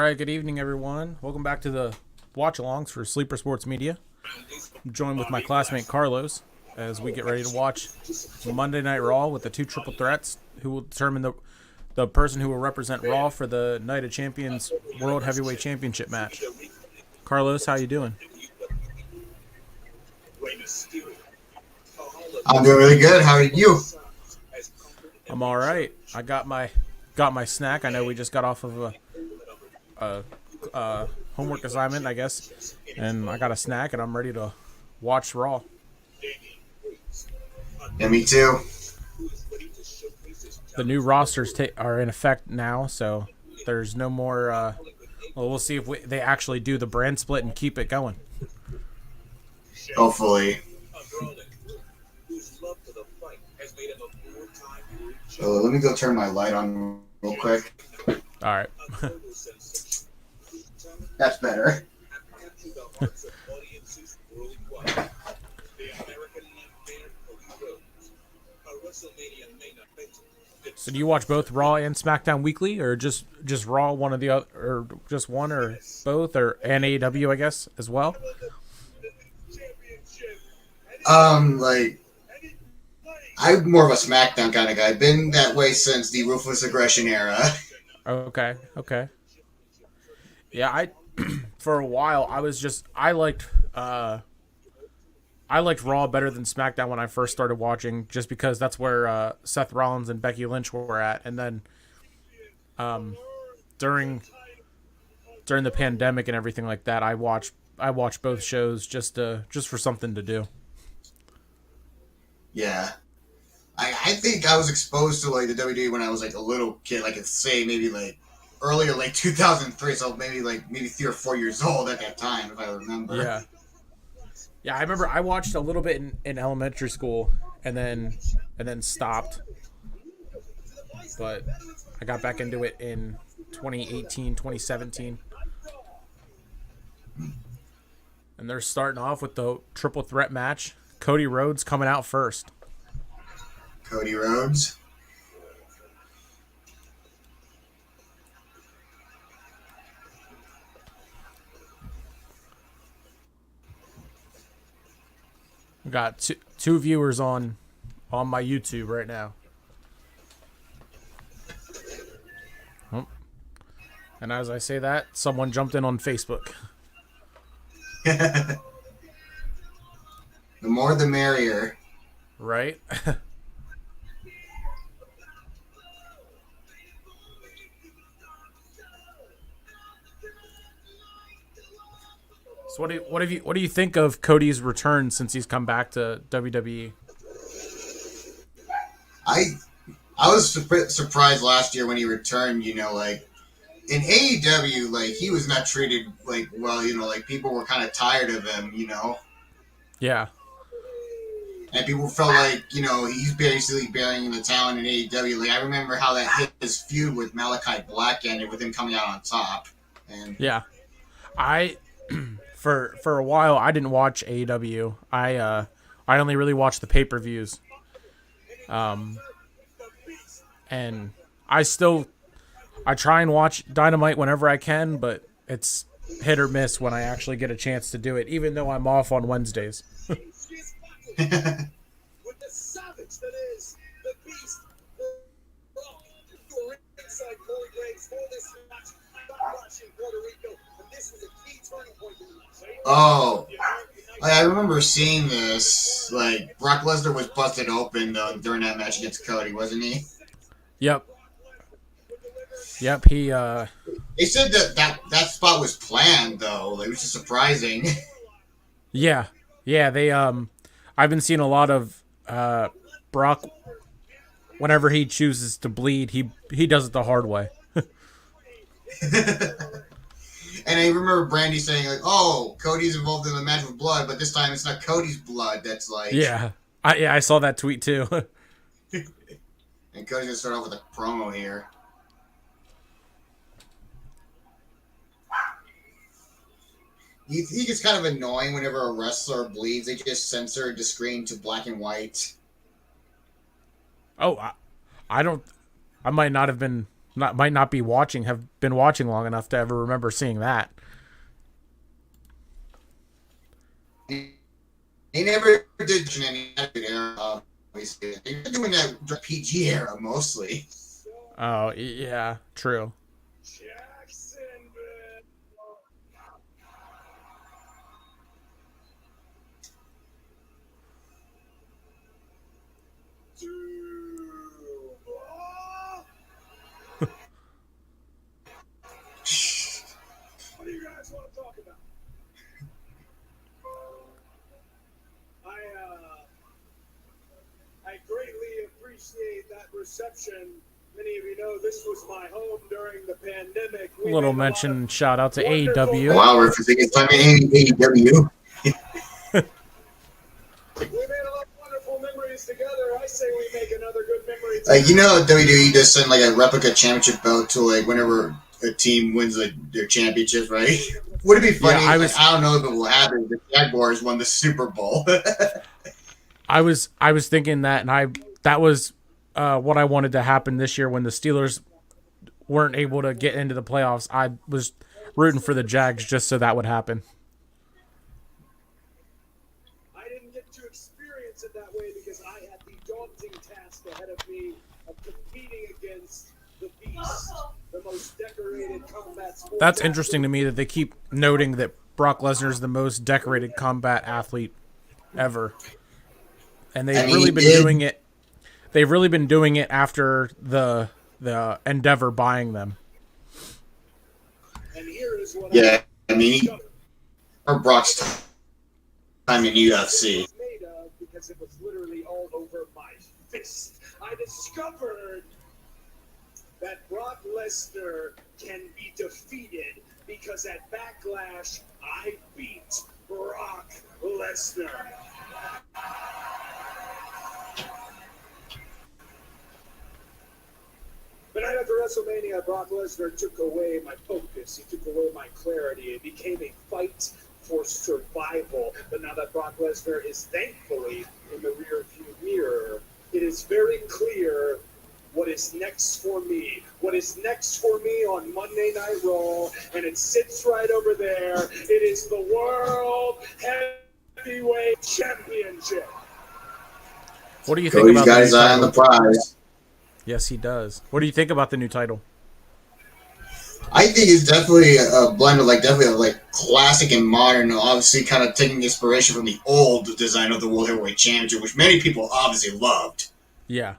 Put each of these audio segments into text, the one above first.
right, good evening, everyone. Welcome back to the watch-alongs for Sleeper Sports Media. I'm joined with my classmate Carlos as we get ready to watch Monday Night Raw with the two triple threats who will determine the person who will represent Raw for the Night of Champions World Heavyweight Championship match. Carlos, how you doing? I'm doing really good. How are you? I'm all right. I got my snack. I know we just got off of a homework assignment, I guess, and I got a snack, and I'm ready to watch Raw. Yeah, me too. The new rosters are in effect now, so there's no more. Well, we'll see if they actually do the brand split and keep it going. Hopefully. So let me go turn my light on real quick. All right. That's better. So do you watch both Raw and SmackDown weekly, or just Raw, one or the other, or just one or both, and AEW, I guess, as well? Like, I'm more of a SmackDown kind of guy. Been that way since the Ruthless Aggression era. Okay. Yeah, for a while I liked Raw better than SmackDown when I first started watching, just because that's where Seth Rollins and Becky Lynch were at, and then during the pandemic and everything like that, I watched both shows just for something to do. Yeah. I think I was exposed to like the WWE when I was like a little kid, like it's say maybe like earlier, like 2003, so maybe 3 or 4 years old at that time, if I remember. Yeah, I remember I watched a little bit in elementary school and then stopped. But I got back into it in 2018, 2017. And they're starting off with the triple threat match. Cody Rhodes coming out first. Cody Rhodes. We got two viewers on my YouTube right now. Oh. And as I say that, someone jumped in on Facebook. The more the merrier. Right? So what do you think of Cody's return since he's come back to WWE? I was surprised last year when he returned. You know, like in AEW, like he was not treated like well. You know, like people were kind of tired of him. You know. Yeah. And people felt like, you know, he's basically burying the talent in AEW. Like I remember how that his feud with Malachi Black ended with him coming out on top. And yeah, for a while I didn't watch AEW. I only really watched the pay-per-views. And I try and watch Dynamite whenever I can, but it's hit or miss when I actually get a chance to do it, even though I'm off on Wednesdays. Oh, I remember seeing this. Like Brock Lesnar was busted open though during that match against Cody, wasn't he? Yep. He. They said that spot was planned though, like, which is surprising. Yeah. They. I've been seeing a lot of Brock. Whenever he chooses to bleed, he does it the hard way. And I remember Brandy saying, like, oh, Cody's involved in the match with blood, but this time it's not Cody's blood that's like... Yeah. I saw that tweet too. And Cody's going to start off with a promo here. You think it's kind of annoying whenever a wrestler bleeds, they just censor the screen to black and white? Oh, I don't... I might not have been might not be watching, have been watching long enough to ever remember seeing that. He never did any era. Obviously, they were doing that PG era mostly. Oh yeah, true. What do you guys want to talk about? I greatly appreciate that reception. Many of you know this was my home during the pandemic. A little mention, shout out to AEW. Wow, we're thinking time AEW. We made a lot of wonderful memories together. I say we make another good memory together. You know, WWE just send like a replica championship belt to like whenever a team wins like their championships, right? Would it be funny? Yeah, I don't know if it will happen. The Jaguars won the Super Bowl. I was thinking that, and that was what I wanted to happen this year when the Steelers weren't able to get into the playoffs. I was rooting for the Jags just so that would happen. I didn't get to experience it that way because I had the daunting task ahead of me of competing against the Beast, the most decorated combat sport. That's interesting to me that they keep noting that Brock Lesnar is the most decorated combat athlete ever. And they've really been doing it. They've really been doing it after the Endeavor buying them. And here is what or Brock's time in UFC. Made of because it was literally all over my fist. I discovered that Brock Lesnar can be defeated because at Backlash I beat Brock Lesnar. The night after WrestleMania, Brock Lesnar took away my focus. He took away my clarity. It became a fight for survival. But now that Brock Lesnar is thankfully in the rearview mirror, it is very clear what is next for me. What is next for me on Monday Night Raw, and it sits right over there. It is the World Heavyweight Championship. What do you think Cody's about got his eye on the prize. Yes, he does. What do you think about the new title? I think it's definitely a blend of definitely classic and modern. Obviously, kind of taking inspiration from the old design of the World Heavyweight Championship, which many people obviously loved. Yeah,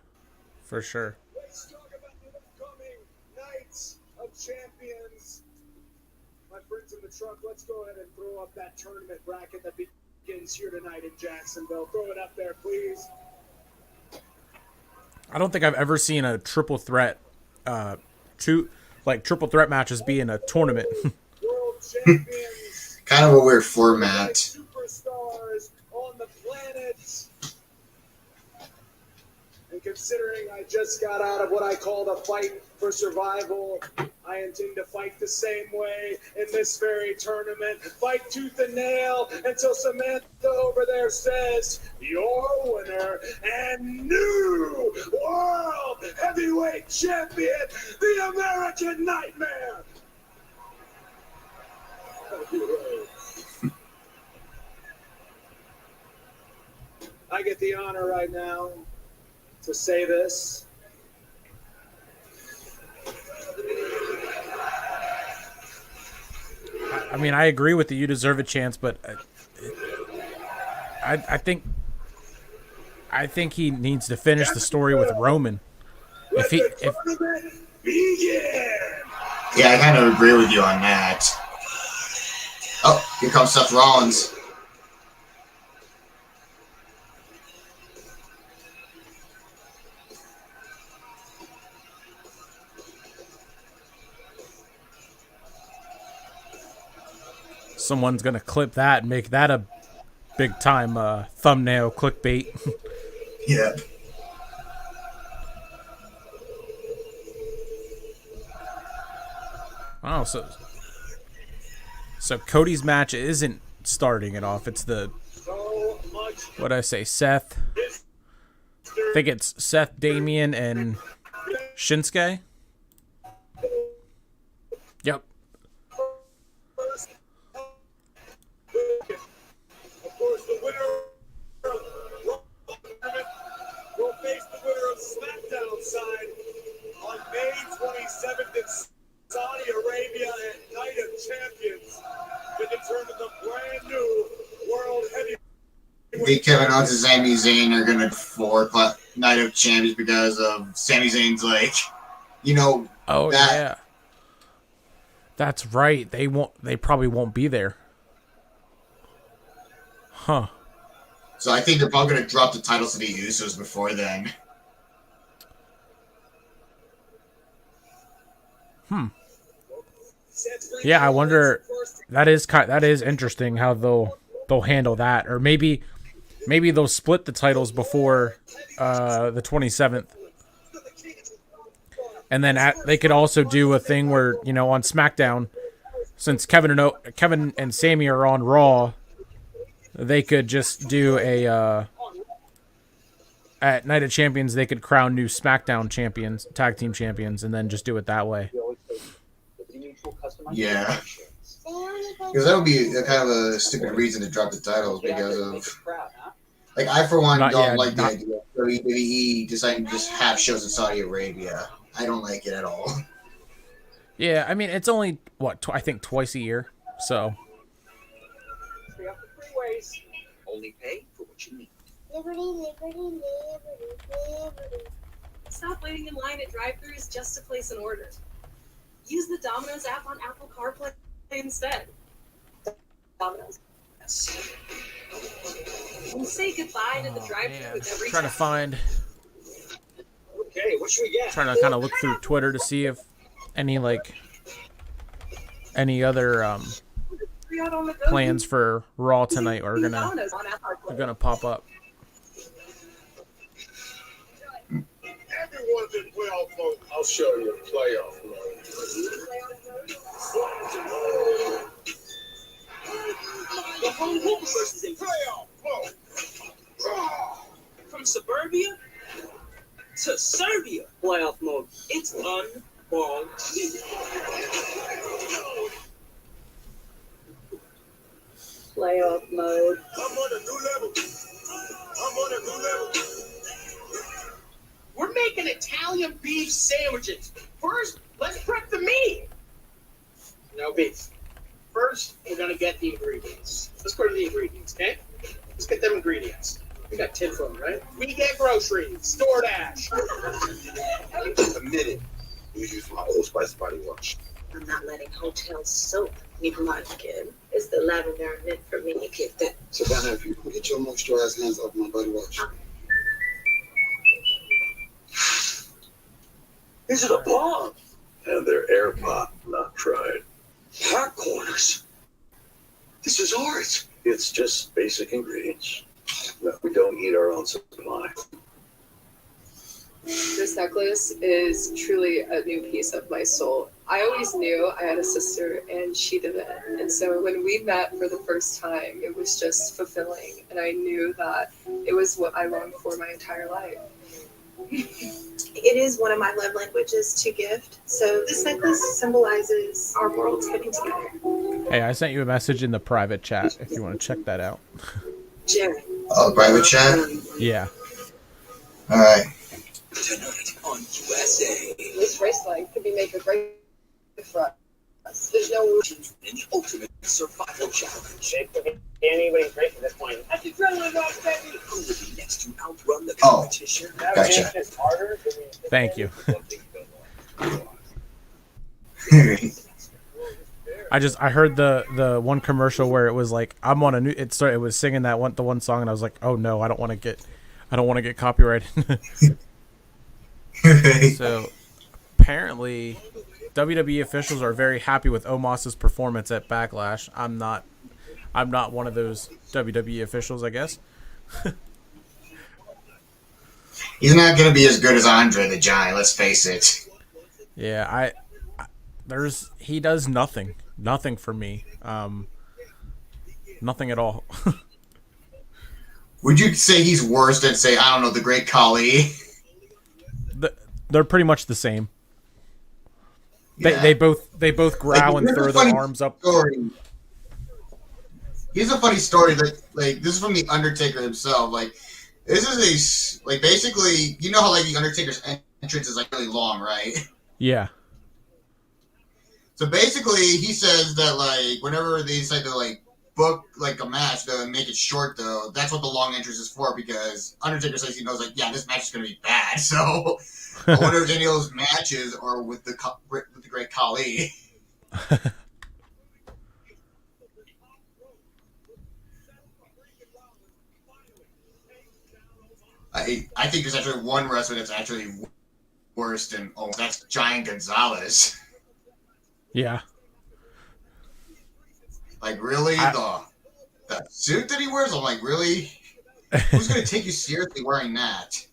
for sure. Let's talk about the upcoming Nights of Champions. My friends in the truck, let's go ahead and throw up that tournament bracket that begins here tonight in Jacksonville. Throw it up there, please. I don't think I've ever seen a triple threat, triple threat matches be in a tournament. World champions. Kind of a weird format. Superstars on the planet. And considering I just got out of what I called a fight for survival, I intend to fight the same way in this very tournament. Fight tooth and nail until Samantha over there says, your winner and new World Heavyweight Champion, the American Nightmare. I get the honor right now to say this. I mean, I agree with you deserve a chance, but I think he needs to finish the story with Roman. Yeah, I kind of agree with you on that. Oh, here comes Seth Rollins. Someone's gonna clip that and make that a big time thumbnail clickbait. Yeah. Oh, so Cody's match isn't starting it off. It's the what'd I say, Seth? I think it's Seth, Damian, and Shinsuke. Yep. Of course, the winner will face the winner of SmackDown side on May 27th in Saudi Arabia at Night of Champions to determine the brand new World Heavyweight. The Kevin Owens and Sami Zayn are gonna for Night of Champions because of Sami Zayn's Oh that, yeah. That's right. They probably won't be there. Huh. So I think they're probably gonna drop the titles to the Usos before then. Yeah, I wonder. That is interesting how they'll handle that, or maybe they'll split the titles before the 27th, and then they could also do a thing where on SmackDown, since Kevin and Sami are on Raw, they could just do a at Night of Champions they could crown new SmackDown champions, tag team champions, and then just do it that way. Yeah. Because that would be kind of a stupid reason to drop the titles because of, I for one don't like the idea of WWE deciding to just have shows in Saudi Arabia. I don't like it at all. Yeah, I mean it's only I think twice a year, so. Stay off the freeways. Only pay for what you need. Liberty. Stop waiting in line at drive-thrus just to place an order. Use the Domino's app on Apple CarPlay instead. Domino's. And say goodbye to the drive-thru with every Trying to find. Okay, what should we get? Trying to kind of look through Twitter to see if any other plans for Raw tonight are gonna pop up. Everyone's in playoff mode. I'll show you playoff mode. The whole universe is in playoff mode. From suburbia to Serbia. Playoff mode. It's unball. Playoff mode. I'm on a new level. We're making Italian beef sandwiches. First, let's prep the meat. No beef. First, we're gonna get the ingredients. Let's go to the ingredients, okay? Let's get them ingredients. We got 10 from them, right? We get groceries, DoorDash. A minute. You use my Old Spice body wash. I'm not letting hotel soap meet my skin. It's the lavender meant for me. Get that. Savannah, if you can get your moisturized hands off my body wash. These are the bomb. And they're air pop, not tried. Hot corners. This is ours. It's just basic ingredients. No, we don't eat our own supply. This necklace is truly a new piece of my soul. I always knew I had a sister and she didn't. And so when we met for the first time, it was just fulfilling. And I knew that it was what I longed for my entire life. It is one of my love languages to gift. So this necklace symbolizes our worlds coming together. Hey, I sent you a message in the private chat if you want to check that out. Jerry. Oh, private chat? Yeah. Alright. Tonight on USA. This race line could be make or break for us. There's no In the ultimate survival challenge. It could be anybody's race at this point. That's adrenaline rush, baby. Who will be next to outrun the Oh. competition? Gotcha. It's harder. Thank you. I heard the one commercial where it was like I'm on a new. It was singing the one song, and I was like, oh no, I don't want to get copyrighted. So apparently, WWE officials are very happy with Omos's performance at Backlash. I'm not one of those WWE officials, I guess. He's not going to be as good as Andre the Giant, let's face it. Yeah, he does nothing for me. Nothing at all. Would you say he's worse than, say, I don't know, the Great Khali? They're pretty much the same. They both growl and here's a throw their funny arms up. story. Here's a funny story that, like, this is from the Undertaker himself. Like, this is like, basically, you know how, like, the Undertaker's entrance is, like, really long, right? Yeah. So basically, he says that, like, whenever they decide to, like, book, like, a match, though, and make it short, though, that's what the long entrance is for, because Undertaker says he knows, like, yeah, this match is going to be bad, so I wonder if any of those matches are with the great Khali. I think there's actually one wrestler that's actually worse than that's Giant Gonzalez. Yeah. Like, really, the suit that he wears? I'm like, really? Who's gonna take you seriously wearing that?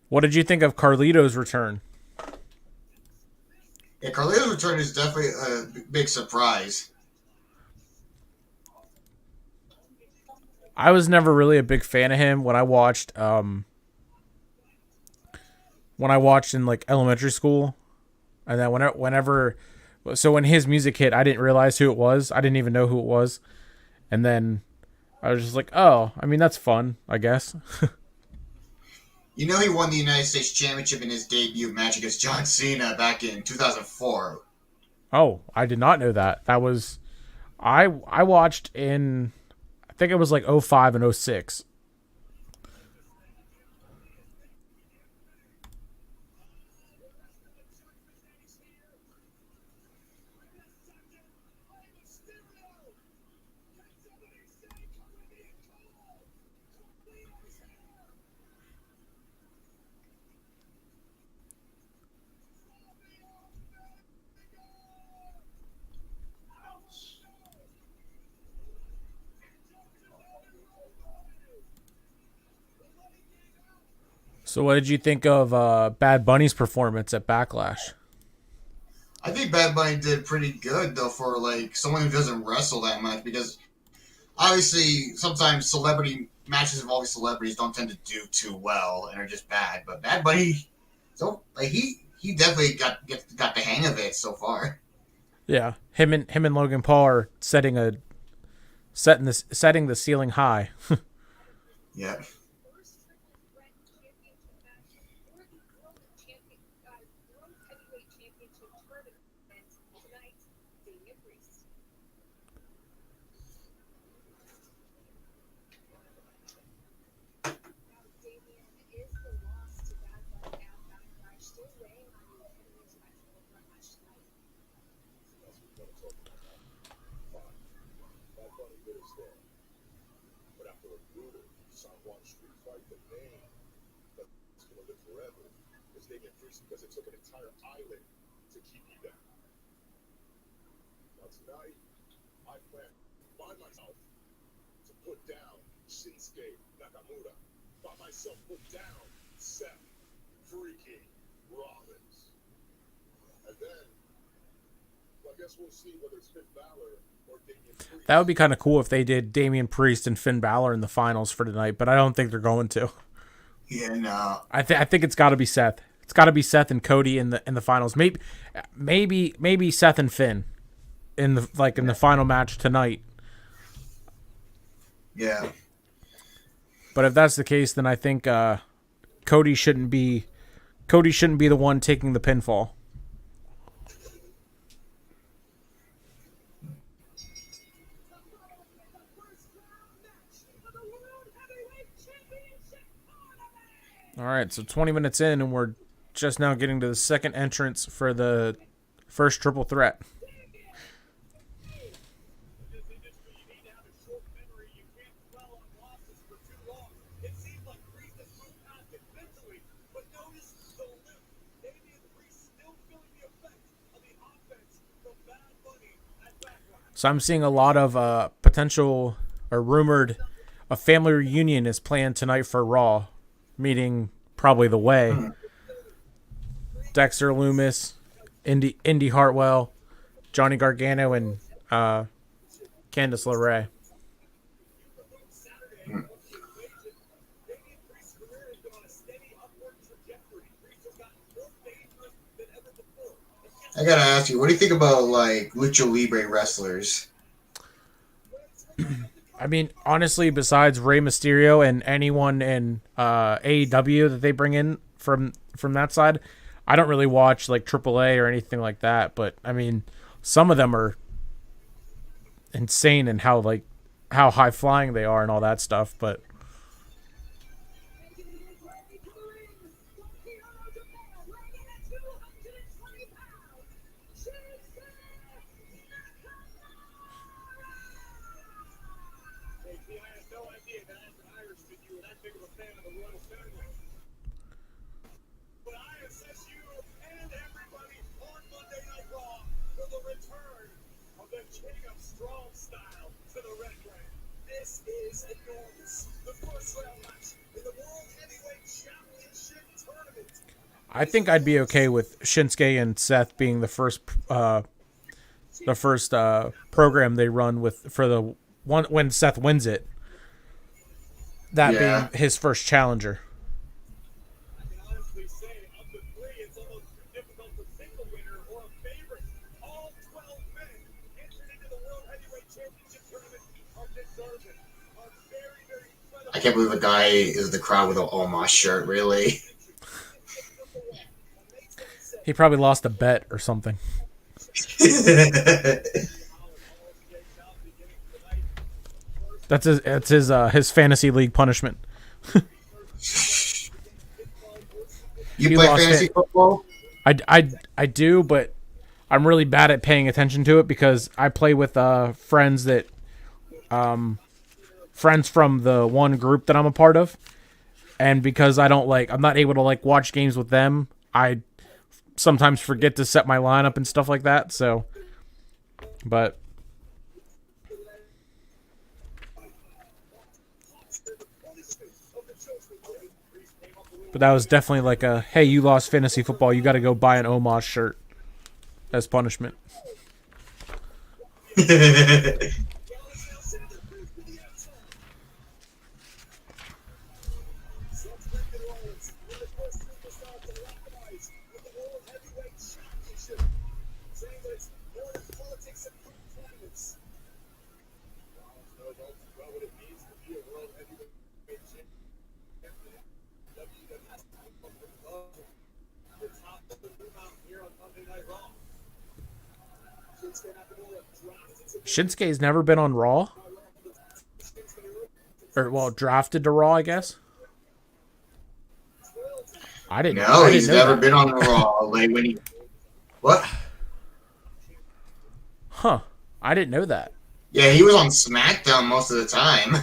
What did you think of Carlito's return? Yeah, Carlito's return is definitely a big surprise. I was never really a big fan of him when I watched in like elementary school, and then when his music hit, I didn't realize who it was. I didn't even know who it was, and then I was just like, oh, I mean, that's fun, I guess. You know, he won the United States Championship in his debut match against John Cena back in 2004. Oh, I did not know that. That was I watched in, I think it was like 05 and 06. So what did you think of Bad Bunny's performance at Backlash? I think Bad Bunny did pretty good, though, for, like, someone who doesn't wrestle that much, because obviously sometimes celebrity matches involving celebrities don't tend to do too well and are just bad. But Bad Bunny, so like, he definitely got the hang of it so far. Yeah, him and Logan Paul are setting the ceiling high. Yeah. Because it took an entire island to keep you down. Now tonight, I plan by myself to put down Shinsuke Nakamura. By myself, put down Seth Freakin Rollins. And then, I guess we'll see whether it's Finn Balor or Damian Priest. That would be kind of cool if they did Damian Priest and Finn Balor in the finals for tonight, but I don't think they're going to. Yeah, no. I think it's got to be Seth. It's got to be Seth and Cody in the finals. Maybe Seth and Finn in the final match tonight. Yeah. But if that's the case, then I think Cody shouldn't be the one taking the pinfall. All right, so 20 minutes in, and we're just now getting to the second entrance for the first triple threat. So I'm seeing a lot of potential or rumored a family reunion is planned tonight for Raw, meaning probably The Way. Dexter Lumis, Indy Hartwell, Johnny Gargano, and Candice LeRae. I gotta ask you, what do you think about like lucha libre wrestlers? I mean, honestly, besides Rey Mysterio and anyone in AEW that they bring in from that side, I don't really watch like AAA or anything like that. But I mean, some of them are insane and how high flying they are and all that stuff. But I had no idea that as an Irishman you were that big of a fan of the royal family. But I assess you and everybody on Monday Night Raw for the return of the king of strong style to the red ring. This is enormous. The first round match in the World Heavyweight Championship tournament. I think I'd be okay with Shinsuke and Seth being the first program they run with for the one when Seth wins it. That being his first challenger. I can honestly say, of the three, it's almost too difficult to pick a winner or a favorite. All 12 men entered into the World Heavyweight Championship tournament are deserving. Are very, very credible. I can't believe the guy is the crowd with an Omos shirt, really. He probably lost a bet or something. That's his fantasy league punishment. You He play lost fantasy it. football? I do, but I'm really bad at paying attention to it because I play with friends from the one group that I'm a part of, and because I'm not able to watch games with them, I sometimes forget to set my lineup and stuff like that. So, but that was definitely like a, hey, you lost fantasy football, you got to go buy an Omos shirt as punishment. Shinsuke's never been on Raw. Or, well, drafted to Raw, I guess. I didn't No, I he's didn't know never that. been on Raw. Like when he, what? Huh. I didn't know that. Yeah, he was on SmackDown most of the time.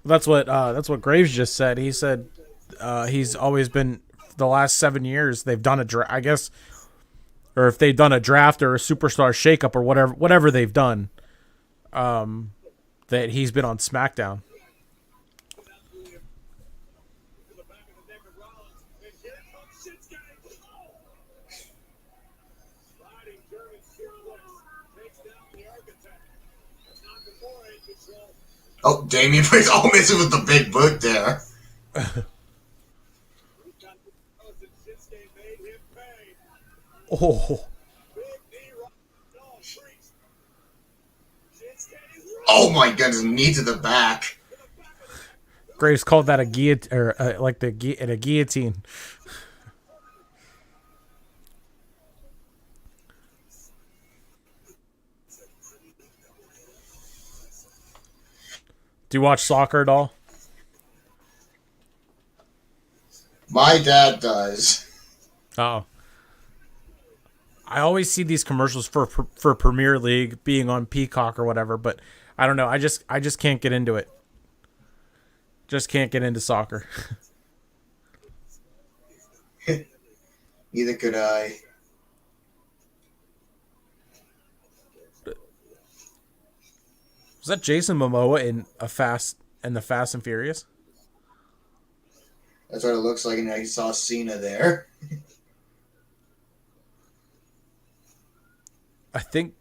Well, that's what Graves just said. He said he's always been, the last 7 years they've done a draft, I guess, or if they've done a draft or a superstar shakeup or whatever they've done, that he's been on SmackDown. Oh, Damian Priest. Oh, missing with the big boot there. Oh, Oh my goodness, knee to the back. Graves called that a guillotine, or a guillotine. Do you watch soccer at all? My dad does. Oh. I always see these commercials for Premier League being on Peacock or whatever, but I don't know. I just can't get into it. Just can't get into soccer. Neither could I. Was that Jason Momoa in the Fast and Furious? That's what it looks like, and I saw Cena there. I think.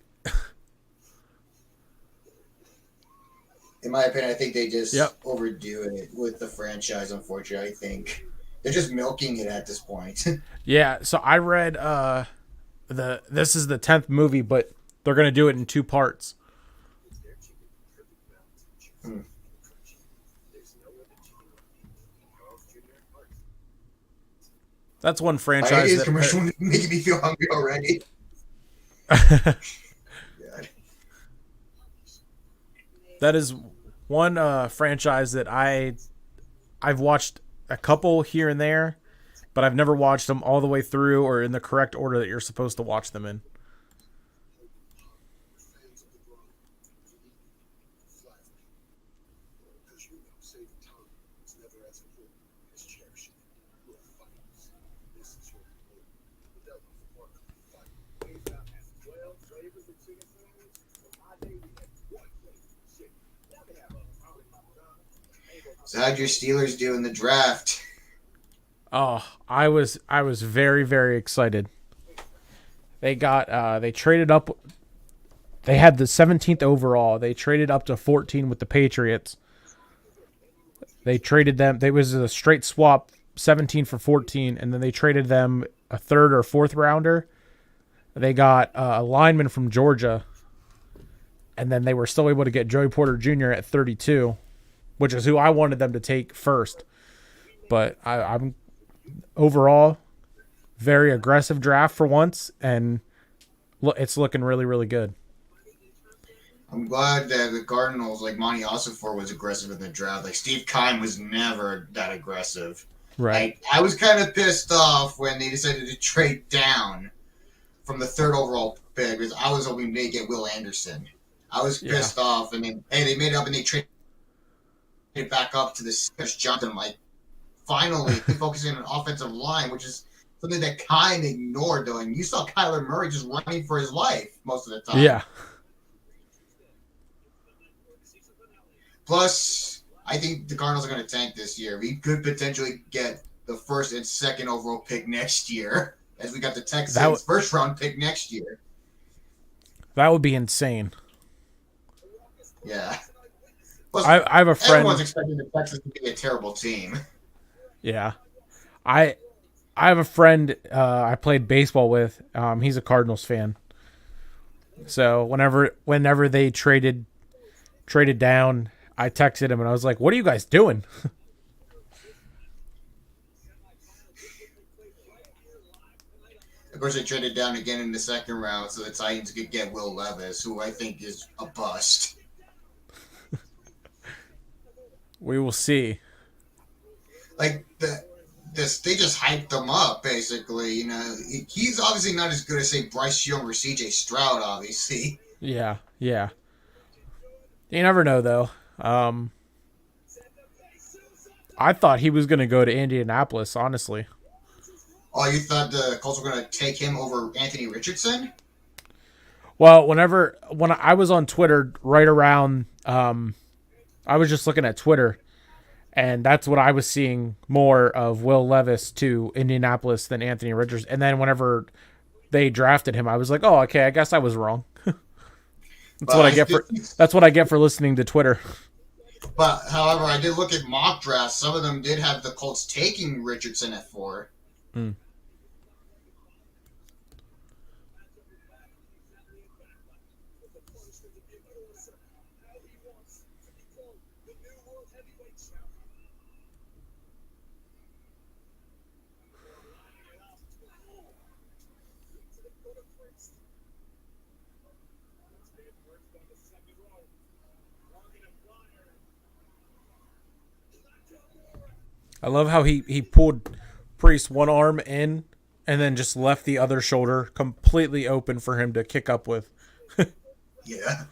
In my opinion, I think they just Yep. overdo it with the franchise, unfortunately. I think they're just milking it at this point. Yeah, so I read this is the 10th movie, but they're gonna do it in 2 parts. That's one I hate franchise his that commercial making me feel hungry already. God. that is one franchise that I've watched a couple here and there, but I've never watched them all the way through or in the correct order that you're supposed to watch them in. So how'd your Steelers do in the draft? Oh, I was very, very excited. They got they traded up. They had the 17th overall. They traded up to 14 with the Patriots. They traded them. It was a straight swap, 17 for 14, and then they traded them a 3rd or 4th rounder. They got a lineman from Georgia, and then they were still able to get Joey Porter Jr. at 32, which is who I wanted them to take first. But I'm overall very aggressive draft for once, and it's looking really, really good. I'm glad that the Cardinals, like Monty Ossenfort, was aggressive in the draft. Like Steve Keim was never that aggressive. Right. I was kind of pissed off when they decided to trade down from the 3rd overall pick because I was hoping they get Will Anderson. I was pissed off, and then they made it up and they traded it back up to the Chris Johnson. Like, finally, focusing on offensive line, which is something that Keim ignored, though. And you saw Kyler Murray just running for his life most of the time. Yeah. Plus, I think the Cardinals are going to tank this year. We could potentially get the 1st and 2nd overall pick next year, as we got the Texans' 1st round pick next year. That would be insane. Yeah. Plus, I have a friend. Everyone's expecting the Texans to be a terrible team. Yeah. I have a friend I played baseball with. He's a Cardinals fan. So whenever they traded down, I texted him and I was like, "What are you guys doing?" Of course, they traded down again in the 2nd round so the Titans could get Will Levis, who I think is a bust. We will see. Like, they just hyped him up, basically. You know, he's obviously not as good as, say, Bryce Young or C.J. Stroud, obviously. Yeah. You never know, though. I thought he was going to go to Indianapolis, honestly. Oh, you thought the Colts were going to take him over Anthony Richardson? Well, when I was on Twitter right around, I was just looking at Twitter, and that's what I was seeing more of Will Levis to Indianapolis than Anthony Richardson. And then whenever they drafted him, I was like, oh, okay, I guess I was wrong. That's what I get for listening to Twitter. But, however, I did look at mock drafts. Some of them did have the Colts taking Richardson at 4. I love how he pulled Priest one arm in and then just left the other shoulder completely open for him to kick up with. Yeah.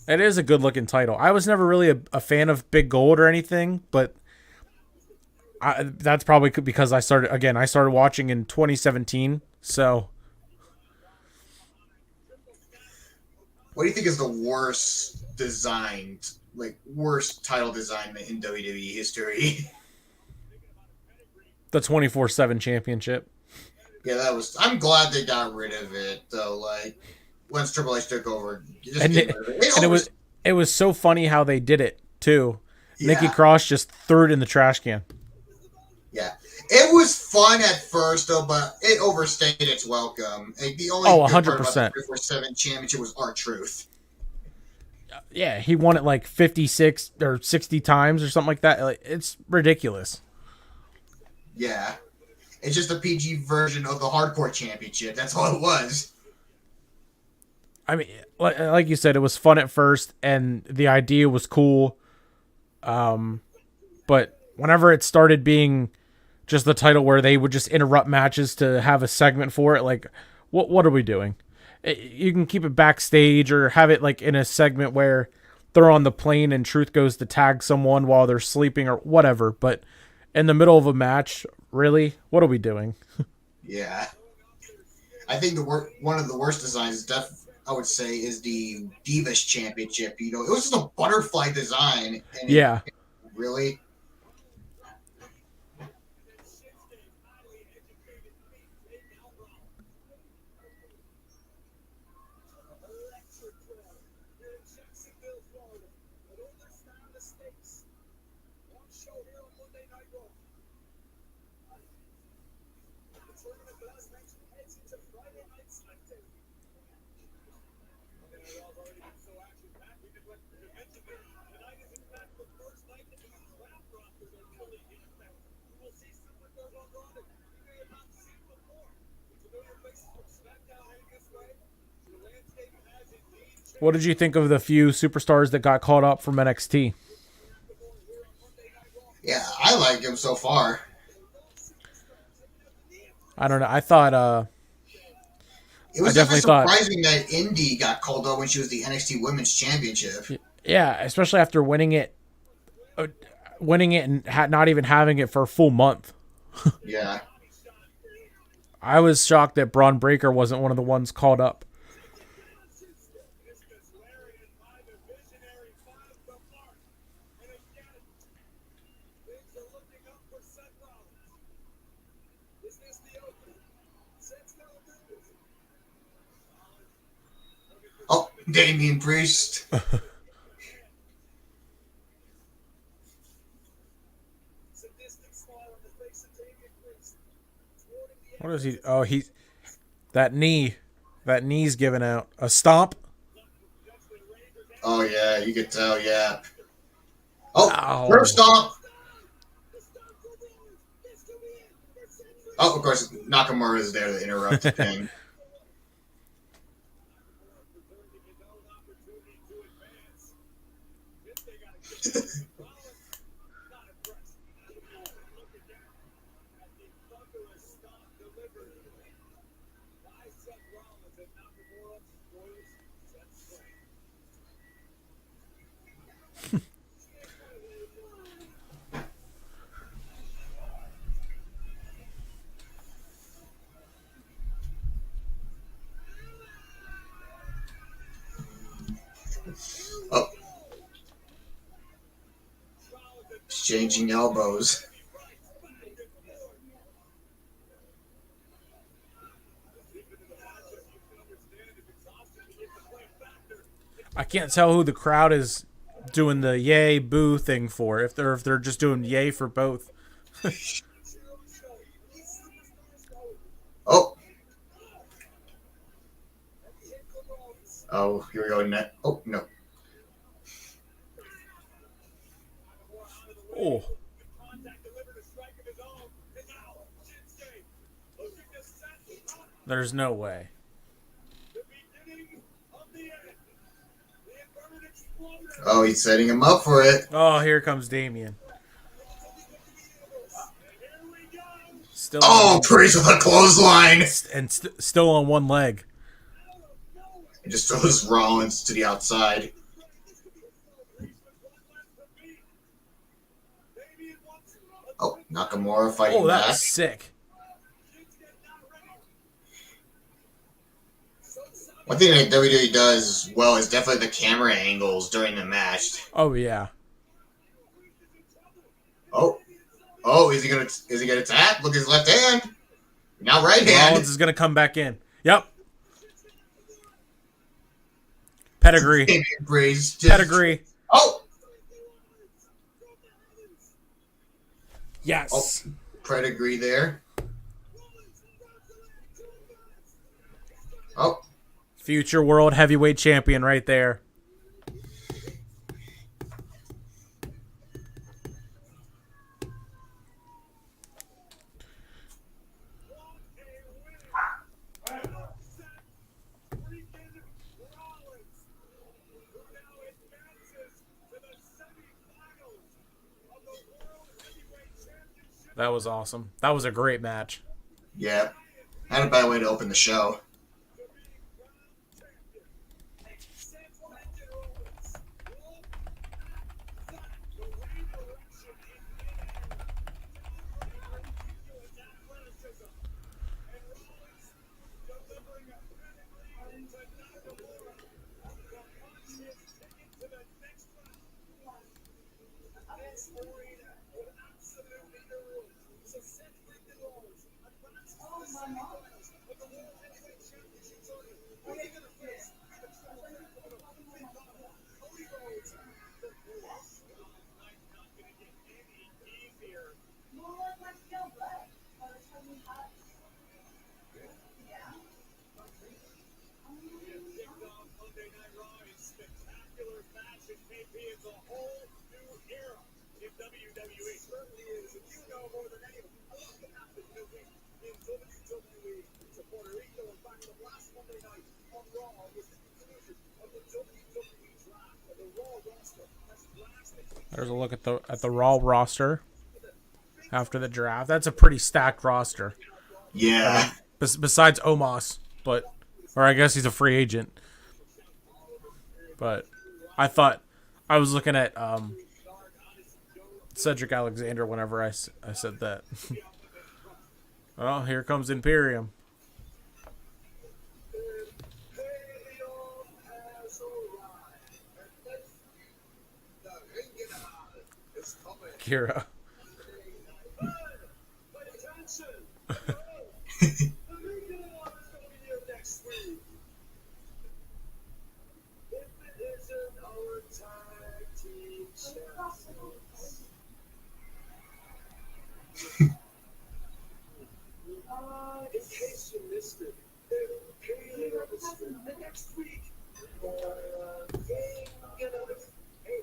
It is a good-looking title. I was never really a fan of Big Gold or anything, but that's probably because I started watching in 2017, so... What do you think is the worst title design in WWE history? The 24/7 championship. Yeah, I'm glad they got rid of it, though. Like, once Triple H took over, it was so funny how they did it too. Yeah. Nikki Cross just threw it in the trash can. Yeah, It was fun at first, though, but it overstayed its welcome. Like, the only Oh, good part about 100%. the 347 championship was R-Truth. Yeah, he won it like 56 or 60 times or something like that. Like, it's ridiculous. Yeah. It's just a PG version of the Hardcore Championship. That's all it was. I mean, like you said, it was fun at first, and the idea was cool. But whenever it started being just the title where they would just interrupt matches to have a segment for it, like, what are we doing? You can keep it backstage or have it like in a segment where they're on the plane and Truth goes to tag someone while they're sleeping or whatever. But in the middle of a match, really, what are we doing? Yeah. I think one of the worst designs, I would say, is the Divas Championship. You know, it was just a butterfly design. And Yeah. Really? What did you think of the few superstars that got called up from NXT? Yeah, I like him so far. I don't know. I thought It was I definitely thought- surprising that Indy got called up when she was the NXT Women's Championship. yeah, especially after winning it and not even having it for a full month. Yeah. I was shocked that Braun Breaker wasn't one of the ones called up. Oh, Damian Priest. What is he? Oh, that knee's giving out. A stomp? Oh, yeah, you could tell, yeah. Oh, Ow. curb stomp. Oh, of course, Nakamura is there to interrupt the thing. Oh. Exchanging elbows. I can't tell who the crowd is doing the yay boo thing for. If they're just doing yay for both. Oh. Oh, here we go. Oh, no. Oh. There's no way. Oh, he's setting him up for it. Oh, here comes Damian. Still Priest with a clothesline. and still on one leg. He just throws Rollins to the outside. Oh, Nakamura fighting Oh, that back. was sick. One thing that WWE does well is definitely the camera angles during the match. Oh yeah. Oh, is he gonna tap? Look at his left hand. Now right hand. Rollins is gonna come back in. Yep. Pedigree. Pedigree. Oh. Yes. pedigree there. Oh, Future world heavyweight champion right there. That was awesome. That was a great match. yeah. Not a bad way to open the show. There's a look at the Raw roster after the draft. That's a pretty stacked roster. Yeah. Besides Omos, or I guess he's a free agent. But I was looking at Cedric Alexander whenever I said that. Well, here comes Imperium. Kira. In case you missed it, the next week, hey,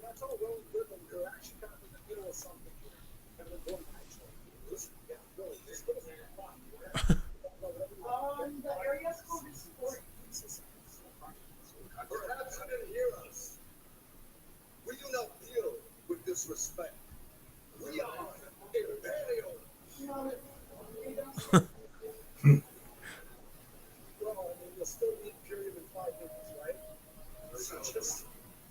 that's all well and good, but we're actually kind of in the middle of something here. Kind of important, actually. Listen, yeah, no, this goes in the fun. The area's called Sport. Perhaps you didn't hear us. We do not deal with disrespect. We are Imperial. Well, I mean, you'll still need period in 5 minutes, right? So just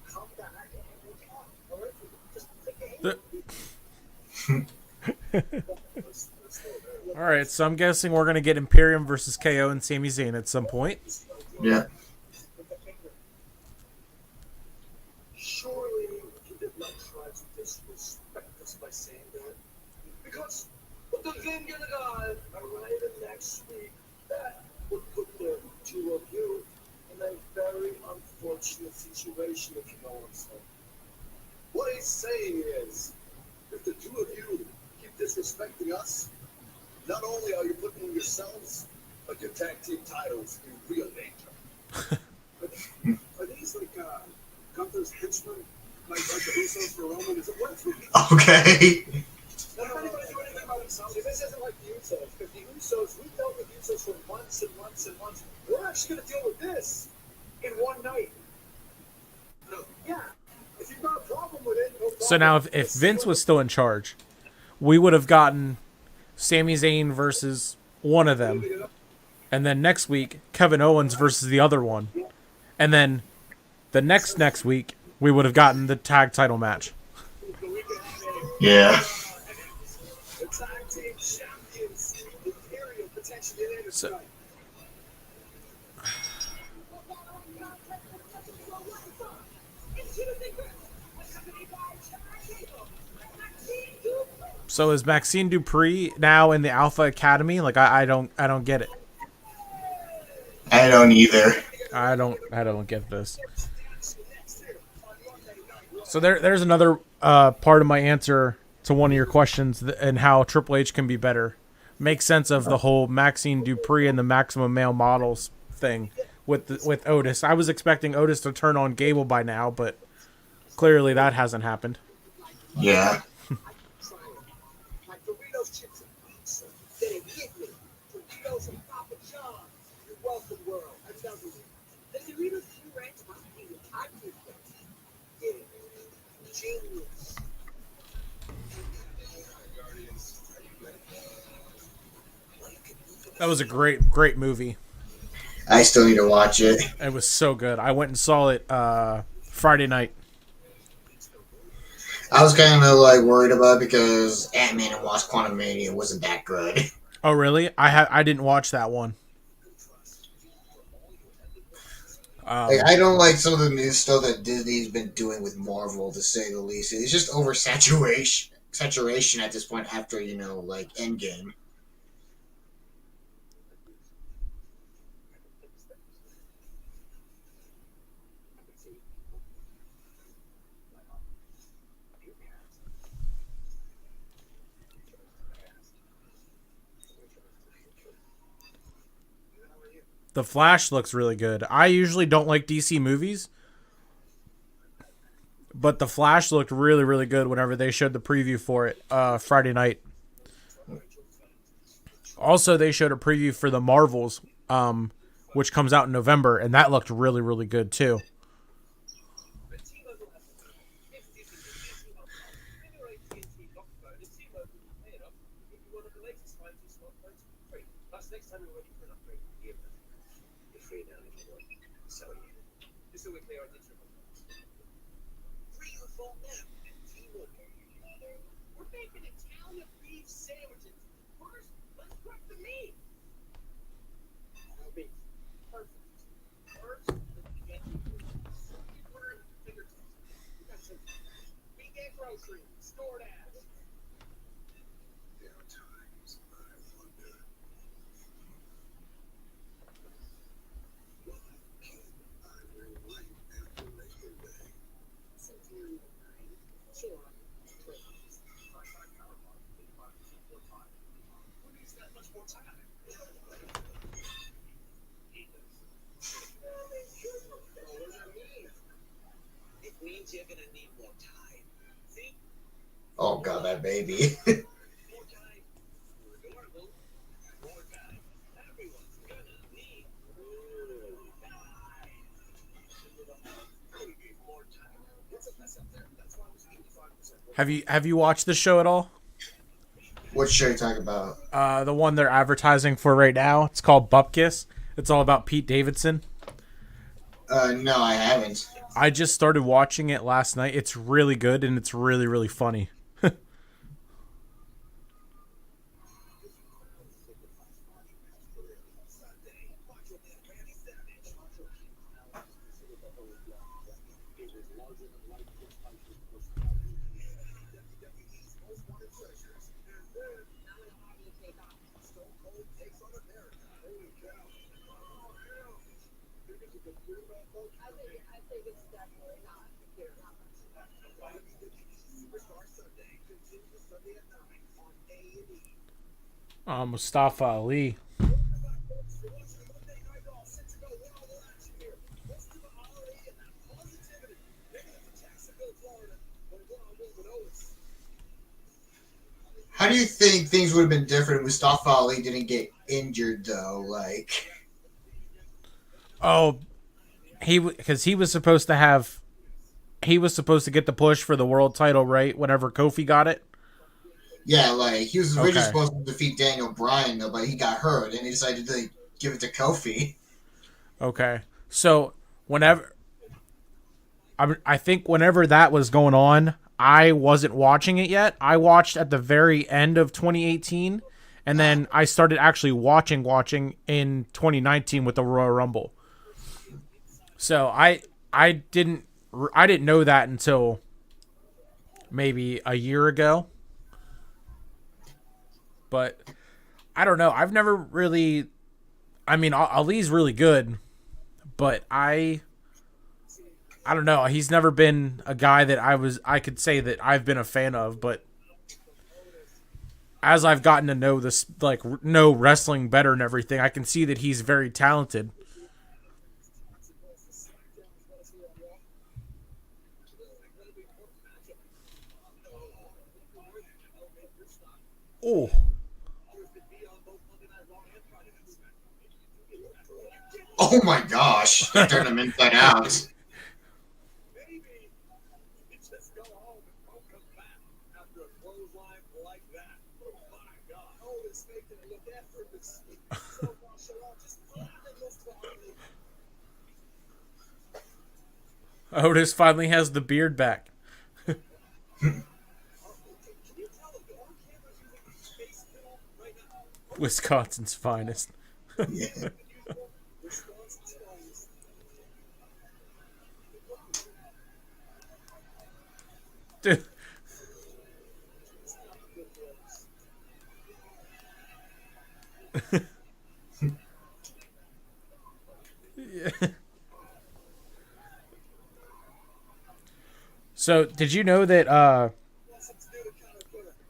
come back and we'll talk. All right? Just take a All right, so I'm guessing we're gonna get Imperium versus KO and Sami Zayn at some point. Yeah. Surely you did not try to disrespect us by saying that. Because with the Vineyard God arriving next week, that would put the two of you in a very unfortunate situation, if you know what I'm saying. What he's saying is, if the two of you keep disrespecting us, not only are you putting yourselves, but your tag team titles in real danger. Are these like Gunther's henchmen? Like the Usos for Roman? Is it what? Okay. Not anybody do anything about themselves. This isn't like the Usos. Because the Usos, we've dealt with Usos for months and months and months. We're actually going to deal with this in one night. No. Yeah. If you've got a problem with it, no problem. So now, if Vince was still in charge, we would have gotten Sami Zayn versus one of them, and then next week Kevin Owens versus the other one, and then the next week we would have gotten the tag title match. Yeah. So, so is Maxine Dupree now in the Alpha Academy? Like I don't get it. I don't either. I don't get this. So there's another part of my answer to one of your questions and how Triple H can be better. Make sense of the whole Maxine Dupree and the Maximum Male Models thing with Otis. I was expecting Otis to turn on Gable by now, but clearly that hasn't happened. Yeah. Like Doritos, chips, and pizza. Then it hit me. Doritos and Papa John's. You're welcome, world. Another one. The Doritos King Ranch must be the type of thing. Yeah. Genius. That was a great movie. I still need to watch it. It was so good. I went and saw it Friday night. I was kind of like worried about it because Ant-Man and Wasp: Quantumania wasn't that good. Oh really? I didn't watch that one. Like, I don't like some of the new stuff that Disney's been doing with Marvel, to say the least. It's just saturation at this point after, like Endgame. The Flash looks really good. I usually don't like DC movies, but The Flash looked really, really good whenever they showed the preview for it Friday night. Also, they showed a preview for the Marvels, which comes out in November, and that looked really, really good too. You're gonna need more time. See? Oh god, that baby. More time. More time. Everyone's gonna need more time. It's a mess up there. That's why I was 85%. Have you watched the show at all? What show are you talking about? The one they're advertising for right now. It's called Bupkis. It's all about Pete Davidson. No, I haven't. I just started watching it last night. It's really good and it's really, really funny. Mustafa Ali. How do you think things would have been different if Mustafa Ali didn't get injured, though? Like, Oh, because he was supposed to get the push for the world title, right? Whenever Kofi got it. yeah, like he was originally Okay. supposed to defeat Daniel Bryan, though, but he got hurt, and he decided to give it to Kofi. Okay. So I think whenever that was going on, I wasn't watching it yet. I watched at the very end of 2018, and then I started actually watching in 2019 with the Royal Rumble. So I didn't know that until maybe a year ago. But I don't know. I've never really. I mean, Ali's really good, but I don't know. He's never been a guy that I could say that I've been a fan of. But as I've gotten to know this, like, know wrestling better and everything, I can see that he's very talented. Oh. Oh my gosh! Turned him inside out. Maybe you just go home and won't come back after a clothesline like that. Oh my God! Otis making it look effortless. So nonchalant, just effortless to Otis. Otis finally has the beard back. Can you tell if the on camera's using face film right now? Wisconsin's finest. Yeah. Dude. Yeah. So, did you know that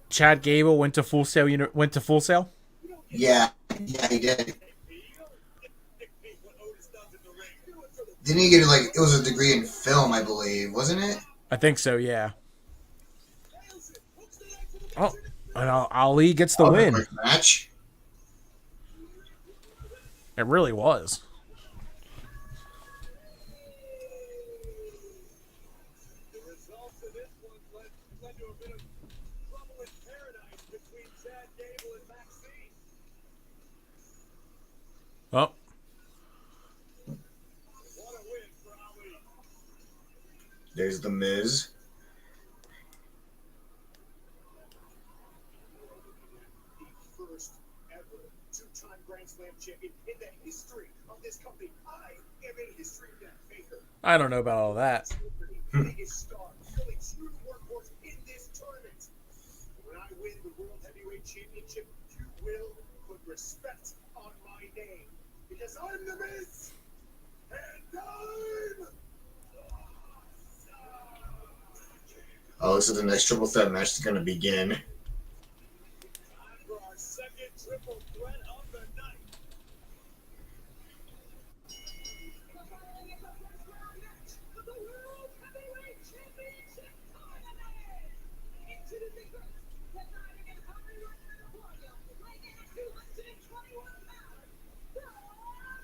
Chad Gable went to Full Sail? Went to Full Sail? Yeah, he did. Didn't he get it was a degree in film, I believe, wasn't it? I think so. Yeah. Oh, and Ali gets the win. Quick match. It really was. The results of this one led to a bit of trouble in paradise between Chad Gable and Maxine. Oh. What a win for Ali. There's the Miz. The first ever two-time Grand Slam champion in the history of this company. I am in history of that faker. I don't know about all that. Biggest star, really true workhorse in this tournament. When I win the World Heavyweight Championship, you will put respect on my name. Because I'm the Miz! And I'm... Oh, looks like the next triple threat match is going to begin. Time for our second triple threat of the night. The World Heavyweight Championship Tournament! Into the big ring, deciding in every right in the podium, weighing in at 221 pounds, the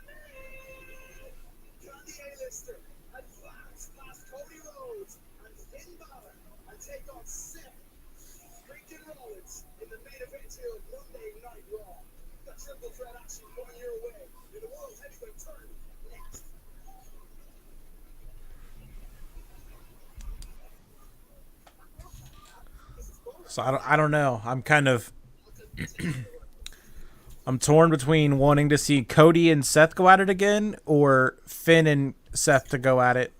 Miz! John the A-lister, advanced past Cody Rhodes, and Finn Balor, and take on Seth, Freakin Rollins in the main event here of Monday Night Raw. The triple threat action going your way in the World Heavyweight Tournament next. So I don't know. I'm kind of I'm torn between wanting to see Cody and Seth go at it again, or Finn and Seth to go at it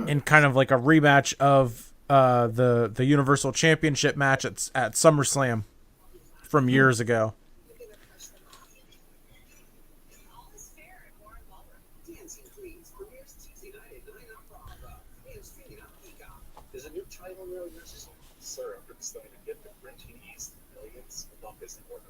in kind of like a rematch of the Universal Championship match at SummerSlam from years ago. All is fair in Warren Ballroom. Dancing Queens premieres Tuesday night at 9 on Bravo and streaming on Peacock. Is a new title really necessary? Sir, I'm starting to get the Frenchies, millions, bumpers, and order.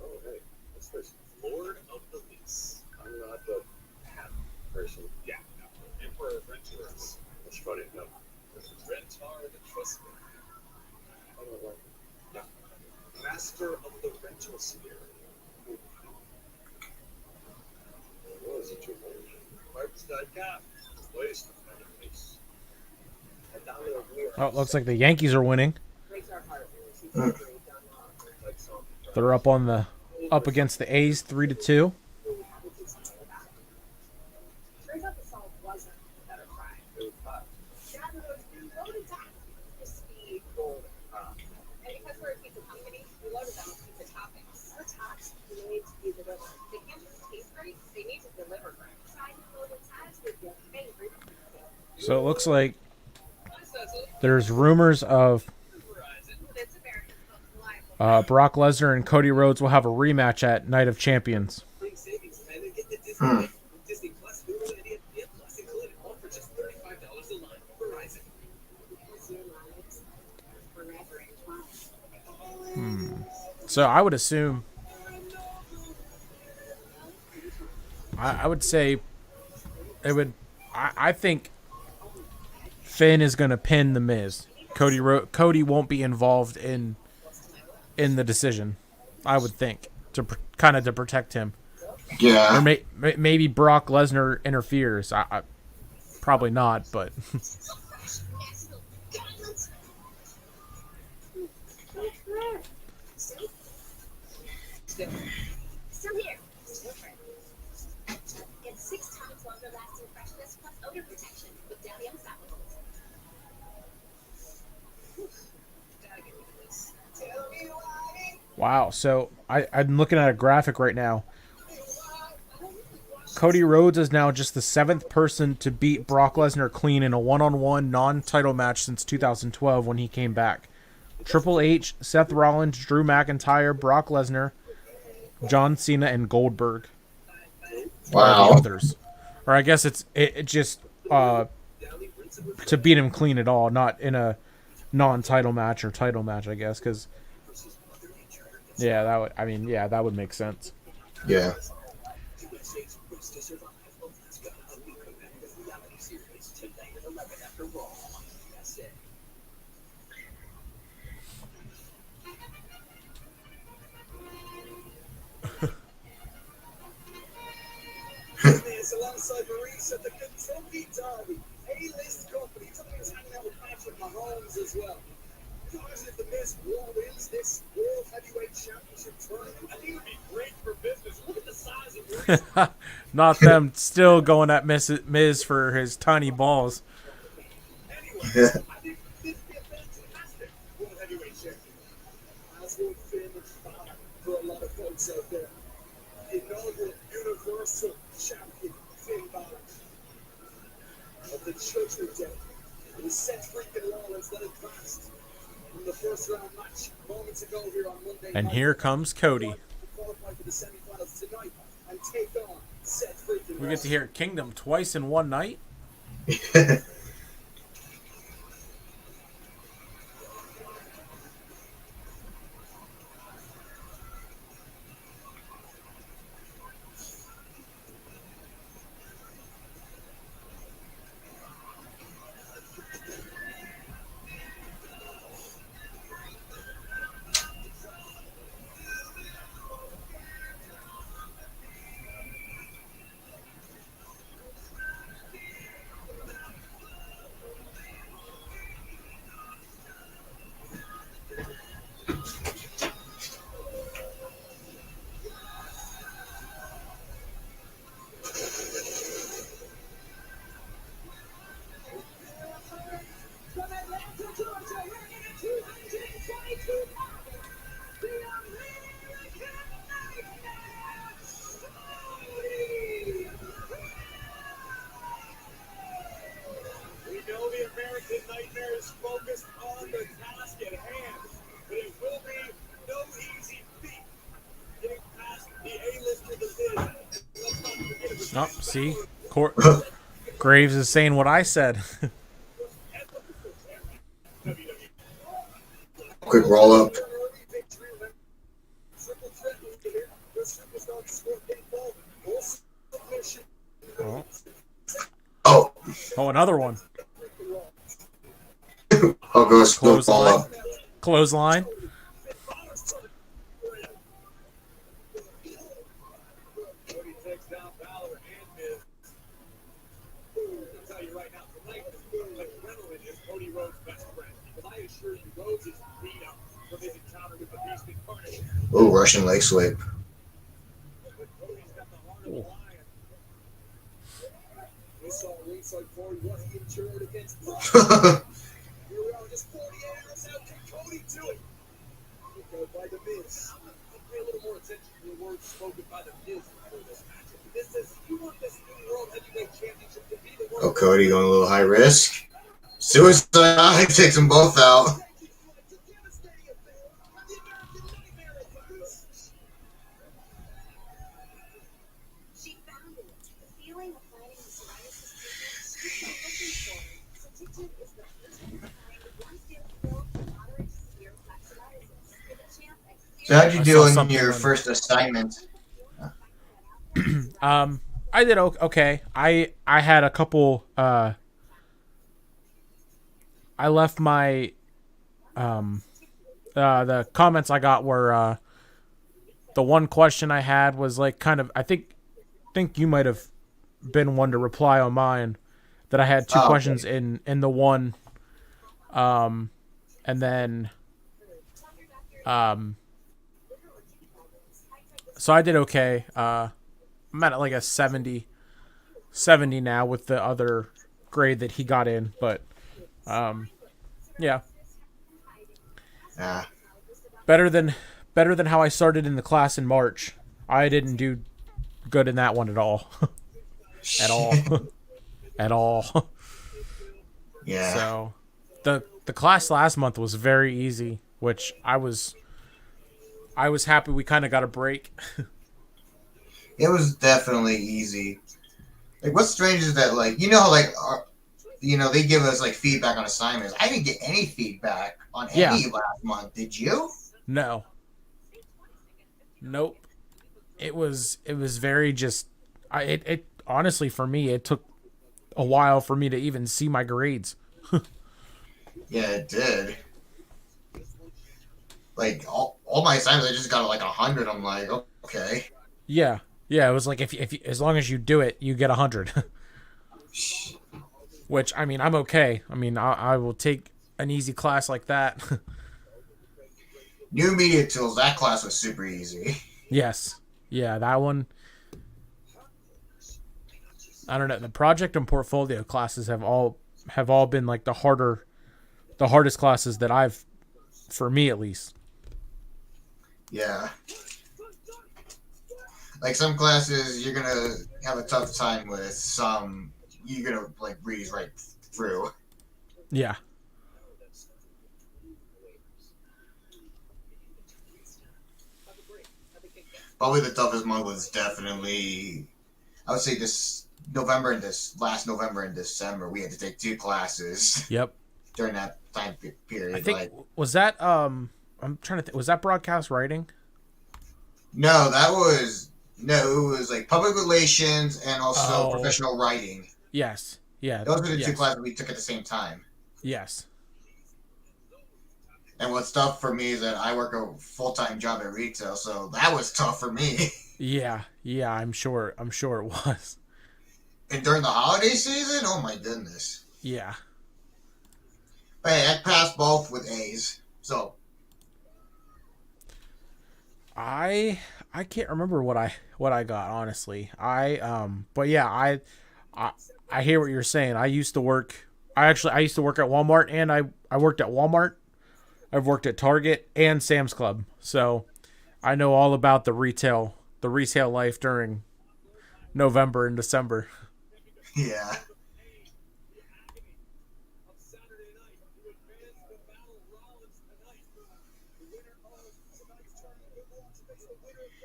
Oh, hey, what's this? Lord of the Lease. I'm not the hat person. Yeah, no. Emperor of Renters. That's funny, no. This is Rentar the Trust Me. How do I like it? No. Master of the Rental Sphere. What is it, your name? Marks.com. Place. Place. Oh, it looks like the Yankees are winning. Breaks our heart. They're up against the A's 3-2. Turns out the song wasn't a better try. Chad Rhodes reloaded that crispy gold. And because we're a pizza company, we loaded them with pizza toppings. Our tots need to be delivered. They can't just taste great, they need to deliver great. Side loaded tats with your favorite. So it looks like there's rumors of It's American, reliable. Brock Lesnar and Cody Rhodes will have a rematch at Night of Champions. Big savings, man. Get the Disney, Disney Plus, Hulu, and ESPN Plus included, all for just $35 a month. Verizon. Because your lives are forever entwined. So I would assume, I would say it would. I think Finn is going to pin the Miz. Cody won't be involved in the decision. I would think to kind of to protect him. Yeah. Or maybe Brock Lesnar interferes. I probably not, but Still here. Get 6 times longer lasting freshness plus odor protection with Damian Samples. wow. So I'm looking at a graphic right now. Cody Rhodes is now just the 7th person to beat Brock Lesnar clean in a one-on-one non-title match since 2012 when he came back. Triple H, Seth Rollins, Drew McIntyre, Brock Lesnar, John Cena, and Goldberg. Wow. The others. Or I guess it just to beat him clean at all, not in a non-title match or title match, I guess, because that would make sense. Yeah. Alongside Maurice at the Kentucky Derby, A-list company. Something that's hanging out with Patrick Mahomes as well. Can you imagine if the Miz wins this World Heavyweight Championship tournament? I think it would be great for business. Look at the size of Maurice. Not them still going at Miz for his tiny balls. Anyway, I think this would be a fantastic World Heavyweight Champion. As would Finn for a lot of folks out there. Inaugural Universal Champion Finn Balor of the Judgment Day. It was Seth Freakin Rollins that advanced in the first round match moments ago here on Monday. And here comes Cody. Qualify for the semifinals tonight and take on Seth Freakin. We get to hear Kingdom twice in one night. Focused on the task at hand, but it will be no easy feat getting past the A-lister division. Let's not forget it was Oh, see? Graves is saying what I said. Quick roll up. Oh. Oh. Oh, another one. Oh, go fall up. Clothesline. Cody takes down Balor and Miz. I'll tell you right now, tonight, adrenaline is Cody Rhodes' best friend. Because I assure you, Rhodes is beat up from his encounter with the Beast Incarnate. Ooh, Russian leg sweep. Cody's got the heart of a lion. We saw ringside Corey what he endured against Balor. Here we are, just 48 hours out. Can Cody do it? By the Miz. Pay a little more attention to the words spoken by the Miz before this match. This is, you want this new World Heavyweight Championship to be the world. Oh, Cody going a little high risk. Suicide takes them both out. She found it. The feeling of fighting the psoriasis treatment she's been looking for. Satitin is the first kind one-step pill for moderate to severe plaque psoriasis. With a chance at So how'd you I do saw on something your on- first assignment? I did okay. I had a couple. I left my the comments I got were the one question I had was like kind of I think you might have been one to reply on mine that I had two Oh, questions in the one and then so I did okay. I'm at like a 70 now with the other grade that he got in, but yeah. Yeah. Better than how I started in the class in March. I didn't do good in that one at all. At all. At all. Yeah. So the class last month was very easy, which I was happy we kind of got a break. It was definitely easy. Like, what's strange is that, like, you know, like, they give us like feedback on assignments. I didn't get any feedback on any last month. Did you? No. Nope. It was very just it honestly for me it took a while for me to even see my grades. Yeah, it did. Like all my assignments, I just got like 100. I'm like, okay. Yeah. Yeah, it was like if as long as you do it, you get 100. Which I mean, I'm okay. I mean, I will take an easy class like that. New media tools. That class was super easy. Yes. Yeah, that one. I don't know. The project and portfolio classes have all been like the hardest classes that I've, for me at least. Yeah. Like some classes you're gonna have a tough time with. Some you're gonna like breeze right through. Yeah. Probably the toughest month was definitely, I would say this November and this last November and December. We had to take 2 classes Yep. during that time period. I think like, was that I'm trying to think, was that broadcast writing? no, it was like public relations and also professional writing. Yes. Yeah. Those were the yes. 2 classes we took at the same time. Yes. And what's tough for me is that I work a full-time job at retail, so that was tough for me. Yeah. Yeah, I'm sure it was. And during the holiday season, oh my goodness. Yeah. But hey, I passed both with A's. So I can't remember what I got, honestly. But yeah, I hear what you're saying. I used to work at Walmart, and I worked at Walmart. I've worked at Target and Sam's Club. So I know all about the retail life during November and December. yeah.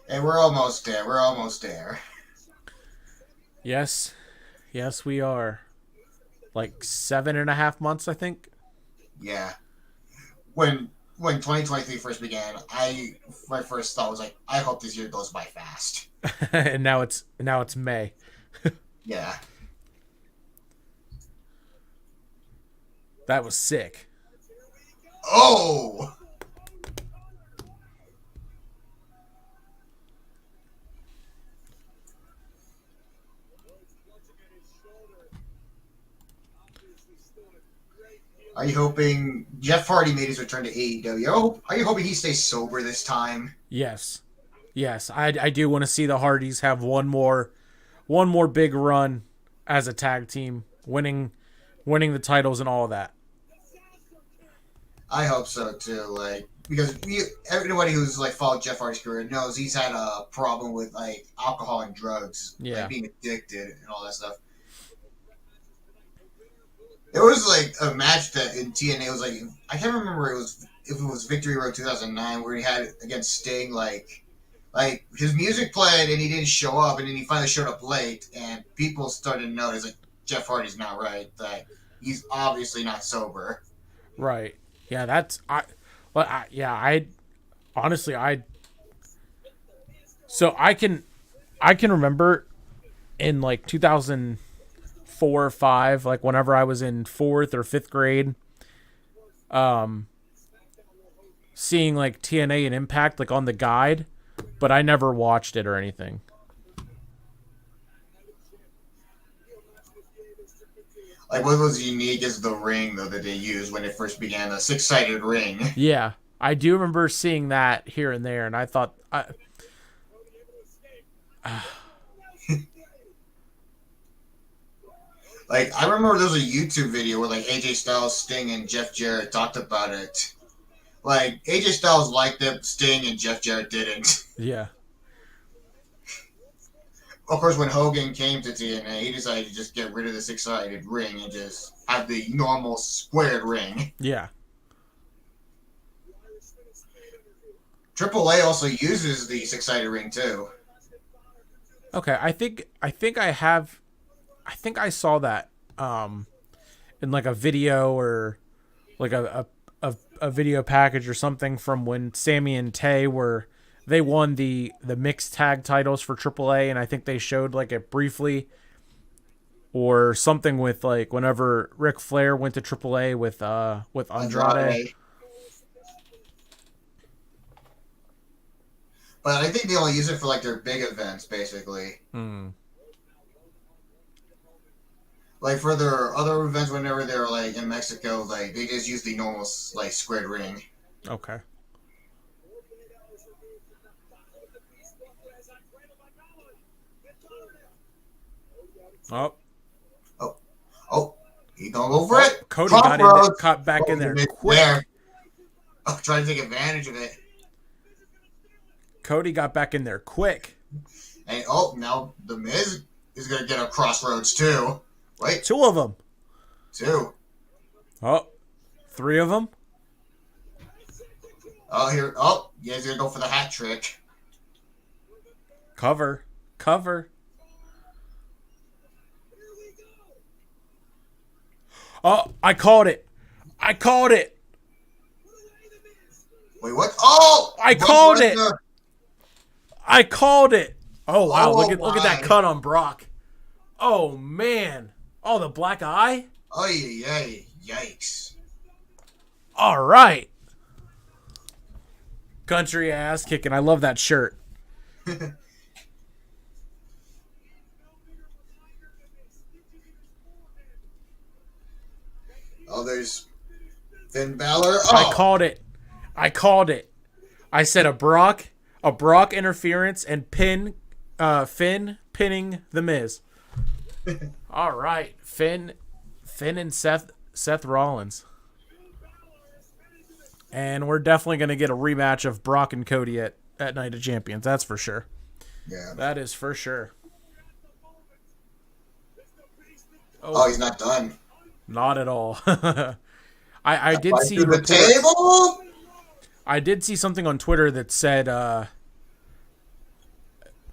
And we're almost there. Yes, we are. Like 7.5 months, I think. Yeah. When 2023 first began, my first thought was like, I hope this year goes by fast. And now it's May. Yeah. That was sick. Oh! Are you hoping Jeff Hardy made his return to AEW? Are you hoping he stays sober this time? Yes. I do want to see the Hardys have one more big run as a tag team, winning the titles and all of that. I hope so too. Like, because everybody who's like followed Jeff Hardy's career knows he's had a problem with like alcohol and drugs, like being addicted and all that stuff. There was like a match that in TNA was like, I can't remember if it was Victory Road 2009 where he had against Sting, like his music played and he didn't show up, and then he finally showed up late, and people started to notice like Jeff Hardy's not right, like he's obviously not sober. Right. Yeah, I honestly, I can remember in like 2004 or 5, like whenever I was in 4th or 5th grade, seeing like TNA and Impact like on the guide, but I never watched it or anything. Like, what was unique is the ring, though, that they used when it first began, the six-sided ring. Yeah, I do remember seeing that here and there, and I thought, Like, I remember there was a YouTube video where, like, AJ Styles, Sting, and Jeff Jarrett talked about it. Like, AJ Styles liked it, Sting and Jeff Jarrett didn't. yeah, Of course, when Hogan came to TNA, he decided to just get rid of the six-sided ring and just have the normal squared ring. yeah. AAA also uses the six-sided ring, too. Okay, I think I saw that in like a video or like a video package or something from when Sammy and Tay they won the mixed tag titles for AAA, and I think they showed like it briefly or something with like whenever Ric Flair went to AAA with Andrade. But I think they only use it for like their big events, basically. Like for their other events, whenever they're like in Mexico, like they just use the normal like squared ring. Okay. Oh, he gonna go for it. Cody Pump got in there, Rhodes. caught back in there quick. There. Oh, trying to take advantage of it. Cody got back in there quick. And now the Miz is gonna get a crossroads too. Wait, 2 of them. 2. Oh, 3 of them. Oh, here. Oh, yeah, he's gonna go for the hat trick. Cover. Oh, I called it. Wait, what? Oh, I called it. Oh wow! Oh, look at that cut on Brock. Oh man! Oh, the black eye. Oh yeah! Yikes! All right. Country ass kicking. I love that shirt. Oh, there's Finn Balor. Oh. I called it. I said a Brock interference and Finn pinning the Miz. All right, Finn and Seth Rollins. And we're definitely going to get a rematch of Brock and Cody at Night of Champions. That's for sure. Yeah. That is for sure. Oh, he's not done. Not at all. I did see the table. I did see something on Twitter that said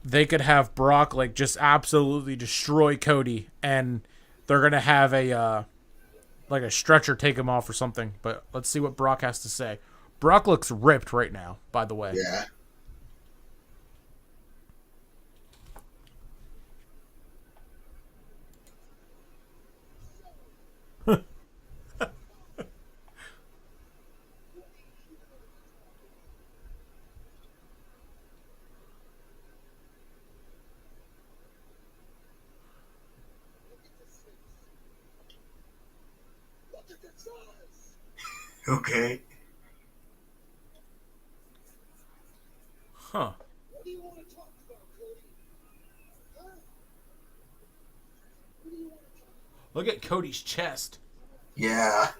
they could have Brock like just absolutely destroy Cody, and they're gonna have a like a stretcher take him off or something. But let's see what Brock has to say. Brock looks ripped right now, by the way. Yeah. Okay. Huh. Look at Cody's chest. Yeah.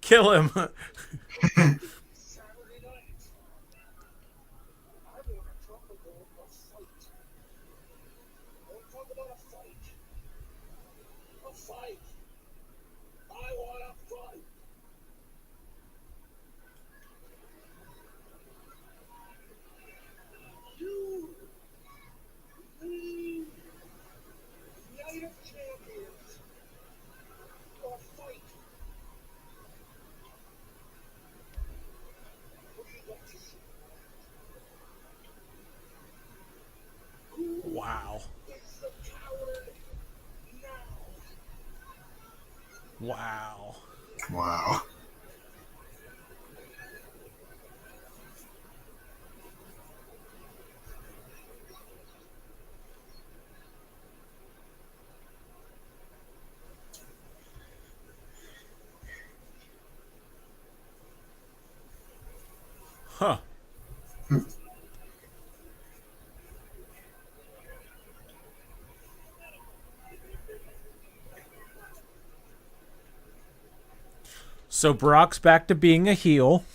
Kill him. Huh. So Brock's back to being a heel.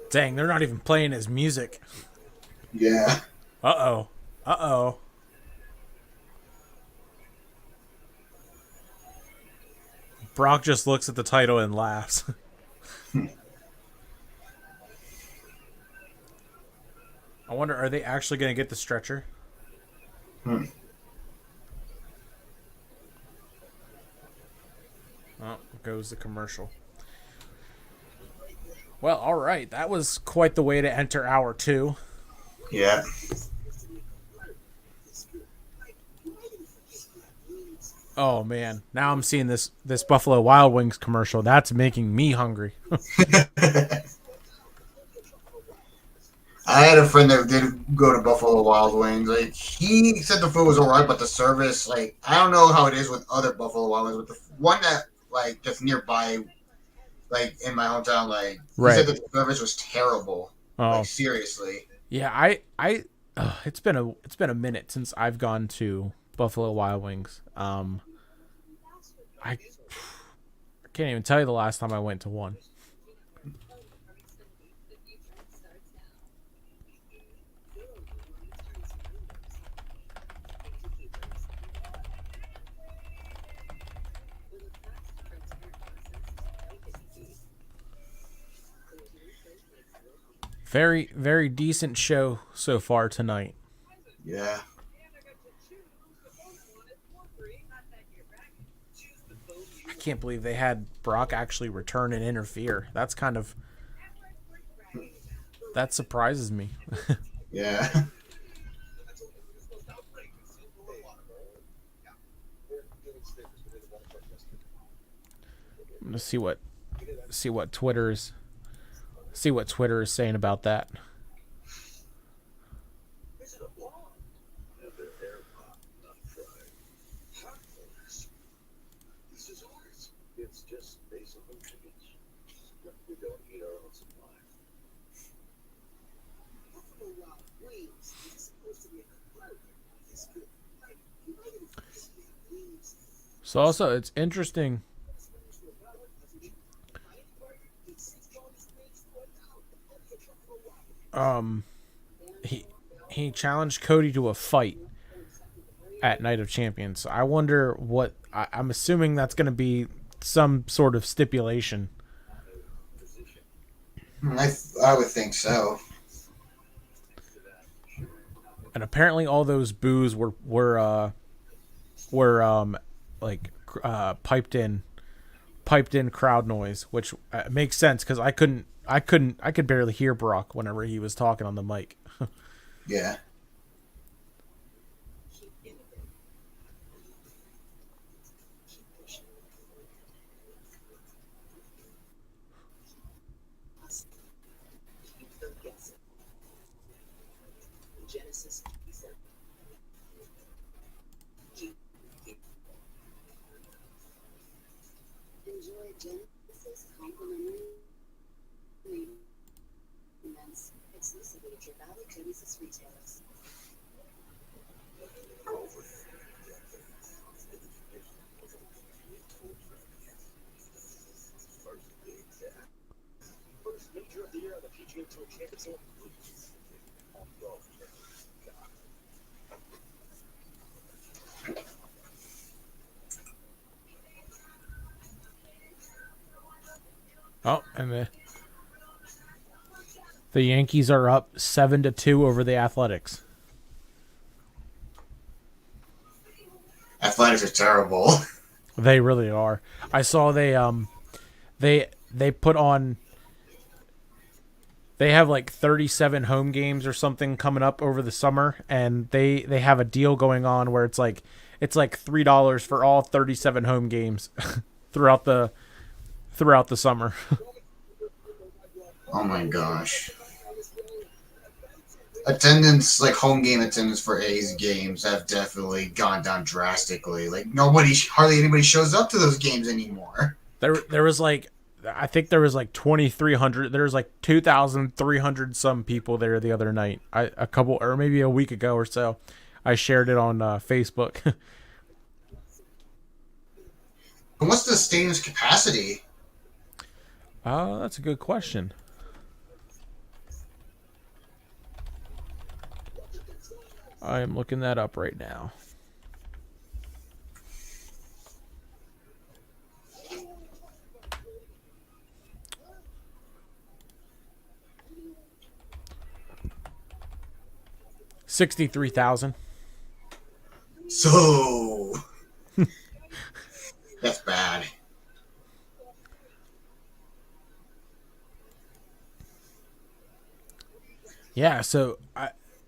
Dang, they're not even playing his music. Yeah. Uh-oh. Uh-oh. Brock just looks at the title and laughs. I wonder, are they actually going to get the stretcher? Oh, goes the commercial. Well, all right. That was quite the way to enter hour 2. Yeah. Oh, man. Now I'm seeing this Buffalo Wild Wings commercial. That's making me hungry. I had a friend that did go to Buffalo Wild Wings. Like, he said the food was alright, but the service, like, I don't know how it is with other Buffalo Wild Wings, but the one that, like, that's nearby, like, in my hometown, like, Right. he said that the service was terrible. Oh. Like, seriously. Yeah, it's been a minute since I've gone to Buffalo Wild Wings. I can't even tell you the last time I went to one. Very, very decent show so far tonight. Yeah. I can't believe they had Brock actually return and interfere. That's kind of... That surprises me. Yeah. I'm gonna see what Twitter is saying about that. This is ours. It's just basic ingredients. We don't eat our own supply. Buffalo Wild Wings is supposed to be a burger. It's good. Like, you might even taste the wings. So also, it's interesting. He challenged Cody to a fight at Night of Champions. I wonder what... I'm assuming that's going to be some sort of stipulation. I would think so. And apparently all those boos were piped in crowd noise, which makes sense because I could barely hear Brock whenever he was talking on the mic. Yeah. Genesis. Enjoy Genesis complimentary events exclusively at your Valley Genesis retailers. First major of the year on the PGA Tour Championship. Oh, and the Yankees are up 7-2 over the Athletics. Athletics are terrible. They really are. I saw they put on. They have like 37 home games or something coming up over the summer, and they have a deal going on where it's like $3 for all 37 home games throughout the summer. Oh my gosh. attendance, like home game attendance for A's games, have definitely gone down drastically. Like hardly anybody shows up to those games anymore. There was like, I think there was like 2,300. There was like 2,300 some people there the other night. A couple, or maybe a week ago or so. I shared it on Facebook. And what's the stadium's capacity? That's a good question. I am looking that up right now. $63,000. So that's bad. Yeah, so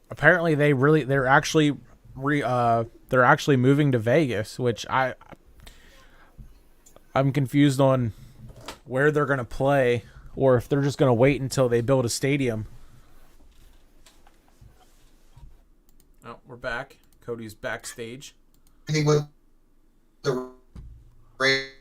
apparently they're actually moving to Vegas, which I'm confused on where they're going to play, or if they're just going to wait until they build a stadium. Oh, we're back. Cody's backstage. I think with the Raiders,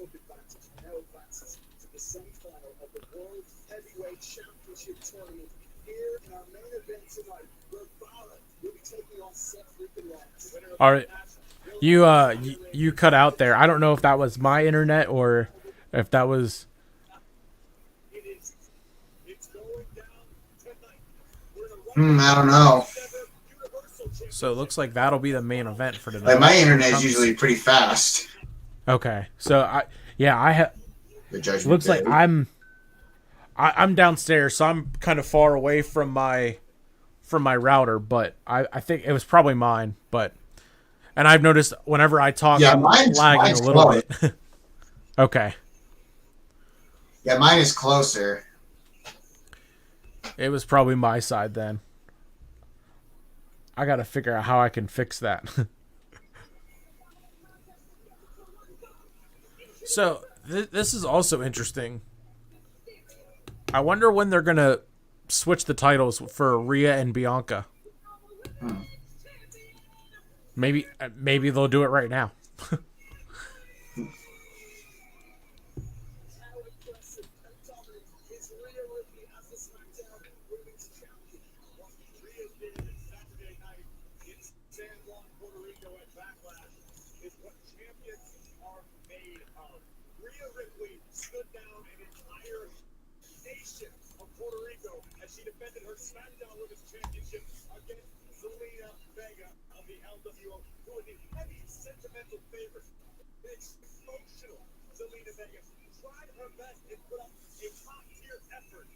advantage now advances to the semi-final of the World Heavyweight Championship Tournament here in our main event tonight, where Balor will be taking on Seth Freakin. All right, you cut out there. I don't know if that was my internet or if that was. It's going down tonight. I don't know. So it looks like that'll be the main event for tonight. Like my internet is usually pretty fast. Okay, so I have. The judgment Looks day. like I'm downstairs, so I'm kind of far away from my router. But I think it was probably mine. And I've noticed whenever I talk, Yeah, I'm mine's lagging a little close. bit. Okay, Yeah, mine is closer. it was probably my side then. I got to figure out how I can fix that. So this is also interesting. I wonder when they're gonna switch the titles for Rhea and Bianca. Maybe they'll do it right now. Stood down an entire nation of Puerto Rico as she defended her SmackDown Women's Championship against Zelina Vega of the LWO, who was a heavy sentimental favorite. It's emotional. Zelina Vega tried her best and put up a top-tier effort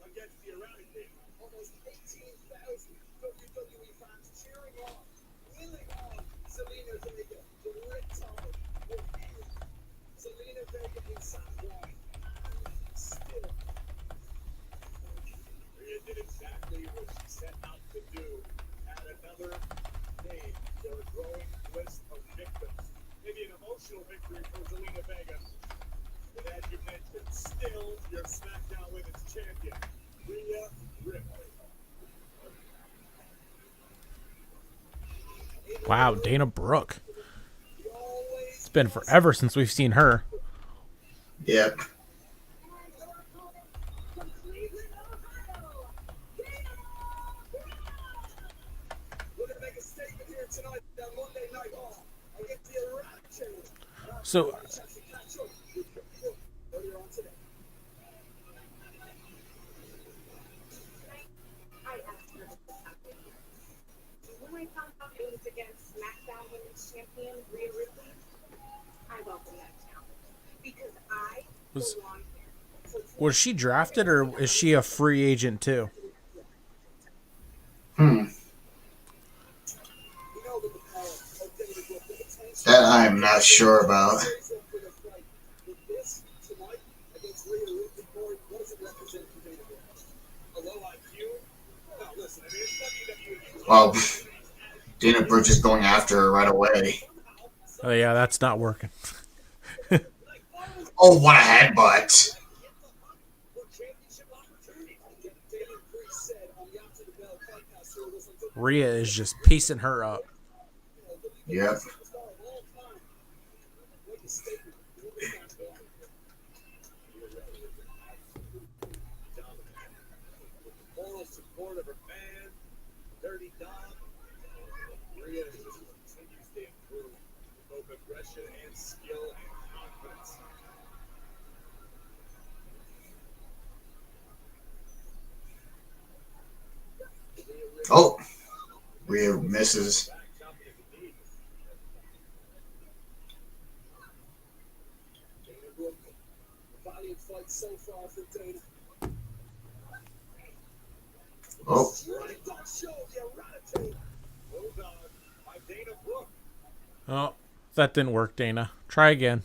against the eradicated. Almost 18,000 WWE fans cheering on, willing on Zelina Vega to retire her feud. Zelina Vega inside one. Still, Rhea did exactly what she set out to do. Add another name to a growing list of victims. Maybe an emotional victory for Zelina Vega. But as you mentioned, still your SmackDown Women's Champion, Rhea Ripley. Wow, Dana Brooke. It's been forever since we've seen her. Yep. So When I found out it was against SmackDown Women's Champion Rhea Ripley, I welcome that challenge because I Was she drafted or is she a free agent too? That I'm not sure about. Well, Dana Brooke is going after her right away. Oh yeah, that's not working. Oh, what a headbutt. Rhea is just piecing her up. Yep. Moral support of her fan, Dirty Dom. Rhea continues to improve both aggression and skill and confidence. Oh, Rhea misses. Valiant fight so far for Dana. Oh, Oh, that didn't work, Dana. Try again.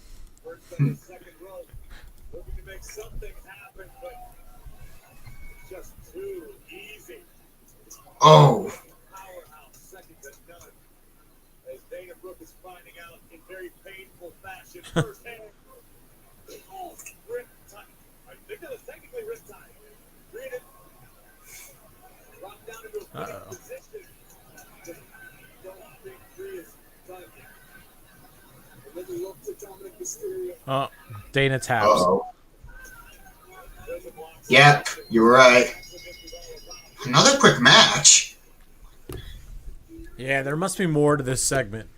Looking to make something happen, but just too easy. oh, Powerhouse, second to none. As Dana Brooke is finding out in very painful fashion firsthand. Oh, rip tight. I think that was technically rip tight. Read it. Drop down into a winning position. Don't think Rhea's done yet. And then we look to Dominic Mysterio. Oh, Dana taps. uh-oh. Yep, you're right. Another quick match. Yeah, there must be more to this segment.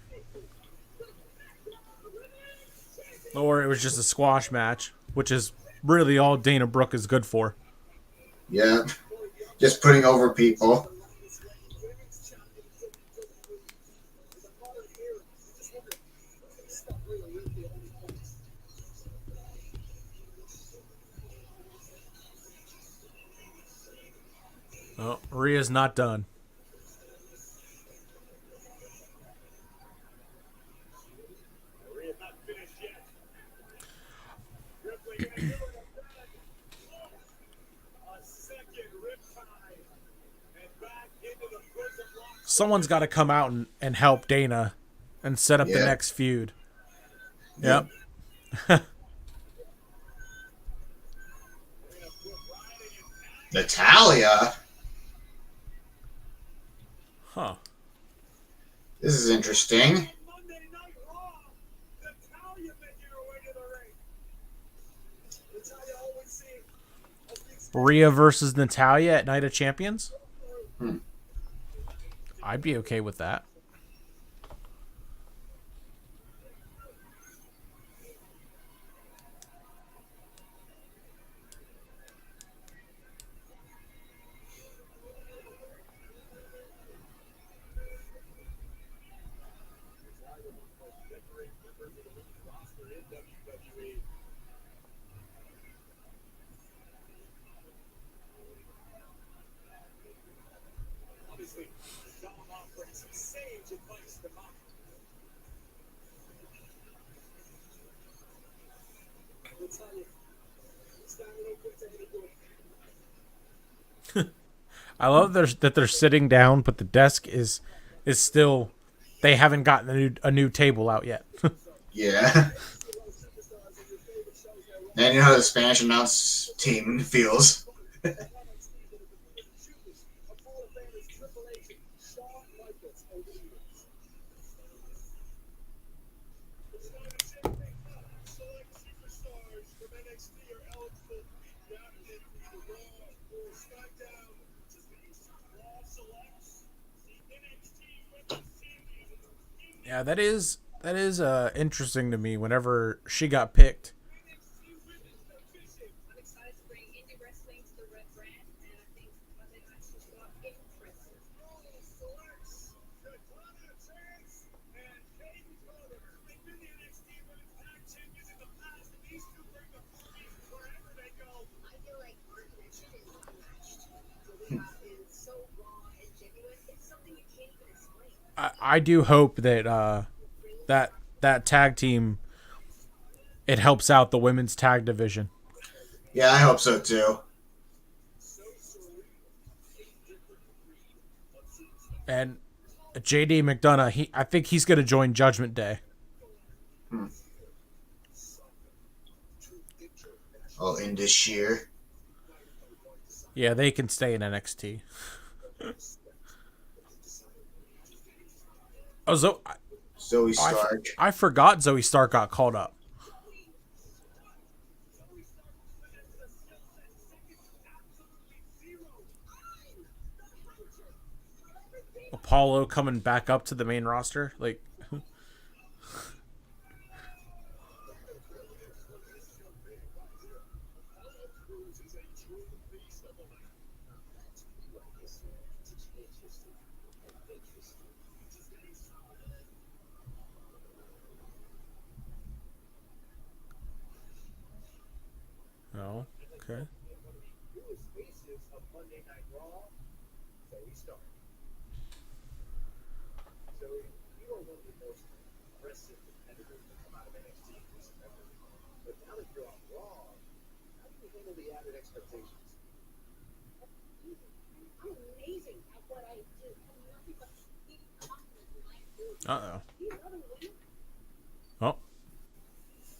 Or it was just a squash match, which is really all Dana Brooke is good for. Yep. Just putting over people. Oh, Rhea's not done. Rhea's not finished yet. Ripley gonna do it a second rip tie. And back into the prison lock. Someone's got to come out and help Dana and set up the Yeah. next feud. Yep. Natalia? Huh. This is interesting. Monday Night Raw. Natalia making her way to the ring. Natalia always seemed Rhea versus Natalia at Night of Champions? I'd be okay with that. obviously Dom offering some sage advice to Mom. Natalia, standing open to any good. I love that they're sitting down, but the desk is still. They haven't gotten a new table out yet. Yeah. And you know how the Spanish announce team feels. Yeah, that is interesting to me. Whenever she got picked, I'm excited to bring indie wrestling to the red brand, and I think Monday Night Raw impressive. I do hope that that tag team, it helps out the women's tag division. Yeah, I hope so too. And JD McDonough, I think he's going to join Judgment Day. Oh, in this year. Yeah, they can stay in NXT. Oh, Zoe Stark. I forgot Zoe Stark got called up. Apollo coming back up to the main roster, like. Oh, okay. Newest faces of Monday Night Raw, Zoe Stark. Zoe, you are one of the most impressive competitors to come out of NXT in recent memory. But now that you're on Raw, how do you handle the added expectations? I'm amazing at what I do. I'm nothing but deep confidence in my ability. Uh-oh. Do you love and win? Oh.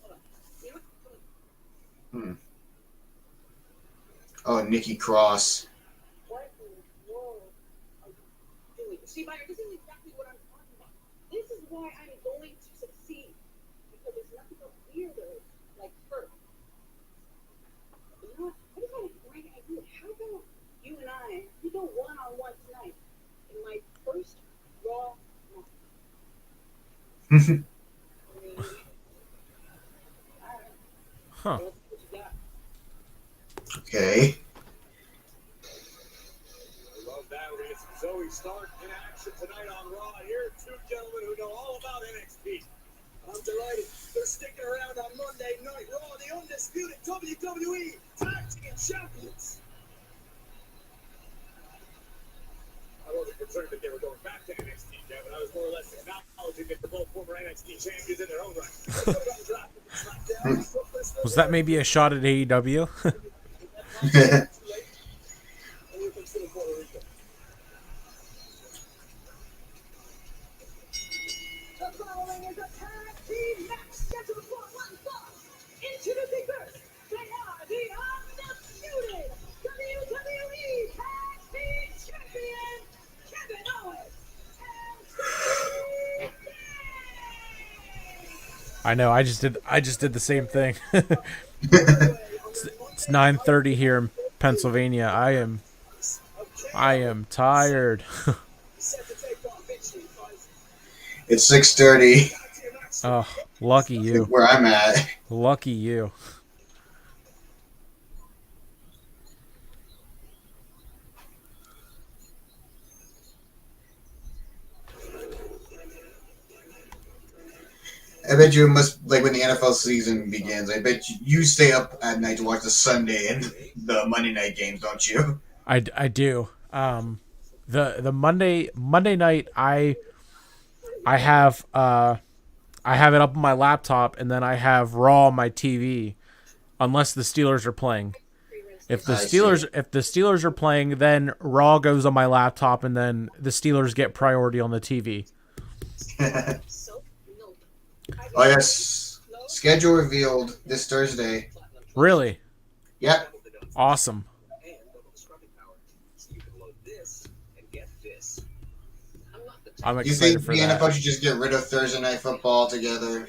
Hold on. You know what? Come on. Oh, Nikki Cross. What in the world are you doing? See, Byron, this is exactly what I'm talking about. This is why I'm going to succeed. Because there's nothing but weirdos like her. You know what? What about a great idea? How about you and I, we go one-on-one tonight in my first Raw match? I mean, all right. Huh. Let's see what you got. Okay. I love that. We're going to get some Zoe Stark in action tonight on Raw. Here are two gentlemen who know all about NXT. I'm delighted. They're sticking around on Monday Night Raw, the undisputed WWE Tag Team Champions. I wasn't concerned that they were going back to NXT, Kevin. I was more or less acknowledging that they're both former NXT champions in their own right. Was that maybe a shot at AEW? The following is a tag team match scheduled for one fall. Introducing first, they are the undisputed WWE Tag Team Champions, Kevin Owens and Seth. I know. I just did the same thing. It's 9:30 here in Pennsylvania. I am tired. It's 6:30. Oh, lucky you. Where I'm at. Lucky you. I bet you must, like, when the NFL season begins, I bet you stay up at night to watch the Sunday and the Monday night games, don't you? I do. The Monday night I have it up on my laptop, and then I have Raw on my TV, unless the Steelers are playing. If the Steelers are playing, then Raw goes on my laptop, and then the Steelers get priority on the TV. Oh, yes. Schedule revealed this Thursday. Really? Yep. Awesome. I'm You excited think for the that. NFL should just get rid of Thursday Night Football altogether?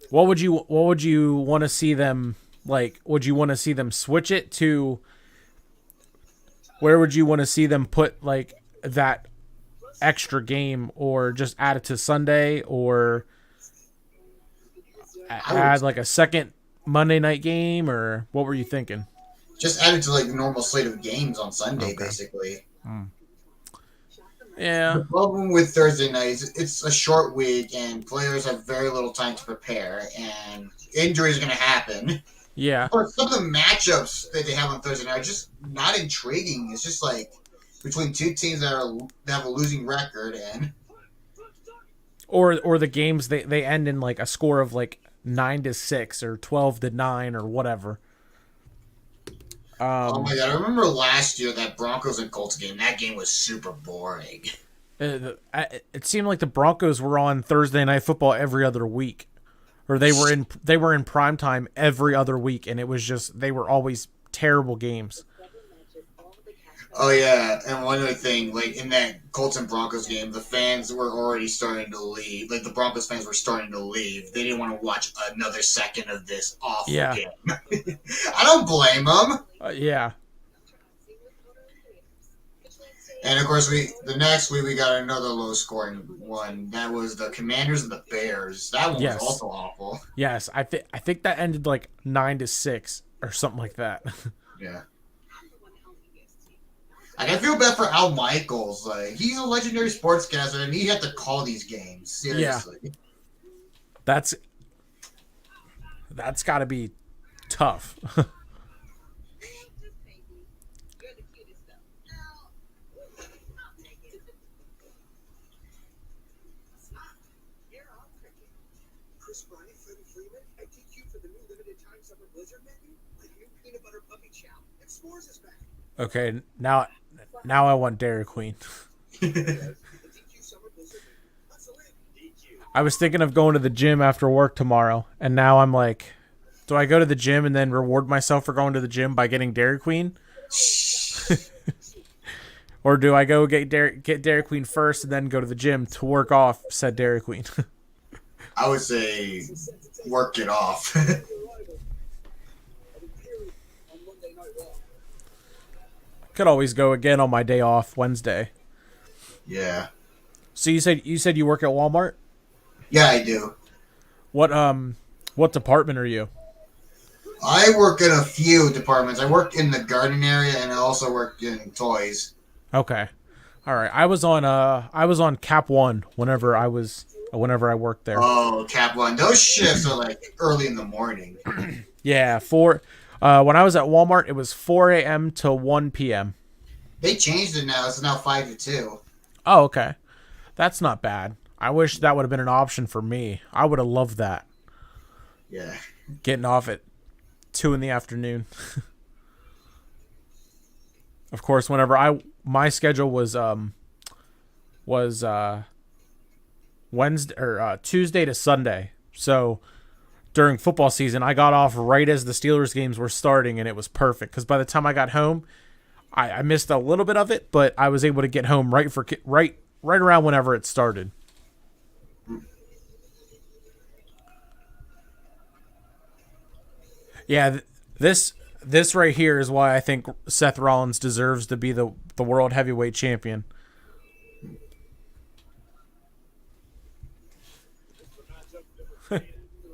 What would you want to see them, like? Would you want to see them switch it to? Where would you want to see them put, like, that extra game, or just add it to Sunday, or add like a second Monday night game, or what were you thinking? Just add it to, like, the normal slate of games on Sunday, Okay. basically. Yeah. The problem with Thursday nights, it's a short week, and players have very little time to prepare, and injuries are going to happen. Yeah. But some of the matchups that they have on Thursday night are just not intriguing. It's just like between two teams that have a losing record, and Or the games they end in like a score of like 9-6 or 12-9 or whatever. oh my god, I remember last year that Broncos and Colts game. That game was super boring. It seemed like the Broncos were on Thursday Night Football every other week, or they were in prime time every other week, and it was just they were always terrible games. Oh yeah, and one other thing, like in that Colts and Broncos game, the fans were already starting to leave. Like the Broncos fans were starting to leave. They didn't want to watch another second of this awful game. I don't blame them. Yeah. And of course, the next week we got another low scoring one. That was the Commanders and the Bears. That one was also awful. Yes, I think that ended like 9-6 or something like that. Yeah. Like, I feel bad for Al Michaels. Like, he's a legendary sportscaster, and he had to call these games. Seriously. Yeah. That's got to be tough. Chris Bryant, Freddie Freeman, I DQ for the new limited time summer blizzard menu, like new peanut butter puppy chow, and s'mores is back. Okay, now I want Dairy Queen. I was thinking of going to the gym after work tomorrow, and now I'm like, do I go to the gym and then reward myself for going to the gym by getting Dairy Queen? Or do I go get Dairy Queen first and then go to the gym to work off said Dairy Queen? I would say work it off. Could always go again on my day off Wednesday. Yeah. So you said you work at Walmart? Yeah, I do. What department are you? I work in a few departments. I work in the garden area, and I also work in toys. Okay. All right. I was on Cap 1 whenever I worked there. Oh, Cap 1. Those shifts are like early in the morning. Yeah, when I was at Walmart, it was 4 a.m. to 1 p.m. They changed it now. It's now 5 to 2. Oh, okay. That's not bad. I wish that would have been an option for me. I would have loved that. Yeah. Getting off at 2 in the afternoon. Of course, whenever my schedule was Wednesday or Tuesday to Sunday. So during football season, I got off right as the Steelers games were starting, and it was perfect because by the time I got home, I missed a little bit of it, but I was able to get home right around whenever it started. Yeah, this right here is why I think Seth Rollins deserves to be the world heavyweight champion.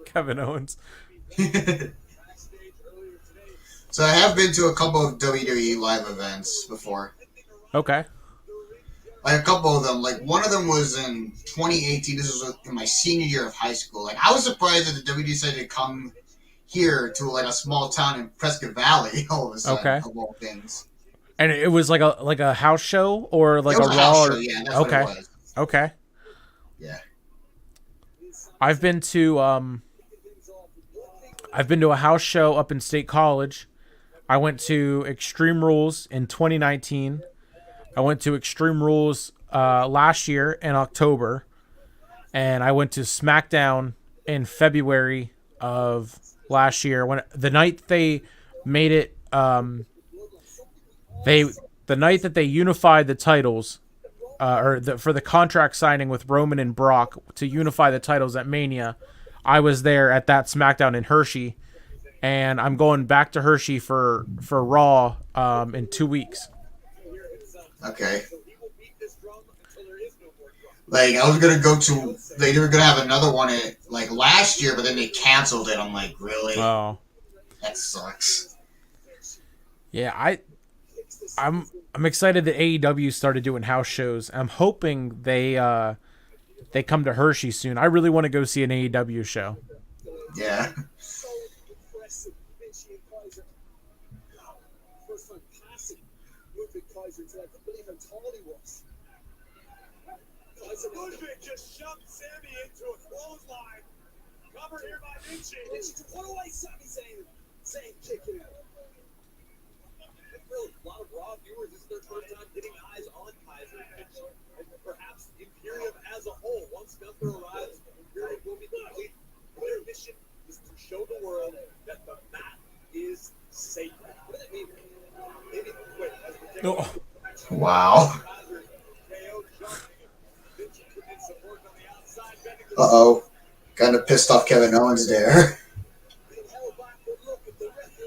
Kevin Owens. So I have been to a couple of WWE live events before. Okay. Like a couple of them. Like one of them was in 2018. This was in my senior year of high school. Like I was surprised that the WWE decided to come here to like a small town in Prescott Valley all of a sudden. Okay. Of all things. And it was like a house show or like It was a a Raw. house Or, show, yeah, that's okay. what it was. Okay. Yeah. I've been to a house show up in State College. I went to Extreme Rules in 2019. I went to Extreme Rules last year in October, and I went to SmackDown in February of last year. When the night they made it, the night that they unified the titles, for the contract signing with Roman and Brock to unify the titles at Mania, I was there at that SmackDown in Hershey, and I'm going back to Hershey for Raw in 2 weeks. Okay. Like I was gonna go to, they were gonna have another one like last year, but then they canceled it. I'm like, really? Oh, that sucks. Yeah, I'm excited that AEW started doing house shows. I'm hoping they come to Hershey soon. I really want to go see an AEW show. Yeah. Kaiser until I could believe how tall he was. Kaiser Ludwig just shoved Sammy into a clothesline. Cover here by Vinci. What do I Sammy saying kick it out? For a lot of Raw viewers, this is their first time getting eyes on Kaiser and perhaps Imperium as a whole. Once Gunther arrives, Imperium will be complete. Their mission is to show the world that the mat is sacred. What does it mean? Maybe wait, as we take Oh. Wow. Kaiser, KO jumping, Vinci commits support on the outside, bending the Uh-oh. Kind of pissed off Kevin Owens there.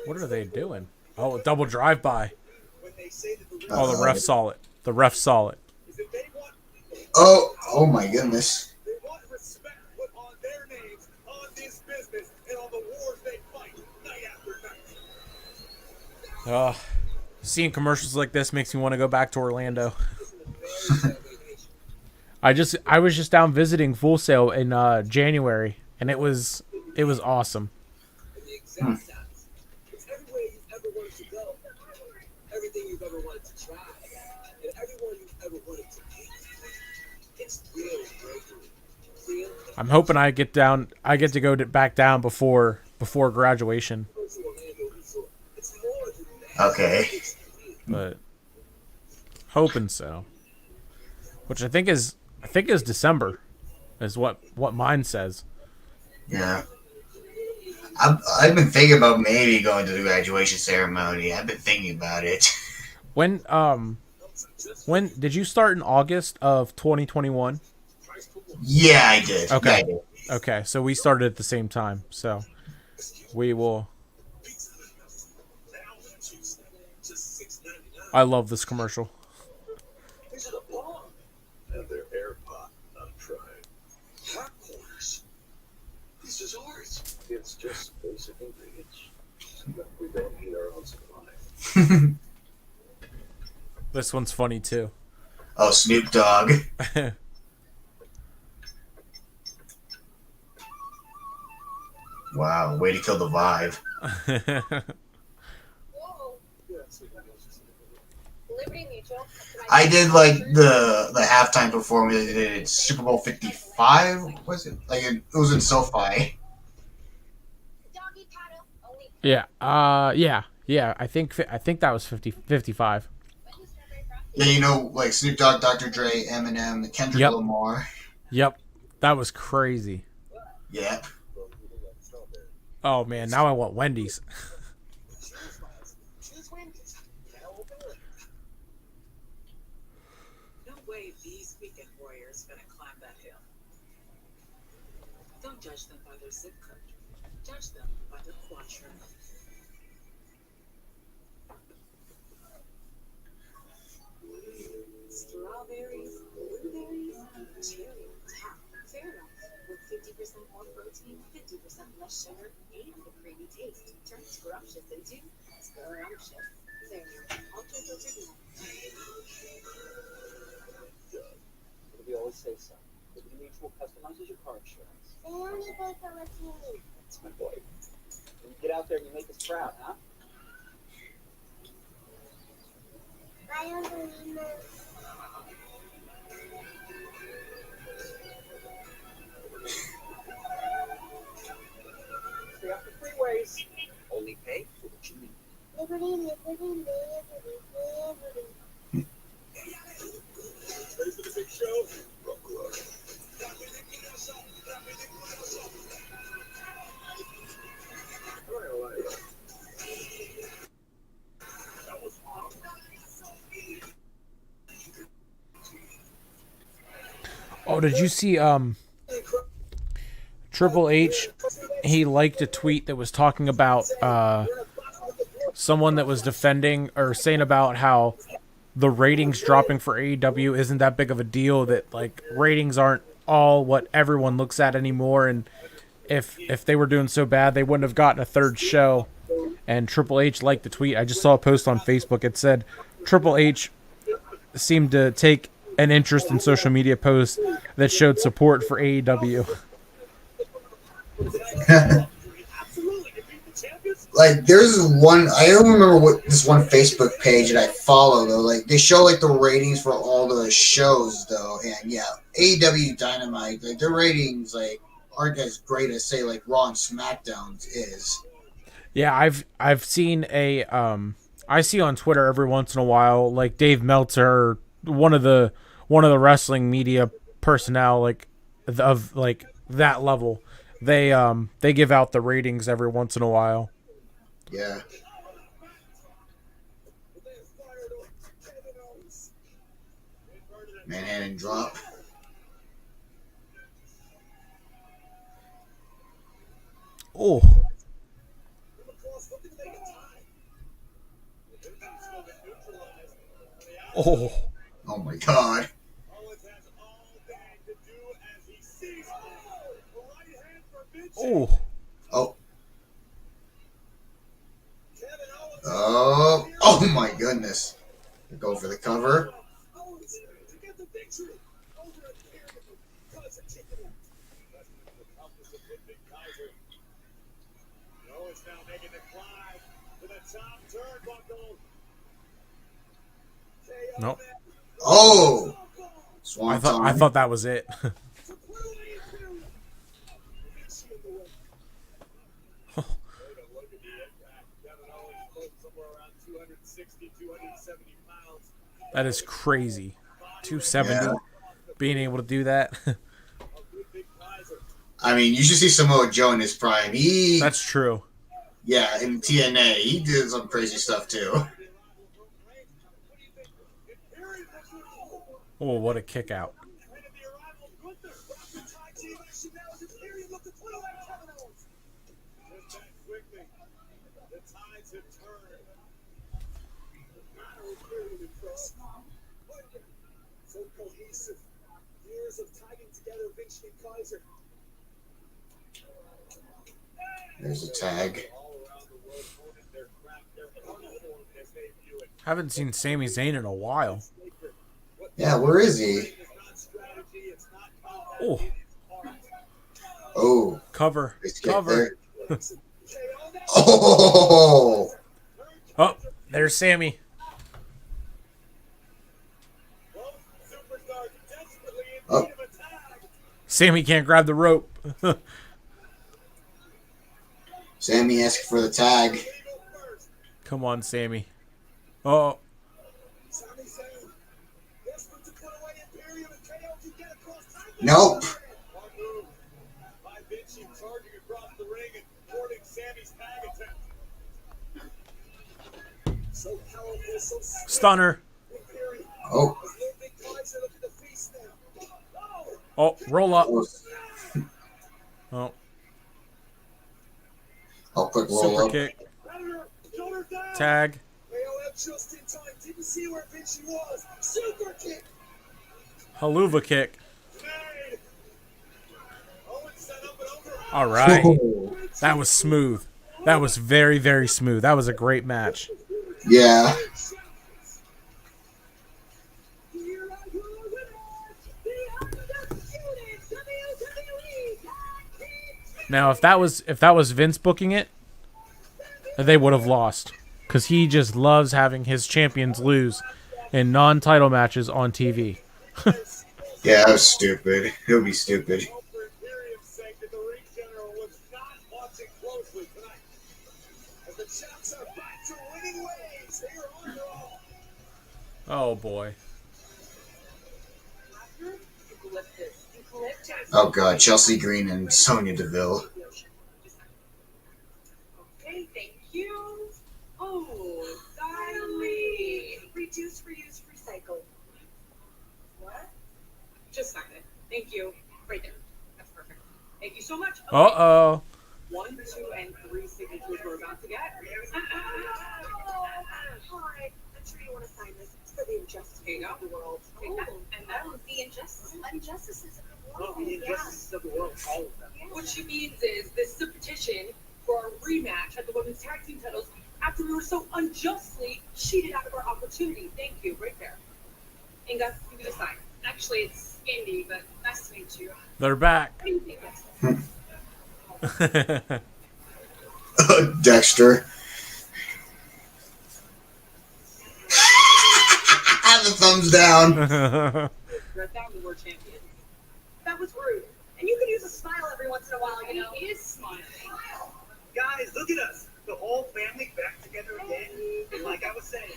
What are they doing? Oh, a double drive-by. when they say that the Oh, the ref saw it. The ref saw it. is that they want Oh my goodness. They want respect put on their names, on this business, and on the wars they fight night after night. Seeing commercials like this makes me want to go back to Orlando. I was just down visiting Full Sail in January, and it was awesome. And the exact stats. It's everywhere you've ever wanted to go, everything you've ever wanted to try, and everyone you've ever wanted to be. It's really great. I'm hoping I get to go back down before graduation, It's more than that. Okay. but hoping so. Which I think is December, is what mine says. Yeah. I've been thinking about maybe going to the graduation ceremony. I've been thinking about it. When did you start in August of 2021? Yeah, I did. Okay. Yeah, I did. Okay, so we started at the same time. So we will. I love this commercial. These are the bomb. And their air pot not tried. Hot corners. This is ours. It's just basic ingredients. We don't need our own supply. This one's funny too. Oh, Snoop Dogg. Wow, way to kill the vibe. Whoa. Liberty Mutual. I did like the halftime performance. They did Super Bowl 55. Was it? Like it was in SoFi. Doggy paddle. Only Yeah. I think that was 55. Yeah, you know, like Snoop Dogg, Dr. Dre, Eminem, Kendrick Yep. Lamar. Yep, that was crazy. Yep. Oh man, now I want Wendy's. No way these weekend warriors gonna climb that hill. Don't judge them by their zip code. Judge them by their quattro. Strawberries, blueberries, cherry top. Fair enough. With 50% more protein, 50% less sugar, and the creamy taste. Turn scrumptious into scrumptious. There, ultra filtered milk. What do we always say, son? Liberty Mutual customizes your car insurance. That's my boy. When you get out there and you make us proud, huh? Stay off the freeways. Only pay for what you need. Ready for the big show? Buckle up. Oh, did you see Triple H? He liked a tweet that was talking about someone that was defending or saying about how the ratings dropping for AEW isn't that big of a deal, that like ratings aren't all what everyone looks at anymore, and if they were doing so bad they wouldn't have gotten a third show. And Triple H liked the tweet. I just saw a post on Facebook. It said Triple H seemed to take an interest in social media posts that showed support for AEW. like there's one, I don't remember what this one Facebook page that I follow though. Like they show like the ratings for all the shows though, and yeah, AEW Dynamite, like their ratings like aren't as great as say like Raw and SmackDown's is. Yeah, I've seen I see on Twitter every once in a while, like Dave Meltzer, one of the wrestling media personnel, like of like that level. They give out the ratings every once in a while. Yeah. Manhattan drop. Oh. Oh. Oh my God. Oh. Oh. Oh. Oh my goodness. Go for the cover. Nope. Oh. I thought that was it. That is crazy. 270. Yeah. Being able to do that. I mean, you should see Samoa Joe in his prime. That's true. Yeah, in TNA, he did some crazy stuff too. Oh, what a kick out. So cohesive. Years of tagging together Vinci and Kaiser. There's a tag. Haven't seen Sami Zayn in a while. Yeah, where is he? Oh. Oh. Cover. Cover. Oh. Oh, there's Sammy. Oh. Sammy can't grab the rope. Sammy asking for the tag. Come on, Sammy. Oh. Nope. Stunner. Oh. Oh, roll up. Oh. Oh, quick roll Super up. kick. Tag. Haluva kick. All right. That was smooth. That was very, very smooth. That was a great match. Yeah. Now, if that was Vince booking it, they would have lost, because he just loves having his champions lose in non-title matches on TV. Yeah, that was stupid. It would be stupid. Oh boy. Oh god, Chelsea Green and Sonya Deville. Okay, thank you. Oh, finally. Reduce, reuse, recycle. What? Just sign it. Thank you. Right there. That's perfect. Thank you so much. Okay. Uh-oh. 1, 2, and 3 signatures we're about to get. Alright, I'm sure you want to sign this. It's for the injustice of the world. Take that. And that was the injustices of the world. The injustices of the world, all of them. What she means is this is a petition for a rematch at the women's tag team titles after we were so unjustly cheated out of our opportunity. Thank you, right there. Inga, give me the sign. Actually, it's Indy, but nice to meet you. They're back. What do you think? Dexter. Have the thumbs down. We're champions. That was rude. And you could use a smile every once in a while, you know. He is smiling. Guys, look at us. The whole family back together again. And like I was saying,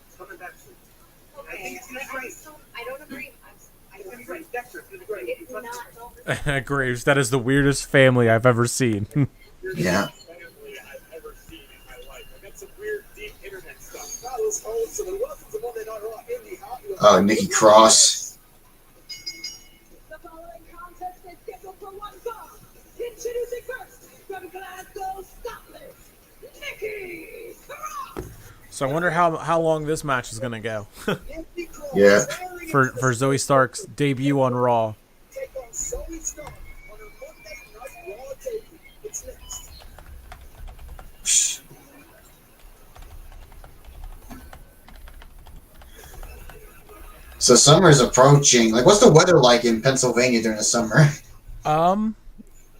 it's coming back soon. I think it's gonna be great. I don't agree. I It's don't gonna be agree. great. Dexter, it's gonna be great. It's not. Don't Graves, that is the weirdest family I've ever seen. Yeah. Family I've ever seen in my life. I got some weird, deep internet stuff. That was wholesome. And welcome to Monday Night Raw in the Hot Wheels. Oh, Nikki Cross. The following contest is scheduled for one fall. Introducing first, from Glasgow, Scotland, Nikki Cross. So I wonder how long this match is gonna go. Yeah. for Zoe Stark's debut on Raw. Take on Zoe Stark on her Monday Night Raw debut. It's next. So summer's approaching. Like, what's the weather like in Pennsylvania during the summer?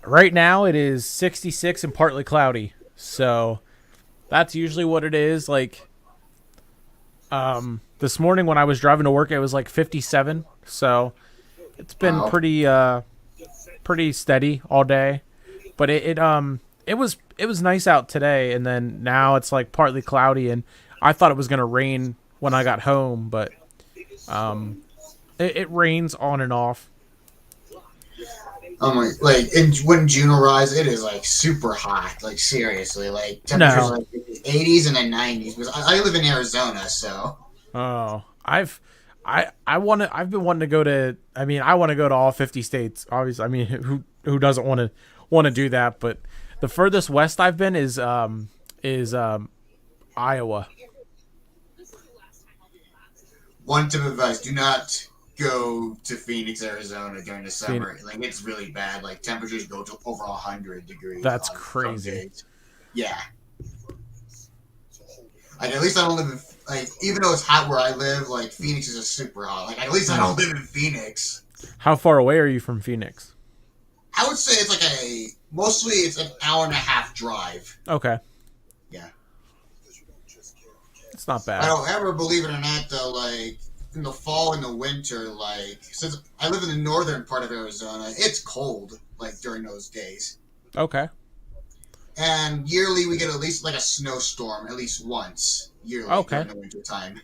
Right now it is 66 and partly cloudy. So that's usually what it is. Like, this morning when I was driving to work, it was like 57. So it's been Wow. pretty steady all day. But it was nice out today, and then now it's like partly cloudy, and I thought it was gonna rain when I got home, but it rains on and off. Oh my! Like, when June arrives, it is like super hot. Like, seriously, like temperatures No. like 80s and then 90s. Because I live in Arizona, so Oh, I've been wanting to go to. I mean, I want to go to all 50 states. Obviously, I mean, who doesn't want to do that? But the furthest west I've been is Iowa. one tip of advice: do not go to Phoenix, Arizona during the summer. Like, it's really bad. Like, temperatures go to over 100 degrees. That's on some crazy. days. Yeah. Like, at least I don't live in, like, even though it's hot where I live, like, Phoenix is just super hot. Like, at least I don't live in Phoenix. How far away are you from Phoenix? I would say it's like mostly it's an hour and a half drive. Okay, Yeah. it's not I bad. don't ever, believe it or not, though, like, in the fall and the winter, like, since I live in the northern part of Arizona, it's cold, like, during those days. Okay. And yearly, we get at least, like, a snowstorm, at least once yearly Okay. during the winter time.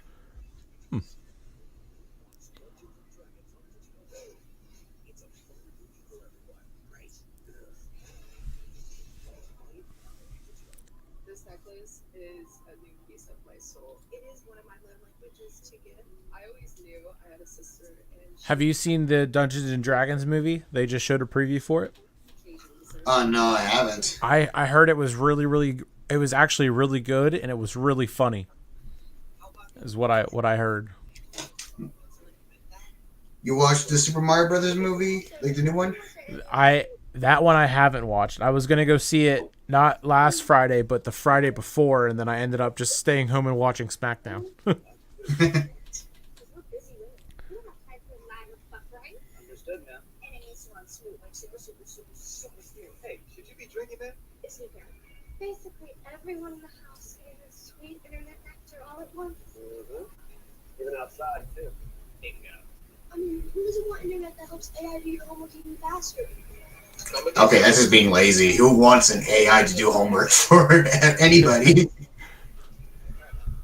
This necklace is a new piece of my soul. It is one of my love languages to give. I always knew I had a sister, and Have you seen the Dungeons and Dragons movie? They just showed a preview for it. Oh, no, I haven't. I heard it was it was actually really good, and it was really funny. Is what I heard. You watched the Super Mario Brothers movie? Like, the new one? That one I haven't watched. I was gonna go see it not last Friday, but the Friday before, and then I ended up just staying home and watching SmackDown. We're busy with it. We don't have time for a line of stuff, right? Understood, man. And it needs to run smooth, like super smooth. Hey, should you be drinking that? Isn't it fair? Basically, everyone in the house is sweet internet nectar all at once. Even outside, too. Bingo. I mean, who doesn't want internet that helps AI do your homework even faster? Okay, that's just being lazy. Who wants an AI to do homework for anybody?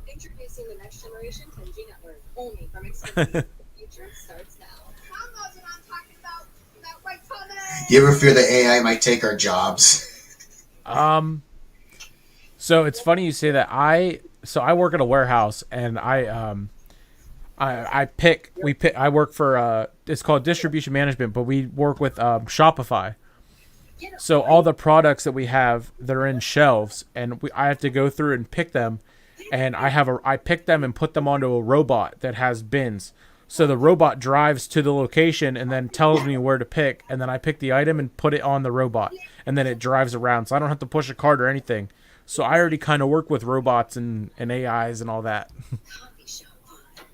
Introducing the next generation 10G network, only from Xfinity. The future starts now. Tom knows what I'm talking about. That right, Tommy? Do you ever fear the AI might take our jobs? So it's funny you say that. I work at a warehouse, and I work for it's called distribution management, but we work with Shopify. So all the products that we have that are in shelves, and I have to go through and pick them, and I pick them and put them onto a robot that has bins. So the robot drives to the location and then tells me where to pick, and then I pick the item and put it on the robot, and then it drives around. So I don't have to push a cart or anything. So I already kind of work with robots and AIs and all that. Coffee shop.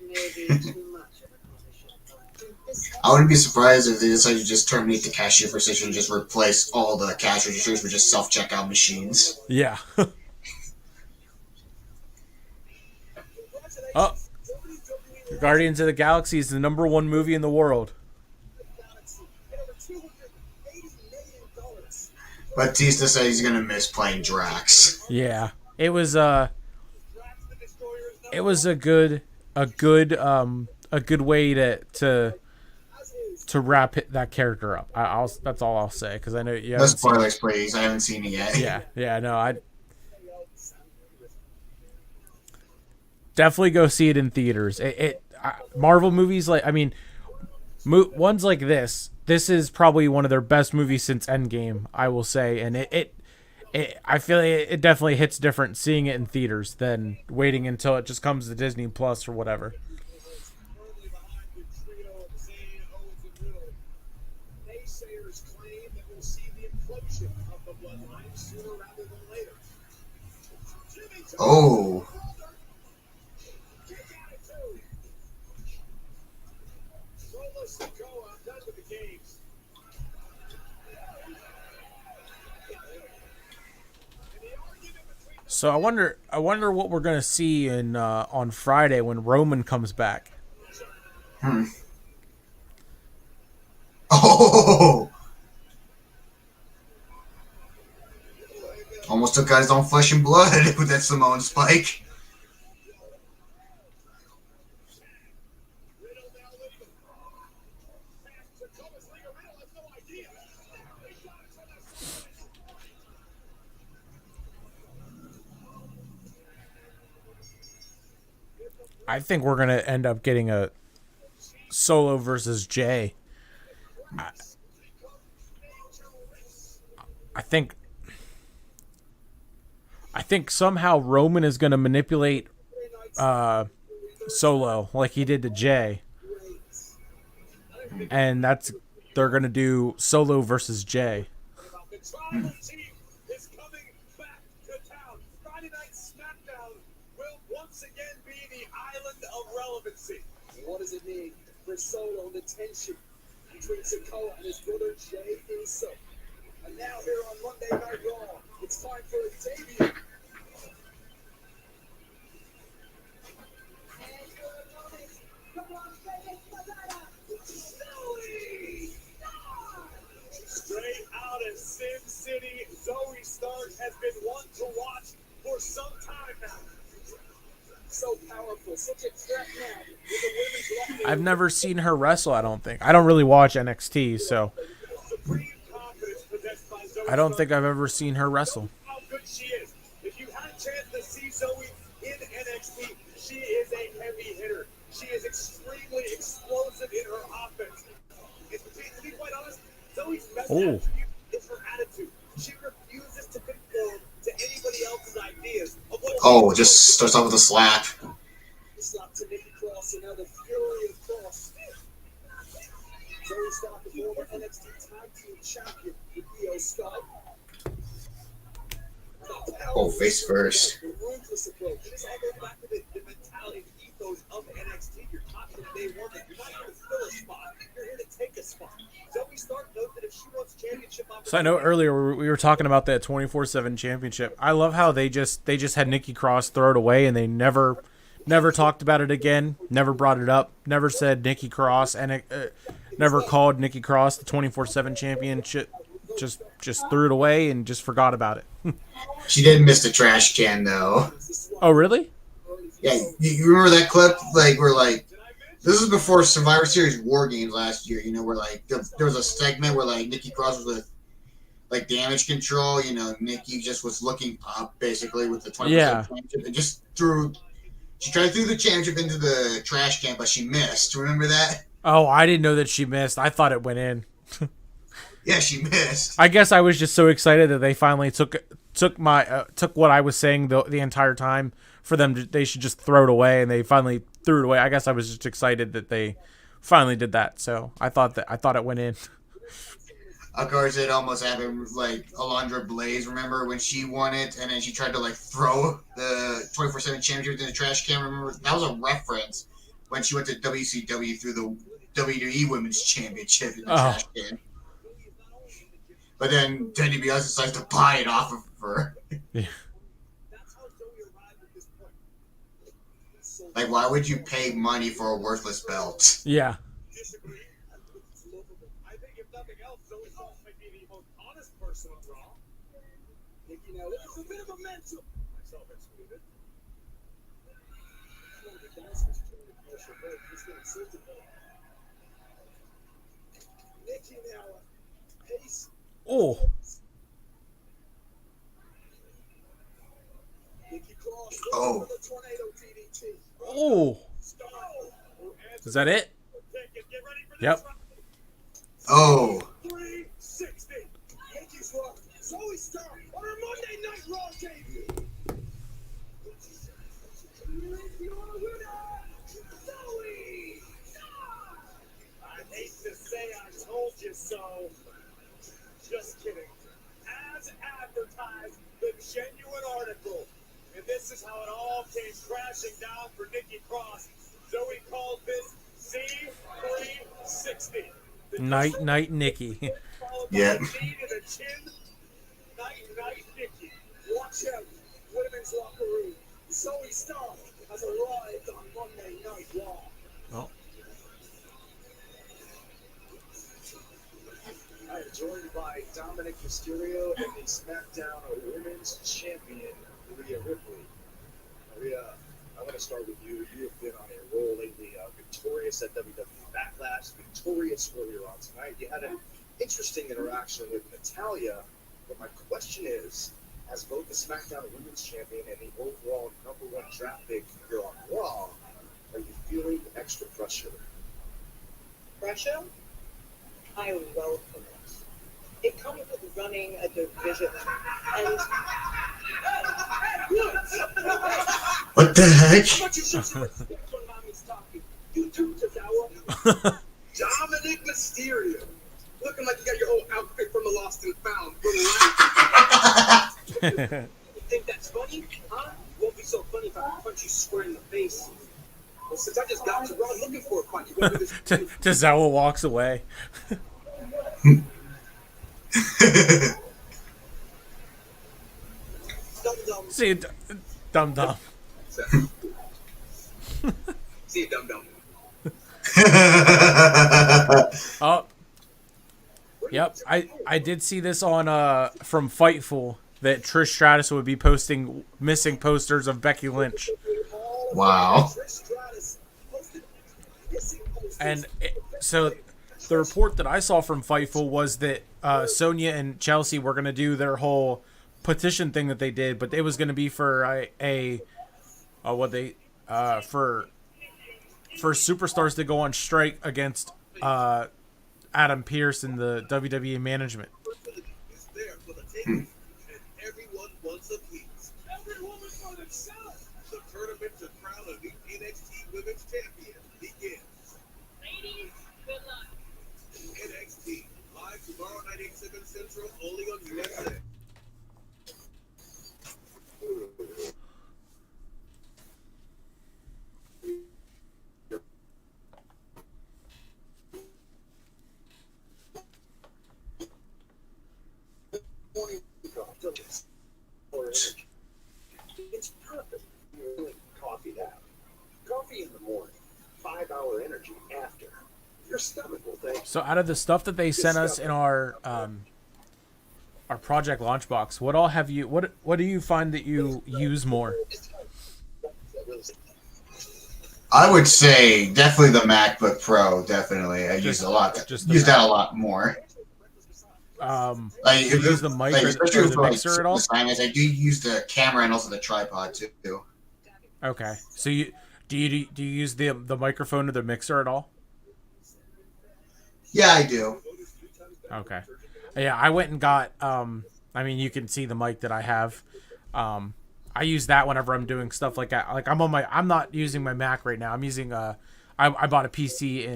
Maybe too much of a coffee shop. I wouldn't be surprised if they decided to just terminate the cashier position and just replace all the cash registers with just self-checkout machines. Yeah. Oh, Guardians of the Galaxy is the #1 movie in the world. Batista said he's gonna miss playing Drax. Yeah, it was a good way to wrap that character up. That's all I'll say because I know you. No spoilers, please. I haven't seen it yet. Yeah, no, I definitely go see it in theaters. Marvel movies, like, I mean, ones like this is probably one of their best movies since Endgame, I will say, and I feel it definitely hits different seeing it in theaters than waiting until it just comes to Disney Plus or whatever. Oh. So I wonder what we're gonna see in on Friday when Roman comes back. Oh. Almost took out his own flesh and blood with that Samoan spike. I think we're gonna end up getting a Solo versus Jay. I think somehow Roman is gonna manipulate Solo like he did to Jay, and they're gonna do Solo versus Jay. What does it mean for Solo and the tension between Sikoa and his brother Jay Uso? And now here on Monday Night Raw, it's time for Damian. Straight out of Sin City, Zoe Stark has been one to watch for some time now. So powerful, such a threat now. With the women's I've never seen her wrestle. I don't think. I don't really watch NXT, so I don't think I've ever seen her wrestle. How good she is. If you had a chance to see Zoe in NXT, she is a heavy hitter. She is extremely explosive in her offense. To be quite honest, Zoe's best attribute is her attitude. She refuses to conform to anybody else's ideas of what. Oh, just starts off with a slap. Slap to Nikki Cross, and now the fury of Cross. Zoe Stark, the former NXT Tag Team Champion, with Io Sky. Oh, face first. The ruthless approach. This all goes back to the mentality, the ethos of NXT. You're talking to day one that you're not here to fill a spot. You're here to take a spot. Zoe Stark knows that if she wants championship opportunity. So I know earlier we were talking about that 24/7 championship. I love how they just had Nikki Cross throw it away and they never talked about it again. Never brought it up. Never said Nikki Cross and never called Nikki Cross the 24/7 championship. Just threw it away and just forgot about it. She did miss the trash can though. Oh really? Yeah, you remember that clip? This is before Survivor Series War Games last year. You know, where there was a segment where Nikki Cross was with damage control. You know, Nikki just was looking up basically with the 20% championship and just threw. She tried to throw the championship into the trash can, but she missed. Remember that? Oh, I didn't know that she missed. I thought it went in. Yeah, she missed. I guess I was just so excited that they finally took what I was saying the entire time for them. They should just throw it away, and they finally threw it away. I guess I was just excited that they finally did that. So I thought it went in. Of course, it almost happened Alundra Blaze. Remember when she won it, and then she tried to throw the 24/7 championship in the trash can? Remember that was a reference when she went to WCW through the WWE Women's Championship in the Oh. trash can. But then Teddy DiBiase decides to buy it off of her. Yeah. Like, why would you pay money for a worthless belt? Yeah. I think if nothing else, Zoe Stark might be the most honest person on Raw. Nikki now it's a bit of a mental. Myself excluded. Nikki now pace. Oh. Nikki Cross. Oh. The tornado DDT. Oh. Is that it? Get ready for this Yep. round. Oh. 360. Nikki's Raw. Zoe Stark on her Monday Night Raw debut. Zoe Stark. I hate to say I told you so. Just kidding. As advertised, the genuine article. And this is how it all came crashing down for Nikki Cross. Zoe called this C360. Night, Nikki. Yeah. Knee to the chin. Night, Nikki. Watch out, women's locker room. Zoe Stark has arrived on Monday Night Raw. Oh. I am joined by Dominic Mysterio and the SmackDown Women's Champion, Rhea Ripley. Rhea, I want to start with you. You have been on a roll lately, victorious at WWE Backlash, victorious earlier on tonight. You had an interesting interaction with Natalya, but my question is, as both the SmackDown Women's Champion and the overall #1 draft pick here on Raw, are you feeling extra pressure? Pressure? I welcome it. It comes with running a division. And What the heck? But you should respect when mommy's talking. You too, Tozawa. Dominic Mysterio. Looking like you got your whole outfit from the Lost and Found. You think that's funny? Huh? It won't be so funny if I punch you square in the face. Well, since I just got you wrong looking for a fight, you won't do this. Tozawa walks away. Dum-dum. See, dumb. See you, dum-dum. Oh. Yep, I did see this on from Fightful that Trish Stratus would be posting missing posters of Becky Lynch. Wow. And so the report that I saw from Fightful was that Sonya and Chelsea were going to do their whole petition thing that they did, but it was going to be for for superstars to go on strike against Adam Pearce and the WWE management. Is there for the taking, and everyone wants a piece. Every woman for themselves. The tournament to crown a new NXT Women's Champion begins. ladies, good luck. NXT live tomorrow night 8/7 Central, only on USA. It's perfect. You really coffee that. Coffee in the morning, 5-hour energy after. Your stomach will thank you. So out of the stuff that they sent us in our project launch box, what all have you? What do you find that you use more? I would say definitely the MacBook Pro. Definitely, I use a lot. Use that a lot more. Do you use the mic or especially the for mixer at all? assignments, I do use the camera and also the tripod too. Okay, so do you use the microphone or the mixer at all? Yeah, I do. Okay, yeah, I went and got. I mean, you can see the mic that I have. I use that whenever I'm doing stuff like that. Like I'm not using my Mac right now. I'm using I bought a PC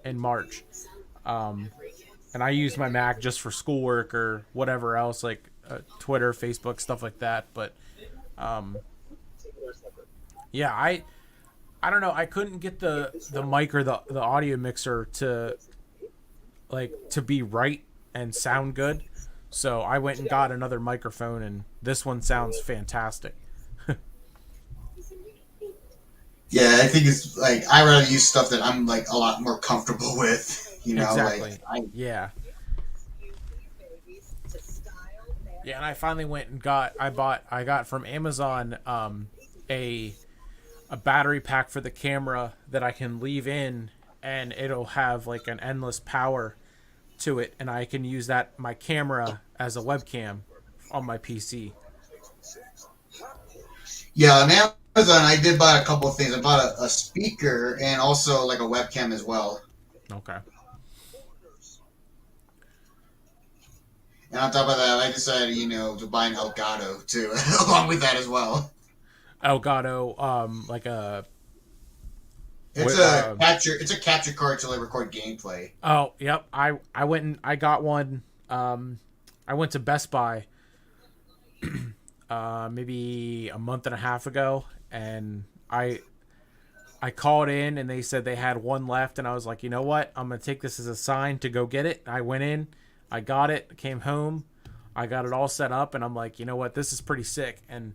in March. And I use my Mac just for schoolwork or whatever else, like Twitter, Facebook, stuff like that. But yeah, I don't know. I couldn't get the mic or the audio mixer to be right and sound good. So I went and got another microphone, and this one sounds fantastic. Yeah, I think it's like I rather use stuff that I'm like a lot more comfortable with. You know, Exactly. like Yeah. Yeah, and I finally went and I got from Amazon a battery pack for the camera that I can leave in, and it'll have like an endless power to it, and I can use my camera as a webcam on my PC. Yeah, on Amazon, I did buy a couple of things. I bought a speaker and also like a webcam as well. Okay. And on top of that, I decided, to buy an Elgato too, along with that as well. Elgato, like it's a capture card to like record gameplay. Oh, yep. I went and I got one. I went to Best Buy maybe a month and a half ago, and I called in and they said they had one left, and I was like, you know what? I'm gonna take this as a sign to go get it. I went in, I got it, came home, I got it all set up, and I'm like, you know what? This is pretty sick. And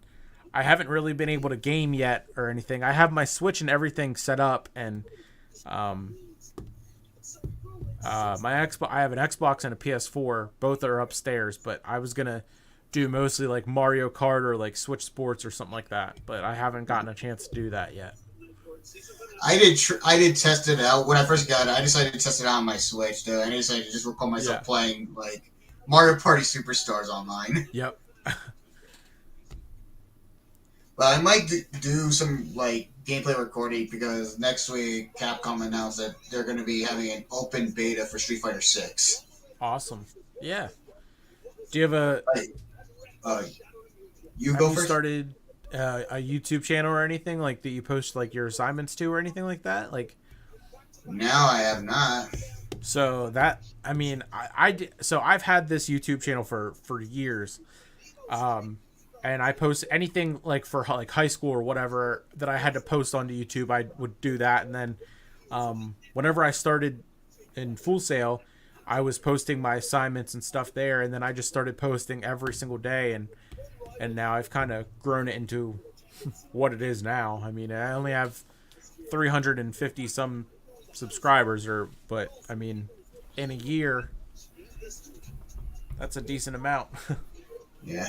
I haven't really been able to game yet or anything. I have my Switch and everything set up, and my Xbox. I have an Xbox and a PS4. Both are upstairs, but I was gonna do mostly like Mario Kart or like Switch Sports or something like that. But I haven't gotten a chance to do that yet. I did test it out when I first got it. I decided to test it out on my Switch though, and I decided to just record myself playing like Mario Party Superstars online. Yep. But I might do some like gameplay recording because next week Capcom announced that they're going to be having an open beta for Street Fighter 6. Awesome. Yeah. Do you have a? You go first. Started a YouTube channel or anything like that you post like your assignments to or anything like that? Like. No, I have not. So that I did. So I've had this YouTube channel for years. And I post anything like for like high school or whatever that I had to post onto YouTube. I would do that, and then whenever I started in Full Sail, I was posting my assignments and stuff there, and then I just started posting every single day, and now I've kind of grown it into what it is now. I mean, I only have 350 some subscribers, but I mean, in a year, that's a decent amount. Yeah.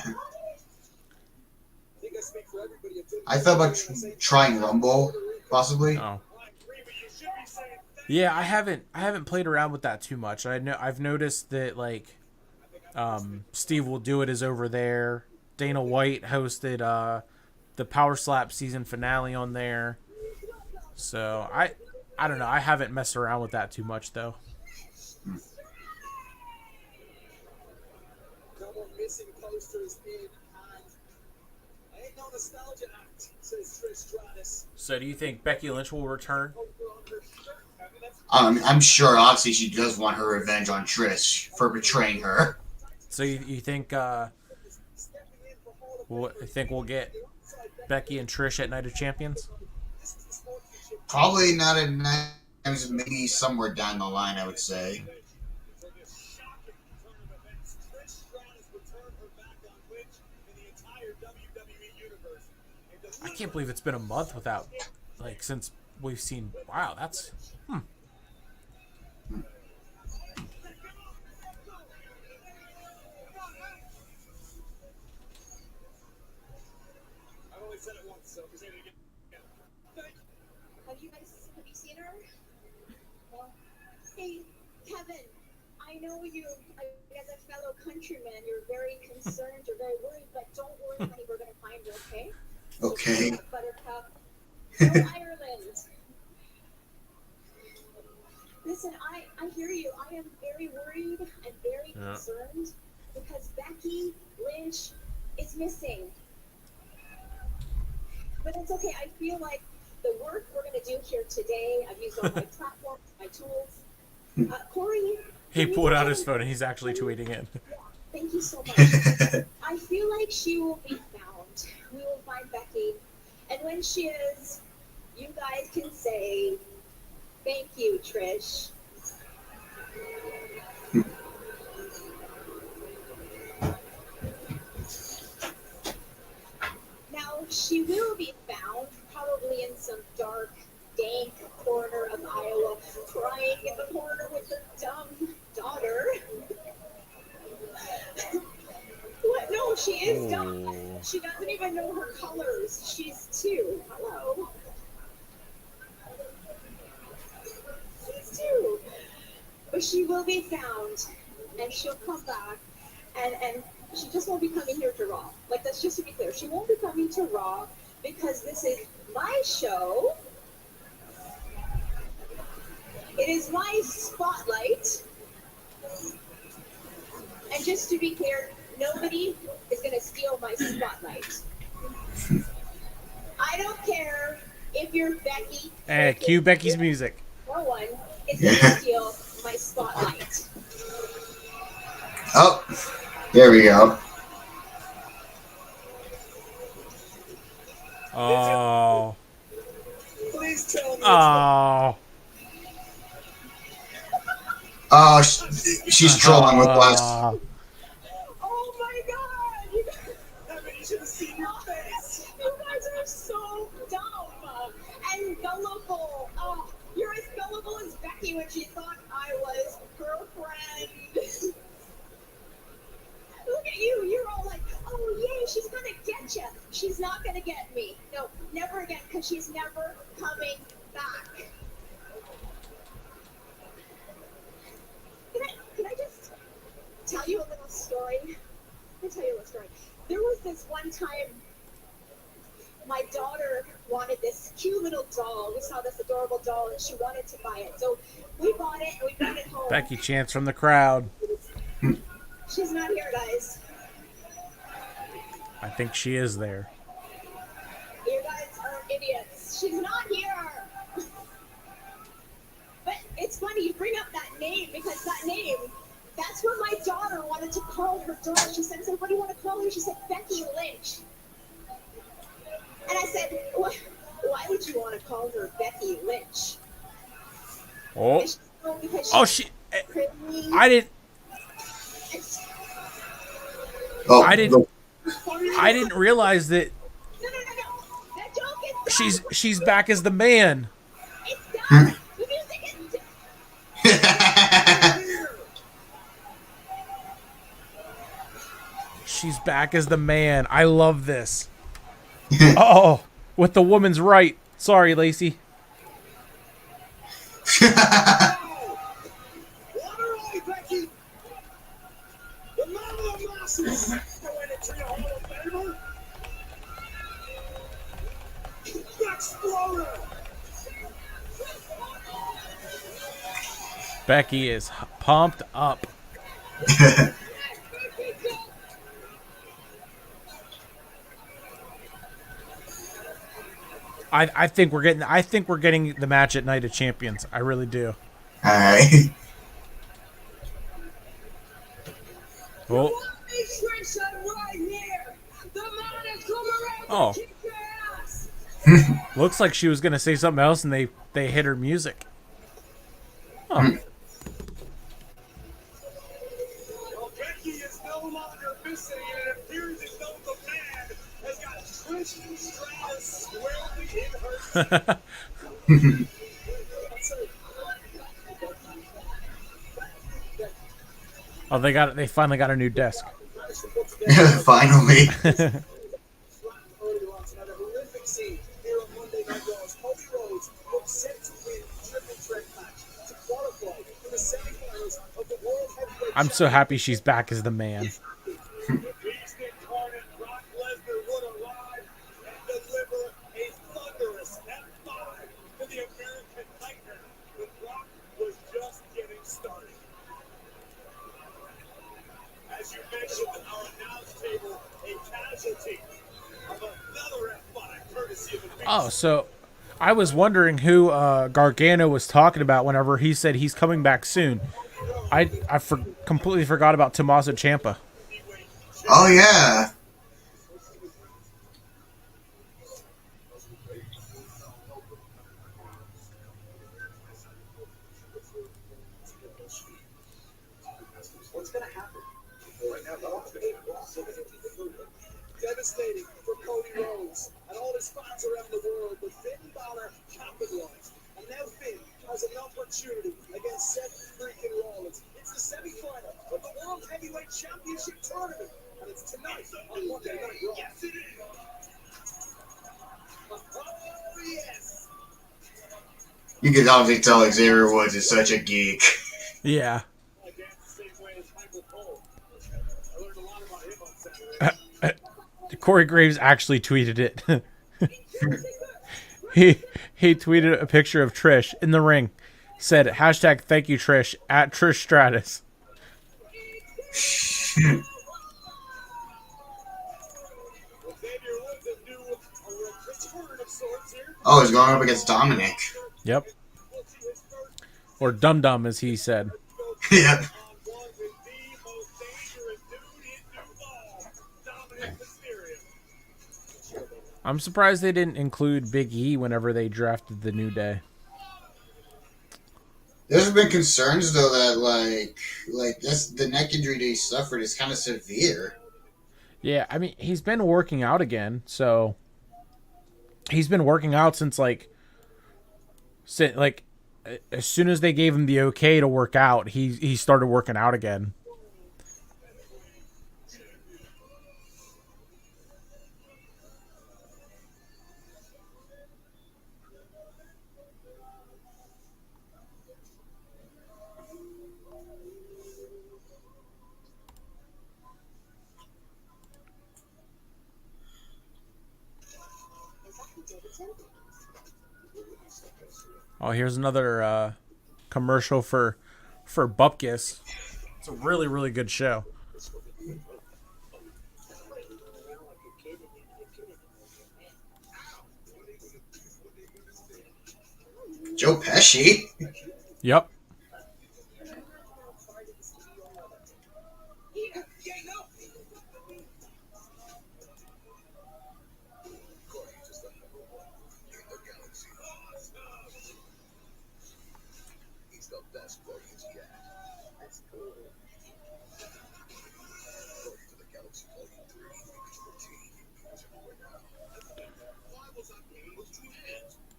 I thought about trying Rumble, possibly. Oh. Yeah, I haven't played around with that too much. I've noticed that like Steve Will Do It is over there. Dana White hosted the Power Slap season finale on there. So I don't know. I haven't messed around with that too much though. Couple missing posters in ain't no nostalgia act, says Trish Stratus. So do you think Becky Lynch will return? I'm sure obviously she does want her revenge on Trish for betraying her. So you think we'll get Becky and Trish at Night of Champions? Probably not at night. Maybe somewhere down the line, I would say. I can't believe it's been a month without, like, since we've seen. Wow, that's. Have you seen her? Hey, Kevin, I know you, as a fellow countryman, you're very concerned, you're very worried, but don't worry, honey, we're going to find her, okay? Okay. Buttercup, no Ireland. Listen, I hear you. I am very worried and very concerned because Becky Lynch is missing. But it's okay. I feel like the work we're going to do here today, I've used all my platforms, my tools. Corey. He pulled out his phone and he's actually tweeting it. Yeah, thank you so much. I feel like she will be found. We will find Becky. And when she is, you guys guys can say thank you, Trish. Now, she will be found probably in some dark, dank corner of Iowa, crying in the corner with her dumb daughter. What? No, she is dumb. She doesn't even know her colors. She's 2. Hello. She's 2. But she will be found, and she'll come back, and she just won't be coming here to Raw. Like, that's just to be clear. She won't be coming to Raw because this is my show. It is my spotlight. And just to be clear, nobody is going to steal my spotlight. I don't care if you're Becky. Hey, cue Becky's music. No one is going to steal my spotlight. Oh, there we go. Oh. Please tell me. Oh. Oh, she's trolling with Wes. Oh my god! You Should have seen your face. guys are so dumb and gullible. Oh, you're as gullible as Becky when she thought I was her friend. Look at you. You're all like, oh, yay, she's going to get you. She's not going to get me. No, never again, because she's never coming back. Can I just tell you a little story? Let me tell you a little story. There was this one time my daughter wanted this cute little doll. We saw this adorable doll and she wanted to buy it. So we bought it and we brought it home. Becky chants from the crowd. She's not here, guys. I think she is there. You guys are idiots. She's not here. But it's funny you bring up that name because that name, that's what my daughter wanted to call her doll. She said, what do you want to call her? She said, Becky Lynch. And I said, why would you want to call her Becky Lynch? Oh. Because Oh, she's she. I didn't. Oh, I didn't realize that No. That joke is done. she's back as the man. It's done. The music is done. She's back as the man. I love this. Oh, with the woman's right. Sorry, Lacey. Water away, Becky. The model of masses. Go in and treat a Hall of Famer. Exploder. Becky is pumped up. I think we're getting the match at Night of Champions. I really do. All right. Oh. Oh. Looks like she was gonna say something else, and they hit her music. Huh. Well, Becky is no longer missing, and it appears as though the man has got Trish Stratus squarely in her. Oh, they finally got a new desk. Finally. Horrific scene here on Monday Night Raw as Cody Rhodes looks set to win triple threat match to qualify for the semifinals of the World Heavyweight I'm so happy she's back as the man. The Beast incarnate Brock Lesnar would arrive and deliver a thunderous F5 to the American Nightmare, but Brock was just getting started. As you mentioned, our announce table, a casualty of another F5 courtesy of the Beast. Oh, so I was wondering who Gargano was talking about whenever he said he's coming back soon. I completely forgot about Tommaso Ciampa. Oh yeah. devastating for Cody Rhodes and all his fans around the world, but Finn Balor capitalized. And now Finn has an opportunity against Seth Freakin Rollins. It's the semi-final of the World Heavyweight Championship Tournament, and it's tonight on Monday Night Raw. Yes, it is. Oh, yes. You can obviously tell Xavier Woods is such a geek. Yeah. I dance the same way as Michael Cole. I learned a lot about him on Saturday. Corey Graves actually tweeted it. he tweeted a picture of Trish in the ring. Said hashtag thank you Trish at Trish Stratus. Xavier Woods a new return of sorts here. Oh, he's going up against Dominic. Yep. Or Dum Dum as he said. Yeah. I'm surprised they didn't include Big E whenever they drafted the New Day. There's been concerns though that like that's the neck injury that he suffered is kind of severe. Yeah, I mean he's been working out again, so he's been working out since like as soon as they gave him the okay to work out, he started working out again. Oh, here's another commercial for Bupkis. It's a really, really good show. Joe Pesci? Yep.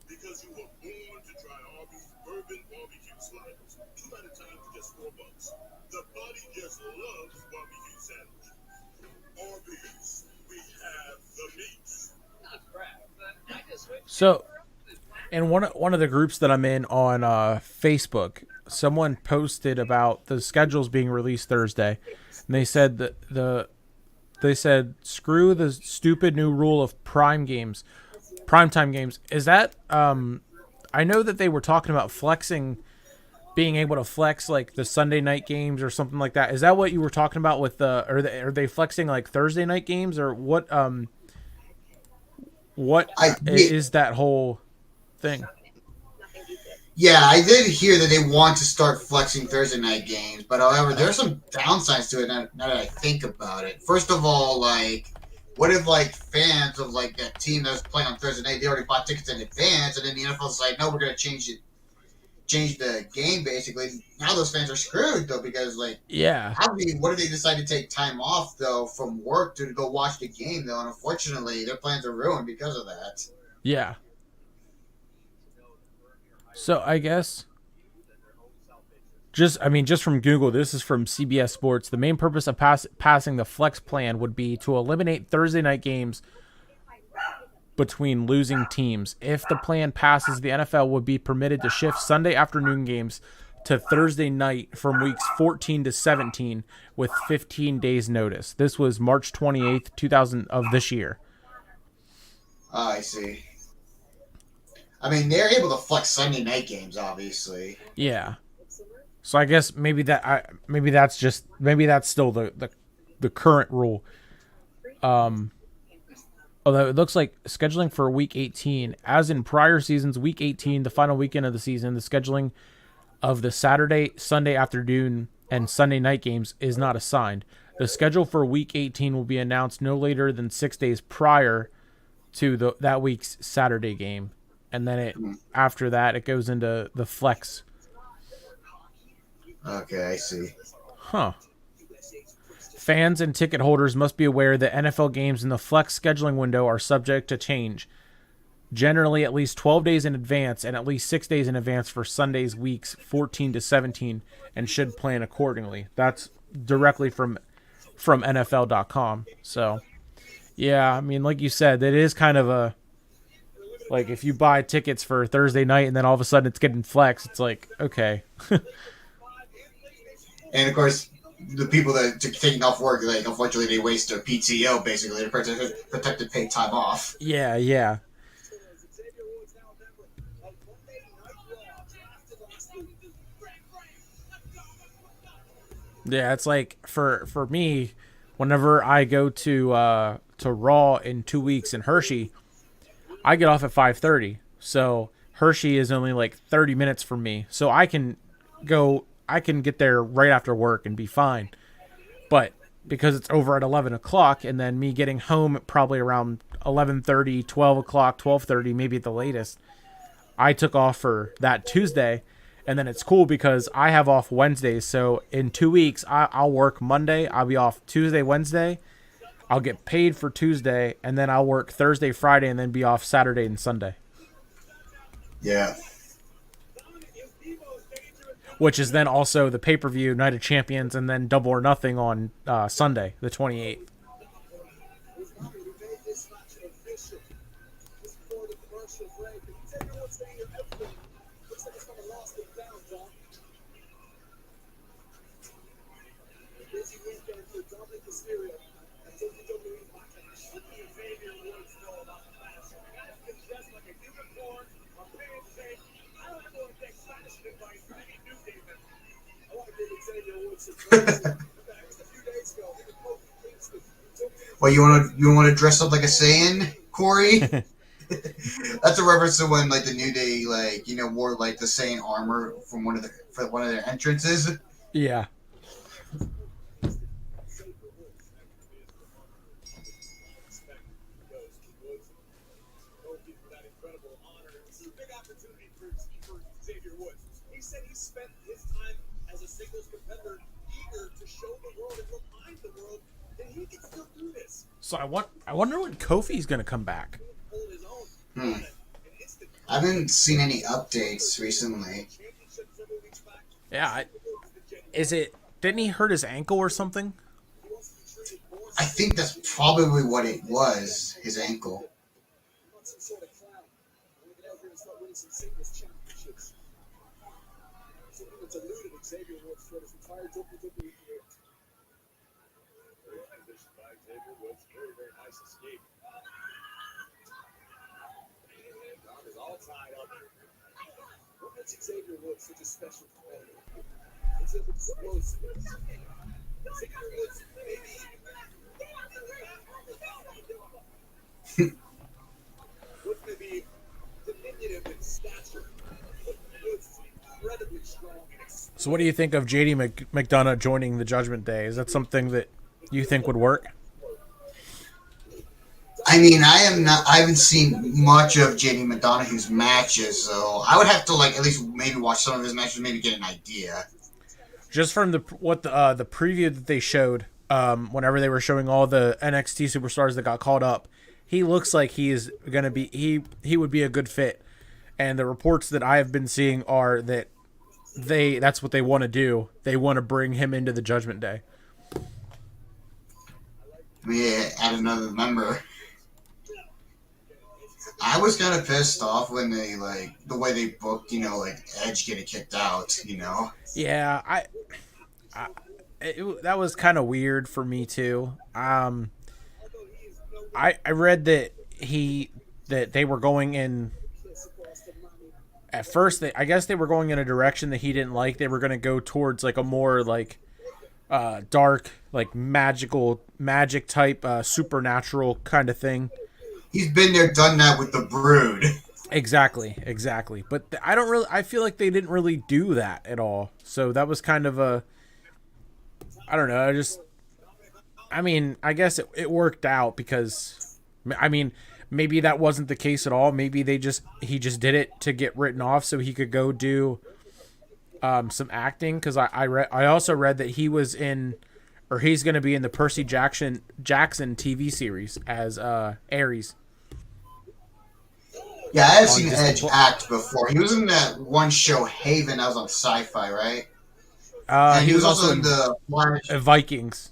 Because you were born to try Arby's bourbon barbecue sliders. 2 at a time for just $4. The body just loves barbecue sandwich. Arby's, we have the meats. Not crap, but I just wish. So, in one of the groups that I'm in on Facebook, someone posted about the schedules being released Thursday, and they said that they said screw the stupid new rule of primetime games. Is that I know that they were talking about being able to flex like the Sunday night games or something like that. Is that what you were talking about with are they flexing like Thursday night games or what is that whole thing? Yeah, I did hear that they want to start flexing Thursday night games, but however, there's some downsides to it now that I think about it. First of all, like, what if like fans of like that team that was playing on Thursday night, they already bought tickets in advance, and then the NFL's like, no, we're gonna change the game basically. Now those fans are screwed though because like, yeah, what if they decide to take time off though from work to go watch the game though? And unfortunately, their plans are ruined because of that. Yeah. So I guess just from Google, this is from CBS Sports. The main purpose of passing the flex plan would be to eliminate Thursday night games between losing teams. If the plan passes, the NFL would be permitted to shift Sunday afternoon games to Thursday night from weeks 14 to 17 with 15 days notice. This was March 28th, 2000 of this year. Oh, I see. I mean, they're able to flex Sunday night games, obviously. Yeah. So I guess maybe that's still the current rule. Although it looks like scheduling for week 18, as in prior seasons, week 18, the final weekend of the season, the scheduling of the Saturday, Sunday afternoon, and Sunday night games is not assigned. The schedule for week 18 will be announced no later than 6 days prior to that week's Saturday game. And then after that, it goes into the flex. Okay, I see. Huh. Fans and ticket holders must be aware that NFL games in the flex scheduling window are subject to change, generally at least 12 days in advance and at least 6 days in advance for Sunday's weeks 14 to 17, and should plan accordingly. That's directly from NFL.com. So, yeah, I mean, like you said, it is kind of a, like, if you buy tickets for Thursday night and then all of a sudden it's getting flex, it's like, okay. And of course, the people that are taking off work, like, unfortunately, they waste their PTO, basically, their protected paid time off. Yeah, yeah. Yeah, it's like for me, whenever I go to Raw in 2 weeks in Hershey, I get off at 5:30. So Hershey is only like 30 minutes from me, so I can get there right after work and be fine. But because it's over at 11 o'clock, and then me getting home at probably around 11:30, 12 o'clock, 12:30, maybe at the latest, I took off for that Tuesday. And then it's cool because I have off Wednesdays. So in 2 weeks, I'll work Monday. I'll be off Tuesday, Wednesday. I'll get paid for Tuesday. And then I'll work Thursday, Friday, and then be off Saturday and Sunday. Yeah. Which is then also the pay-per-view, Night of Champions, and then Double or Nothing on Sunday, the 28th. Well, you want to dress up like a Saiyan, Corey? That's a reference to when, like, the New Day, like, wore, like, the Saiyan armor from one of their entrances. Yeah. So I wonder when Kofi's going to come back. I haven't seen any updates recently. Yeah, didn't he hurt his ankle or something? I think that's probably what it was, his ankle. Xavier Woods such a special player. It's explosive. Xavier Woods maybe diminutive in stature, but Woods is incredibly strong. So what do you think of JD McDonough joining the Judgment Day? Is that something that you think would work? I mean, I haven't seen much of JD McDonough's matches, so I would have to, like, at least maybe watch some of his matches, maybe get an idea. Just from the preview that they showed, whenever they were showing all the NXT superstars that got called up, he looks like he is going to be he would be a good fit. And the reports that I have been seeing are that that's what they want to do. They want to bring him into the Judgment Day. Yeah, add another member. I was kind of pissed off when they, like, the way they booked, like, Edge getting kicked out, Yeah, that was kind of weird for me too. I read that they were going in. At first, I guess they were going in a direction that he didn't like. They were going to go towards, like, a more, like, dark, like, magic type, supernatural kind of thing. He's been there, done that with the Brood. Exactly. But I feel like they didn't really do that at all. So that was kind of I don't know. I guess it worked out because, maybe that wasn't the case at all. Maybe he just did it to get written off so he could go do some acting. Because I also read that he was in or he's going to be in the Percy Jackson TV series as Ares. Yeah, I have On seen Disney Edge Plus. act before. He was in that one show, Haven, that was on Sci-Fi, right? And He he was was also also in the Flash. Vikings.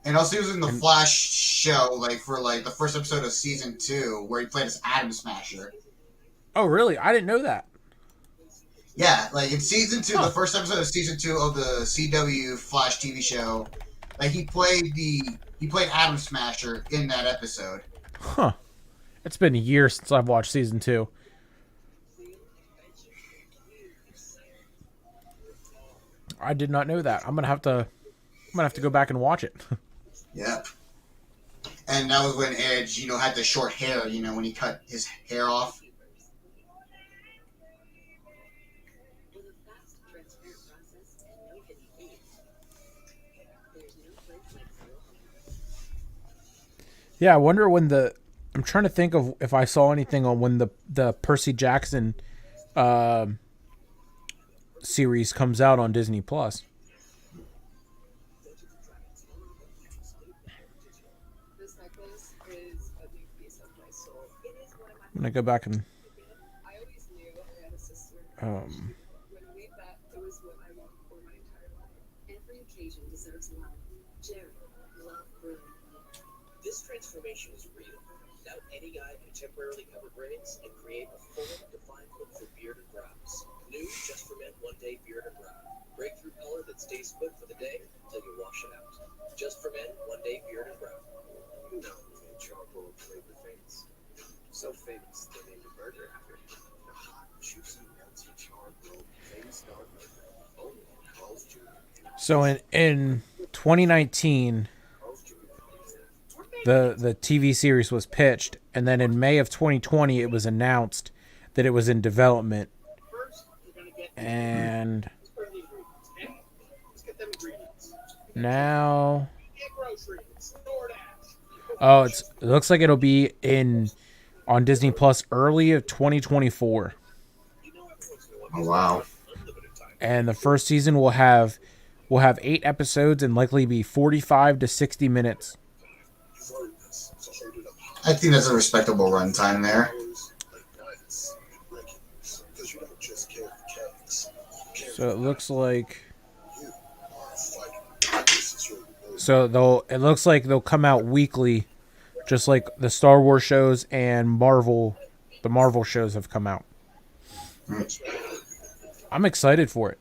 And also he was in the And- Flash show, like for like the first episode of season 2, where he played as Atom Smasher. Oh, really? I didn't know that. Yeah, like in season 2, Huh. the first episode of season 2 of the CW Flash TV show, like he played Atom Smasher in that episode. Huh. It's been a year since I've watched season 2. I did not know that. I'm gonna have to go back and watch it. Yep. And that was when Edge, had the short hair, when he cut his hair off. With a fast, transparent process and no hidden fees, there's no place like real home. Yeah, I wonder when I'm trying to think of if I saw anything on when the Percy Jackson series comes out on Disney Plus. This necklace is a big piece of my soul. It is one of my I'm gonna go back and I always knew I had a sister. um When we met, it was what I wanted for my entire life. Every occasion deserves love. Jerry, love brilliantly. This transformation is real. Now any guy can temporarily cover braids and create a full, defined look for beard and brows. New, just for men, one-day beard and brow. Breakthrough color that stays put for the day until you wash it out. Just for men, one-day beard and brow. You know, charcoal flavor fades. So famous, they named a burger after it. The hot, juicy, melty charcoal famous dark burger. Only Carl's Jr. so in 2019 the TV series was pitched, and then in May of 2020 it was announced that it was in development. And now it looks like it'll be on Disney Plus early of 2024. Oh, wow. And the first season will have 8 episodes and likely be 45 to 60 minutes. I think that's a respectable runtime there. So it looks like they'll come out weekly, just like the Star Wars shows and the Marvel shows have come out. I'm excited for it.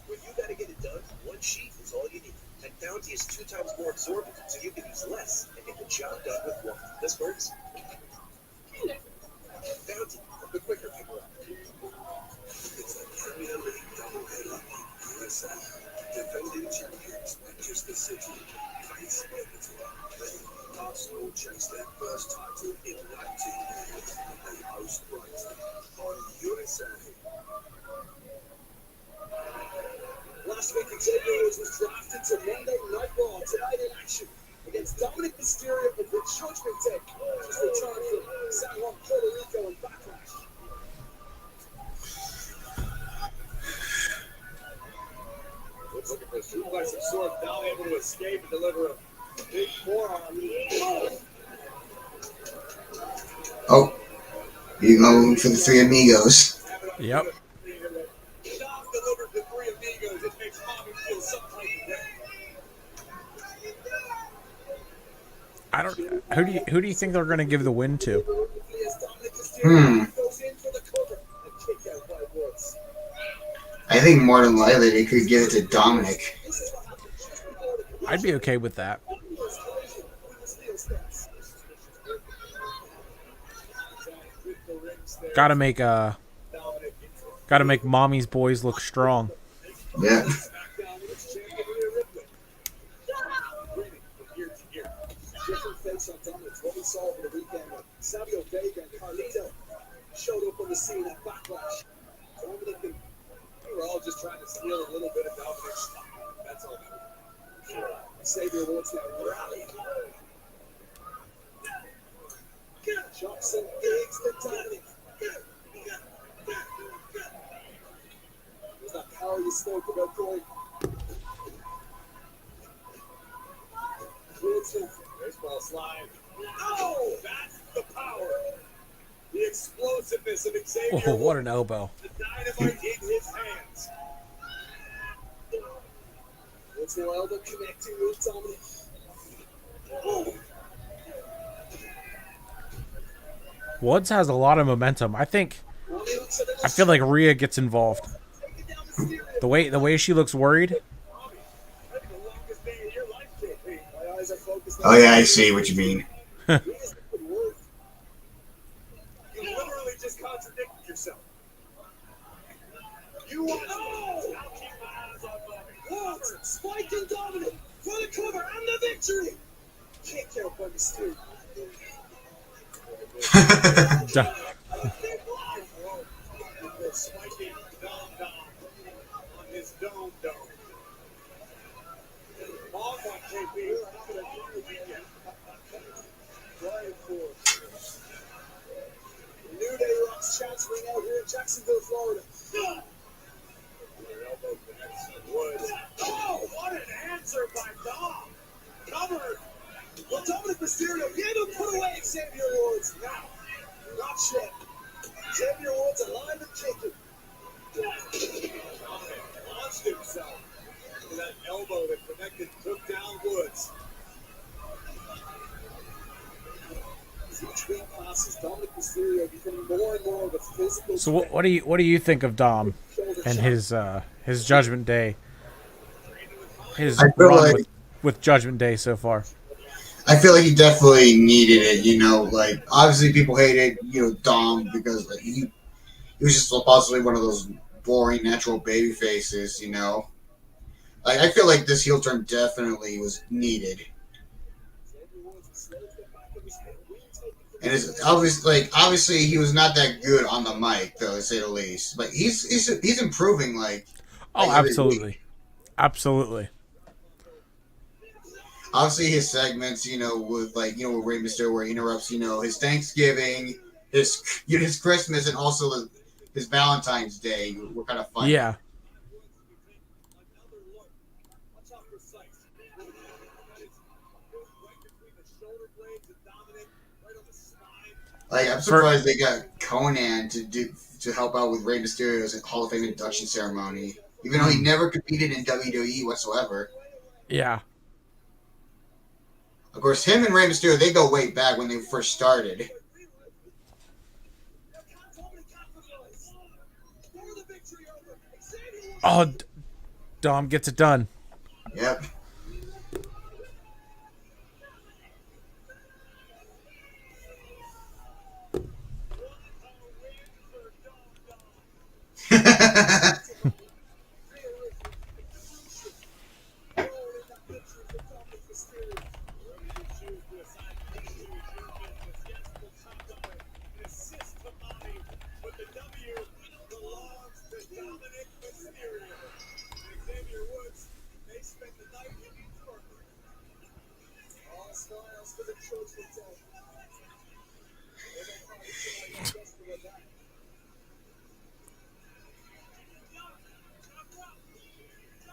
When you gotta get it done, one sheet is all you need. And Bounty is 2 times more absorbent, so you can use less and get the job done with one. This works. Bounty, the quicker picker up. It's the Premier League doubleheader in USA. Defending champions Manchester City face Everton. Arsenal chase their first title in 19 years. They host Brighton on USA. Last week, Xavier Woods was drafted to Monday Night Raw. Tonight in action against Dominic Mysterio and the Judgment Day. Just returned from San Juan, Puerto Rico and Backlash. Looking for a suplex of sorts, now able to escape and deliver a big forearm. Oh, you going for the Three Amigos. Yep. Delivered the Three Amigos. It makes Mommy feel some type of way. I don't. Who do you think they're going to give the win to? I think more than likely they could give it to Dominic. I'd be okay with that. Gotta make mommy's boys look strong. Yeah. Savio Vega and Carlito showed up on the scene at Backlash. Dominic and we were all just trying to steal a little bit of Dominic's stuff. That's all. Xavier Woods now rallied. Johnson, big Dominic. There's that power you spoke about, Cody. Baseball slide. Oh, that's the power. The explosiveness of Xavier. Oh, what an elbow. The dynamite in his hands. What's the elbow connecting with Dominic? Oh. Woods has a lot of momentum. I feel like Rhea gets involved. The way she looks worried. Oh yeah, I see what you mean. You literally just contradicted yourself. You want Rhodes spiking Dominic for the cover and the victory. Kick out by mistake. Spiking Dom on his dome. Long one, KP. Right for New Day rocks chance ring out here in Jacksonville, Florida. Woods. Oh, what an answer by Dom. Covered. Well, Dominic Mysterio gave him put away Xavier Woods. Now, not yet. Xavier Woods alive and kicking. Launched himself to that elbow that connected, took down Woods. Each week passes, Dominic Mysterio becoming more and more of a physical. So what do you think of Dom and his Judgment Day? His run with Judgment Day so far. I feel like he definitely needed it. You know, like obviously people hated Dom because like, he was just possibly one of those boring natural baby faces. You know, like I feel like this heel turn definitely was needed. And it's obviously he was not that good on the mic though, to say the least. But he's improving Absolutely. Absolutely. Obviously his segments, with with Rey Mysterio where he interrupts, his Thanksgiving, his Christmas and also his Valentine's Day were kind of fun. Yeah. Like I'm surprised they got Conan to help out with Rey Mysterio's Hall of Fame induction ceremony, even though he never competed in WWE whatsoever. Yeah. Of course, him and Rey Mysterio, they go way back when they first started. Oh, Dom gets it done. Yep.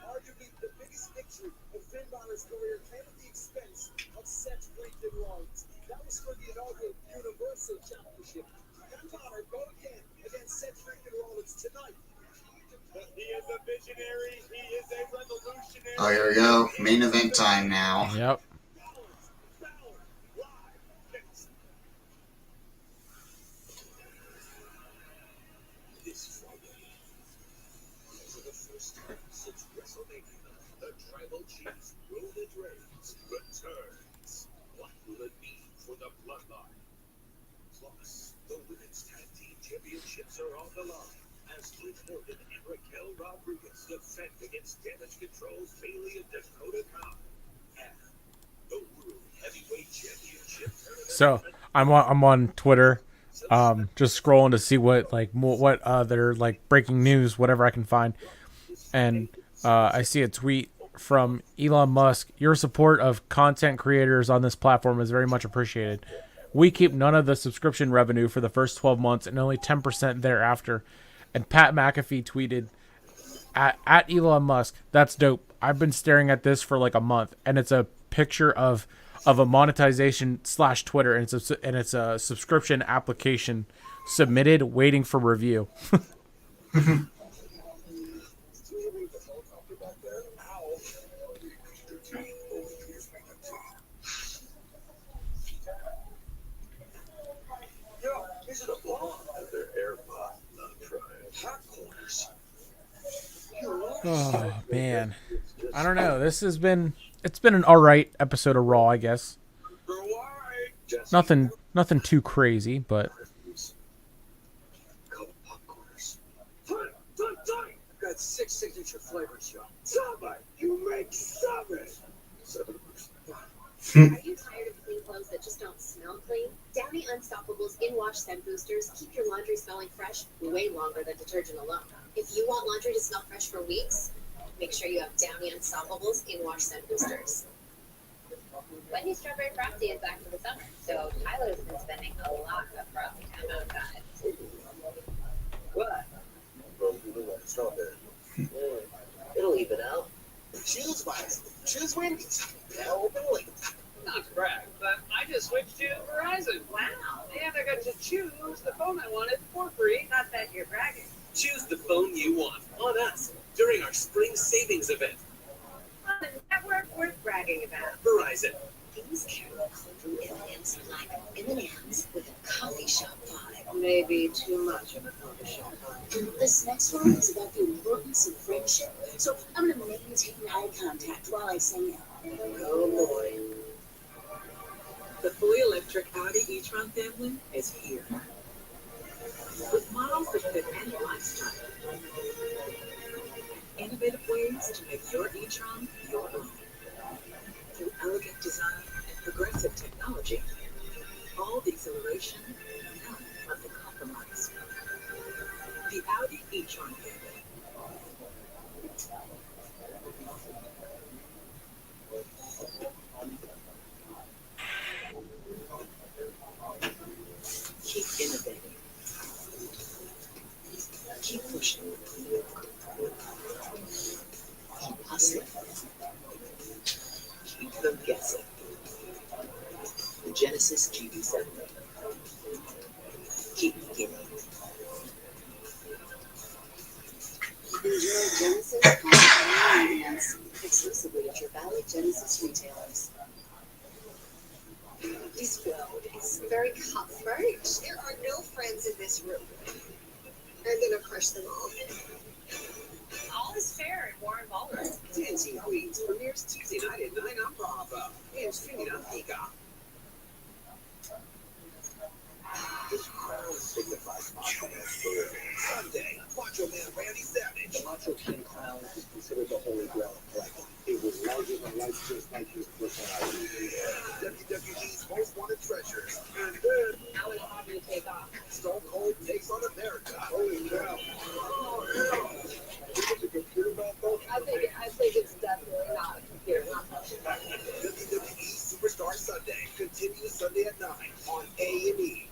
Arguably the biggest victory of Finn Balor's career came at the expense of Seth Freakin Rollins. That was for the inaugural Universal Championship. Finn Balor go again against Seth Freakin Rollins tonight. He is a visionary. He is a revolutionary. Oh, here we go. Main event time now. Yep. This Friday, for the first time since WrestleMania, the Tribal Chief Rhodes returns. What will it be for the Bloodline? Plus, the Women's Tag Team Championships are on the line as Liv Morgan and Raquel Rodriguez defend against Damage Control's Bailey and Dakota Kai. And the World Heavyweight Championship tournament. So I'm on Twitter, just scrolling to see what other breaking news, whatever I can find, and I see a tweet from Elon Musk. Your support of content creators on this platform is very much appreciated. We keep none of the subscription revenue for the first 12 months and only 10% thereafter. And Pat McAfee tweeted, at Elon Musk, that's dope. I've been staring at this for like a month, and it's a picture of a monetization / Twitter, and it's a subscription application submitted, waiting for review. Oh man, I don't know. It's been an alright episode of Raw, I guess. Nothing too crazy, but Got 6 signature flavors, John. 7. You make 7. 7. Are you tired of clean clothes that just don't smell clean? Downy Unstoppables in-wash scent boosters keep your laundry smelling fresh way longer than detergent alone. If you want laundry to smell fresh for weeks, make sure you have Downy Unstoppables in-wash scent boosters. Wendy's Strawberry Frosty is back for the summer, so Tyler's been spending a lot of frosty time outside. What? It'll even out. Choose Wendy's. Choose Wendy's. Now Billy. Not to brag, but I just switched to Verizon. Wow. And I got to choose the phone I wanted for free. Not that you're bragging. Choose the phone you want on us during our spring savings event. On a network worth bragging about. Verizon. These caramel colored M&Ms are like M&Ms with a coffee shop vibe. Maybe too much of a coffee shop. This next one is about the importance of friendship, so I'm going to make you take eye contact while I sing it. Oh boy. The fully electric Audi e-tron family is here. With models that fit any lifestyle. Innovative ways to make your e-tron your own. Through elegant design and progressive technology, all the exhilaration, none of the compromise. The Audi e-tron family. Keep innovating. Keep pushing. Keep hustling. Keep them guessing. The Genesis GD7. Keep beginning. Enjoy Genesis Content exclusively at your Valley Genesis retailers. This world is very cutthroat. There are no friends in this room. I'm gonna crush them all. All is fair in Warren Balor. Dancing Queens premieres Tuesday night at 9 on Bravo and streaming on Peacock. This crown signifies Macho Man's career. Sunday, Macho Man Randy Savage. The Macho King crown is considered the holy grail of collecting. It was larger than life, just like his personality. WWE's most wanted treasures. And then, How is Bobby to take off? Stone Cold takes on America. Holy cow. Oh, hell. Is it a computer malfunction? I think it's definitely not a computer malfunction. WWE Superstar Sunday continues Sunday at 9 on A&E.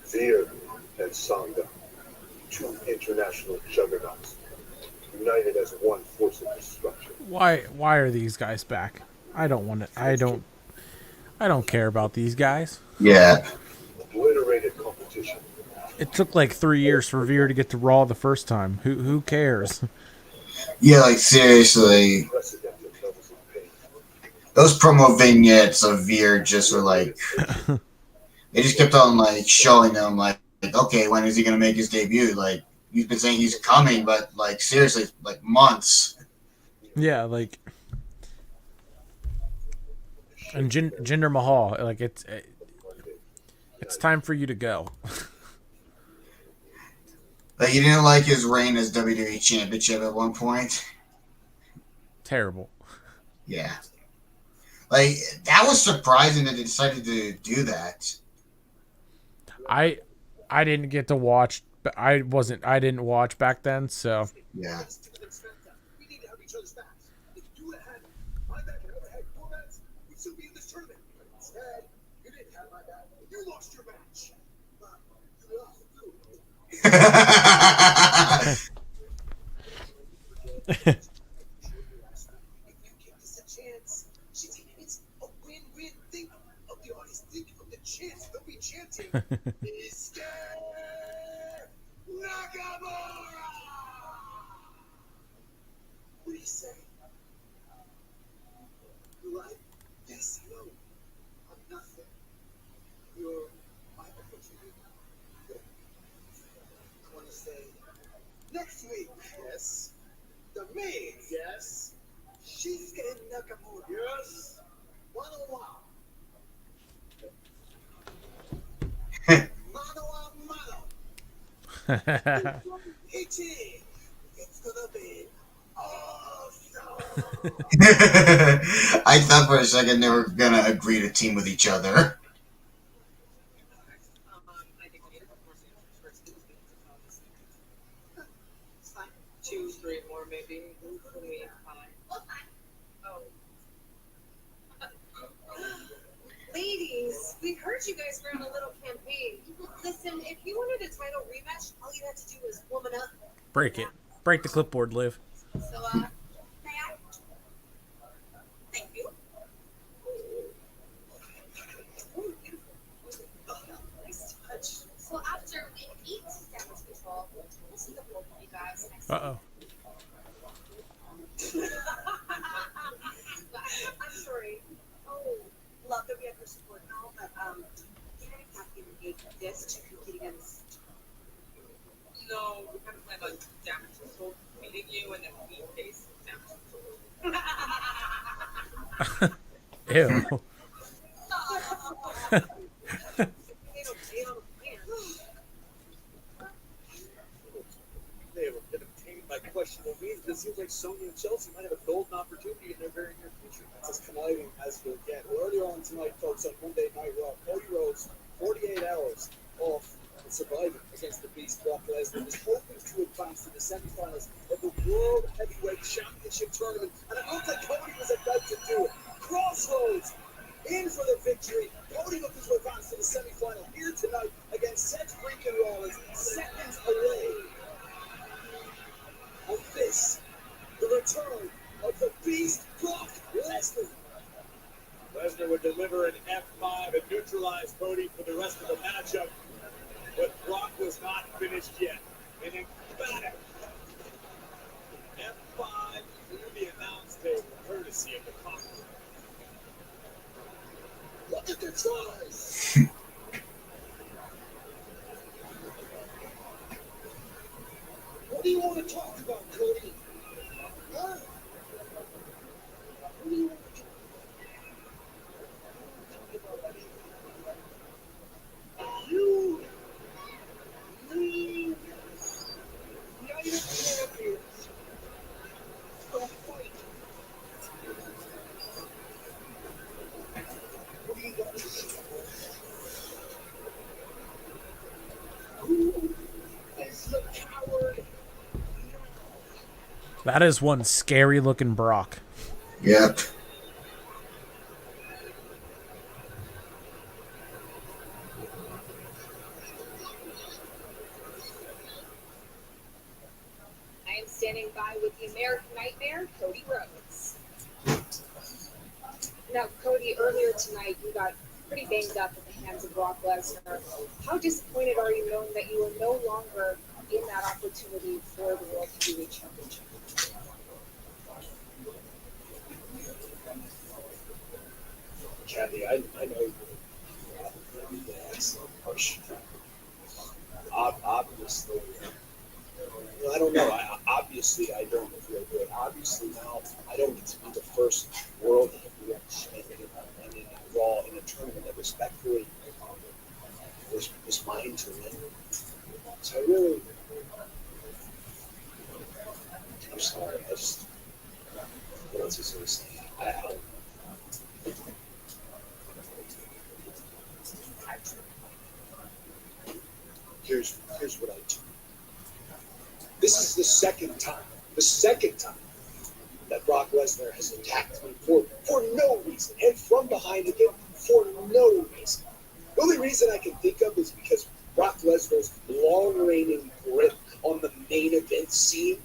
Veer and Sangha, 2 international juggernauts, united as one force of destruction. why are these guys back? I don't care about these guys. Yeah. Obliterated competition. It took like 3 years for Veer to get to Raw the first time. Who cares? Yeah, like seriously. Unprecedented levels of pain. Those promo vignettes of Veer just were like, they just kept on like showing them like, okay, when is he gonna make his debut? Like, you've been saying he's coming, but like seriously, like months. Yeah, like, and Jinder Mahal, like it's time for you to go. Like, you didn't like his reign as WWE Championship at one point. Terrible. Yeah. Like, that was surprising that they decided to do that. I didn't get to watch. I didn't watch back then, so Yeah. We need to have each other's backs. If you had my back and I had your backs, we'd still be in this tournament. It's a chance. It's a win-win thing. Of the audience think of the chance. They'll be chanting. Mr. Nakamura! What do you say? You like? Yes, no. I'm nothing. You're my opportunity. Good. I want to say, next week, yes. The main, yes. Shinsuke Nakamura, yes. 101. Mano a mano. 18. It's gonna be awesome. I thought for a second they were gonna agree to team with each other. I think we need a couple more signatures first. It's fine. 2, 3 more maybe. When we find. Oh. Ladies, we heard you guys were on a little campaign. Listen, if you wanted a title rematch, all you had to do was woman up. Break it. Break the clipboard, Liv. So, thank you. Ooh, beautiful. Nice touch. So after we eat damage control, we'll see the both of you guys next week. Uh-oh. I'm sorry. Oh, love that we have your support and all, but can I have you make this to compete against? No, we kind of plan on damage control beating you and then we face damage control. Ew. They have obtained by questionable means, but it seems like Sonya and Chelsea might have a golden opportunity in their very near future. That's as conniving as you'll get. Well, earlier on tonight, folks, on Monday Night Raw, Cody Rhodes, 48 hours off and surviving against the Beast Brock Lesnar, was hoping to advance to the semifinals of the World Heavyweight Championship Tournament, and it looked like Cody was about to do it. Crossroads, in for the victory. Cody looking to advance to the semifinal here tonight against Seth Freakin Rollins, seconds away. And this, the return of the Beast Brock Lesnar. Lesnar would deliver an F5 and neutralize Cody for the rest of the matchup, but Brock was not finished yet. An emphatic F5 through the announce table, courtesy of the Conqueror. Look at the tries. What do you want to talk about, Cody? Huh? What do you want to talk about? You need United Champions. Don't fight. What do you got to say? Who is the coward? That is one scary looking Brock. Yep. I am standing by with the American Nightmare, Cody Rhodes. Now, Cody, earlier tonight you got pretty banged up at the hands of Brock Lesnar. How disappointed are you knowing that you are no longer in that opportunity for the World Heavyweight Championship? Kathy, I know that's harsh. Obviously, I don't know. Obviously, I don't feel good. Obviously, now I don't get to be the first world heavyweight champion and in Raw in a tournament that respectfully was mine to win. So I really, I'm sorry. I just, what else is there to say? Here's what I do. This is the second time that Brock Lesnar has attacked me for no reason, and from behind again for no reason. The only reason I can think of is because Brock Lesnar's long-reigning grip on the main event scene,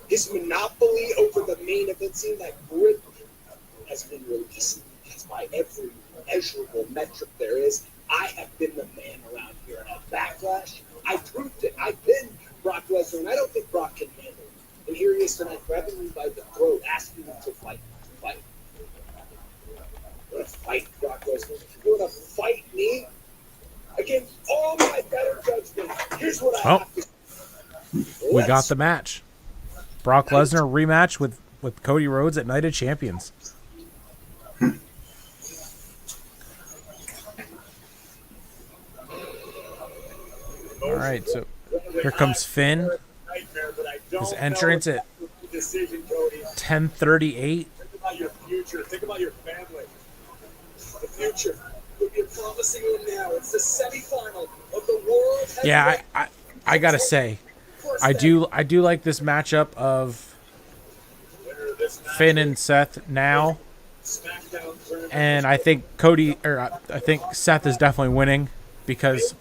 his monopoly over the main event scene, that grip has been released. That's by every measurable metric there is. I have been the man around here, and at Backlash, I proved it. I've been Brock Lesnar, and I don't think Brock can handle it. And here he is tonight, grabbing me by the throat, asking me to fight. You want to fight Brock Lesnar? You want to fight me? Against all my better judgment. Here's what I have to say. We got the match. Brock Lesnar rematch with Cody Rhodes at Night of Champions. All right, so here comes Finn. His entrance at 10:38. Think about your future. Think about your family. The future. You're promising them now. It's the semifinal of the world. Yeah, I gotta say, I do like this matchup of Finn and Seth now, and I think I think Seth is definitely winning because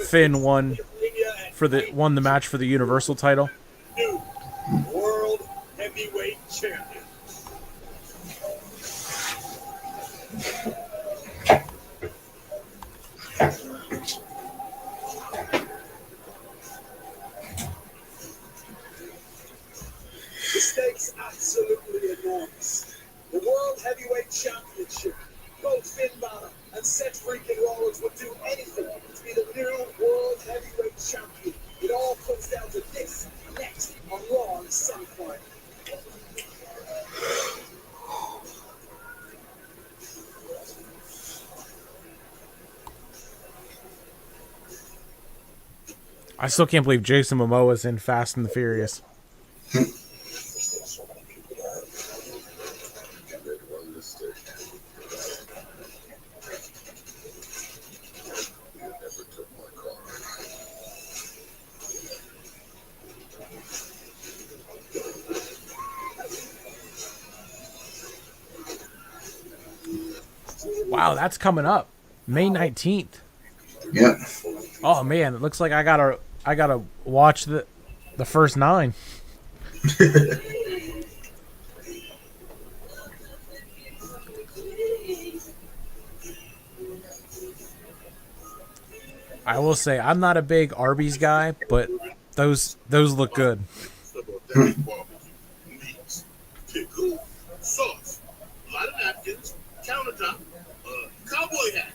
Finn won the match for the Universal title. New World Heavyweight Champion. The stakes absolutely enormous. The World Heavyweight Championship. Both Finn Balor and Seth Freakin Rollins would do anything to be the new World Heavyweight Champion. It all comes down to this next on Raw in the semifinal. I still can't believe Jason Momoa's in Fast and the Furious. Wow, that's coming up May 19th. Yeah. Oh man, it looks like I gotta watch the first 9. I will say I'm not a big Arby's guy, but those look good. Sauce, a lot of napkins, countertop, cowboy hat.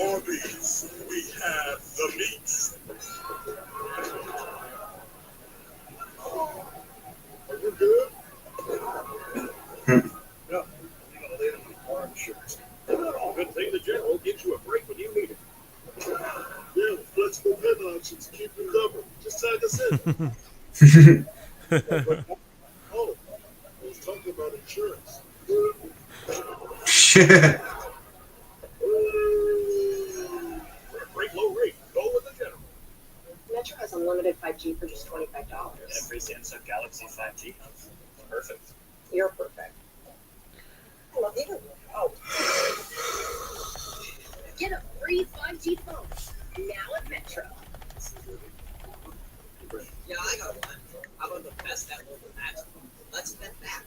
Arby's, we have the meats. Are you good? No, you gotta lay them on arm shirts. Good thing the general gives you a break when you need it. Yeah, the flexible pin options keep you covered. Just tag us in. Oh, I was talking about insurance. Great low rate. Go with the general. Metro has unlimited 5G for just $25. And a free Samsung Galaxy 5G. Perfect. You're perfect. I love you. Oh. Get a free 5G phone now at Metro. Yeah, I got one. How about the best that will match? Let's bet that.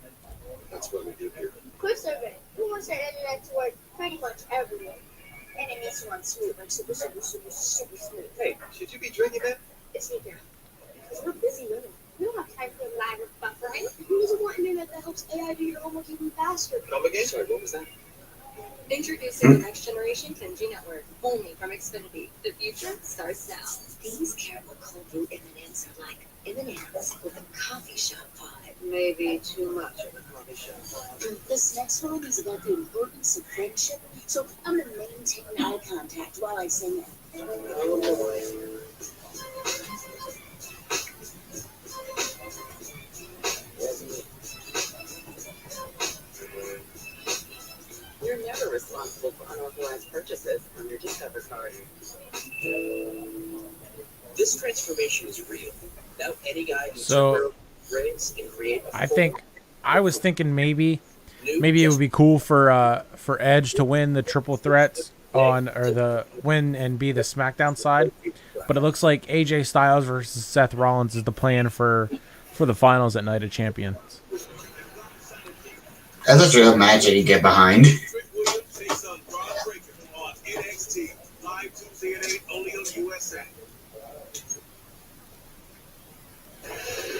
That's what we do here. Quick survey. Who wants their internet to work pretty much everywhere? And it needs to run smooth, like super smooth. Hey, should you be drinking that? It's me now. Because we're busy women. We don't have time for lag or buffering. Who doesn't want internet that helps AI do your homework even faster? Come again? Sorry, what was that? Introducing the next generation 10G network, only from Xfinity. The future starts now. These caramel cold brew M&Ms are like M&Ms with a coffee shop vibe. Maybe too much of a coffee shop. This next one is about the importance of friendship, so I'm gonna maintain eye contact while I sing it. Oh boy. You're never responsible for unauthorized purchases on your Discover card. This transformation is real. Without any guy who So, and create I was thinking maybe it would be cool for Edge to win the triple threats on, or the win and be the SmackDown side. But it looks like AJ Styles versus Seth Rollins is the plan for the finals at Night of Champions. That's a real match that you get behind.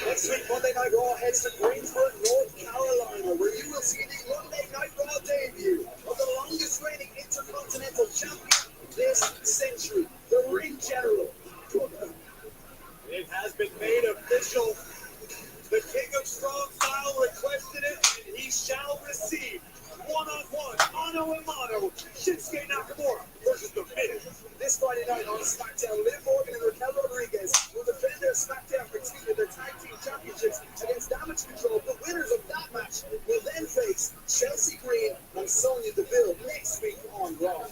Next week, Monday Night Raw heads to Greensboro, North Carolina, where you will see the Monday Night Raw debut of the longest reigning Intercontinental Champion this century, the Ring General. It has been made official. The King of Strong Style requested it, and he shall receive one-on-one, mano-a-mano, Shinsuke Nakamura versus The Miz. This Friday night on SmackDown, Liv Morgan and Raquel Rodriguez will defend their SmackDown routine of their tag team championships against Damage Control. The winners of that match will then face Chelsea Green and Sonya Deville next week on Raw.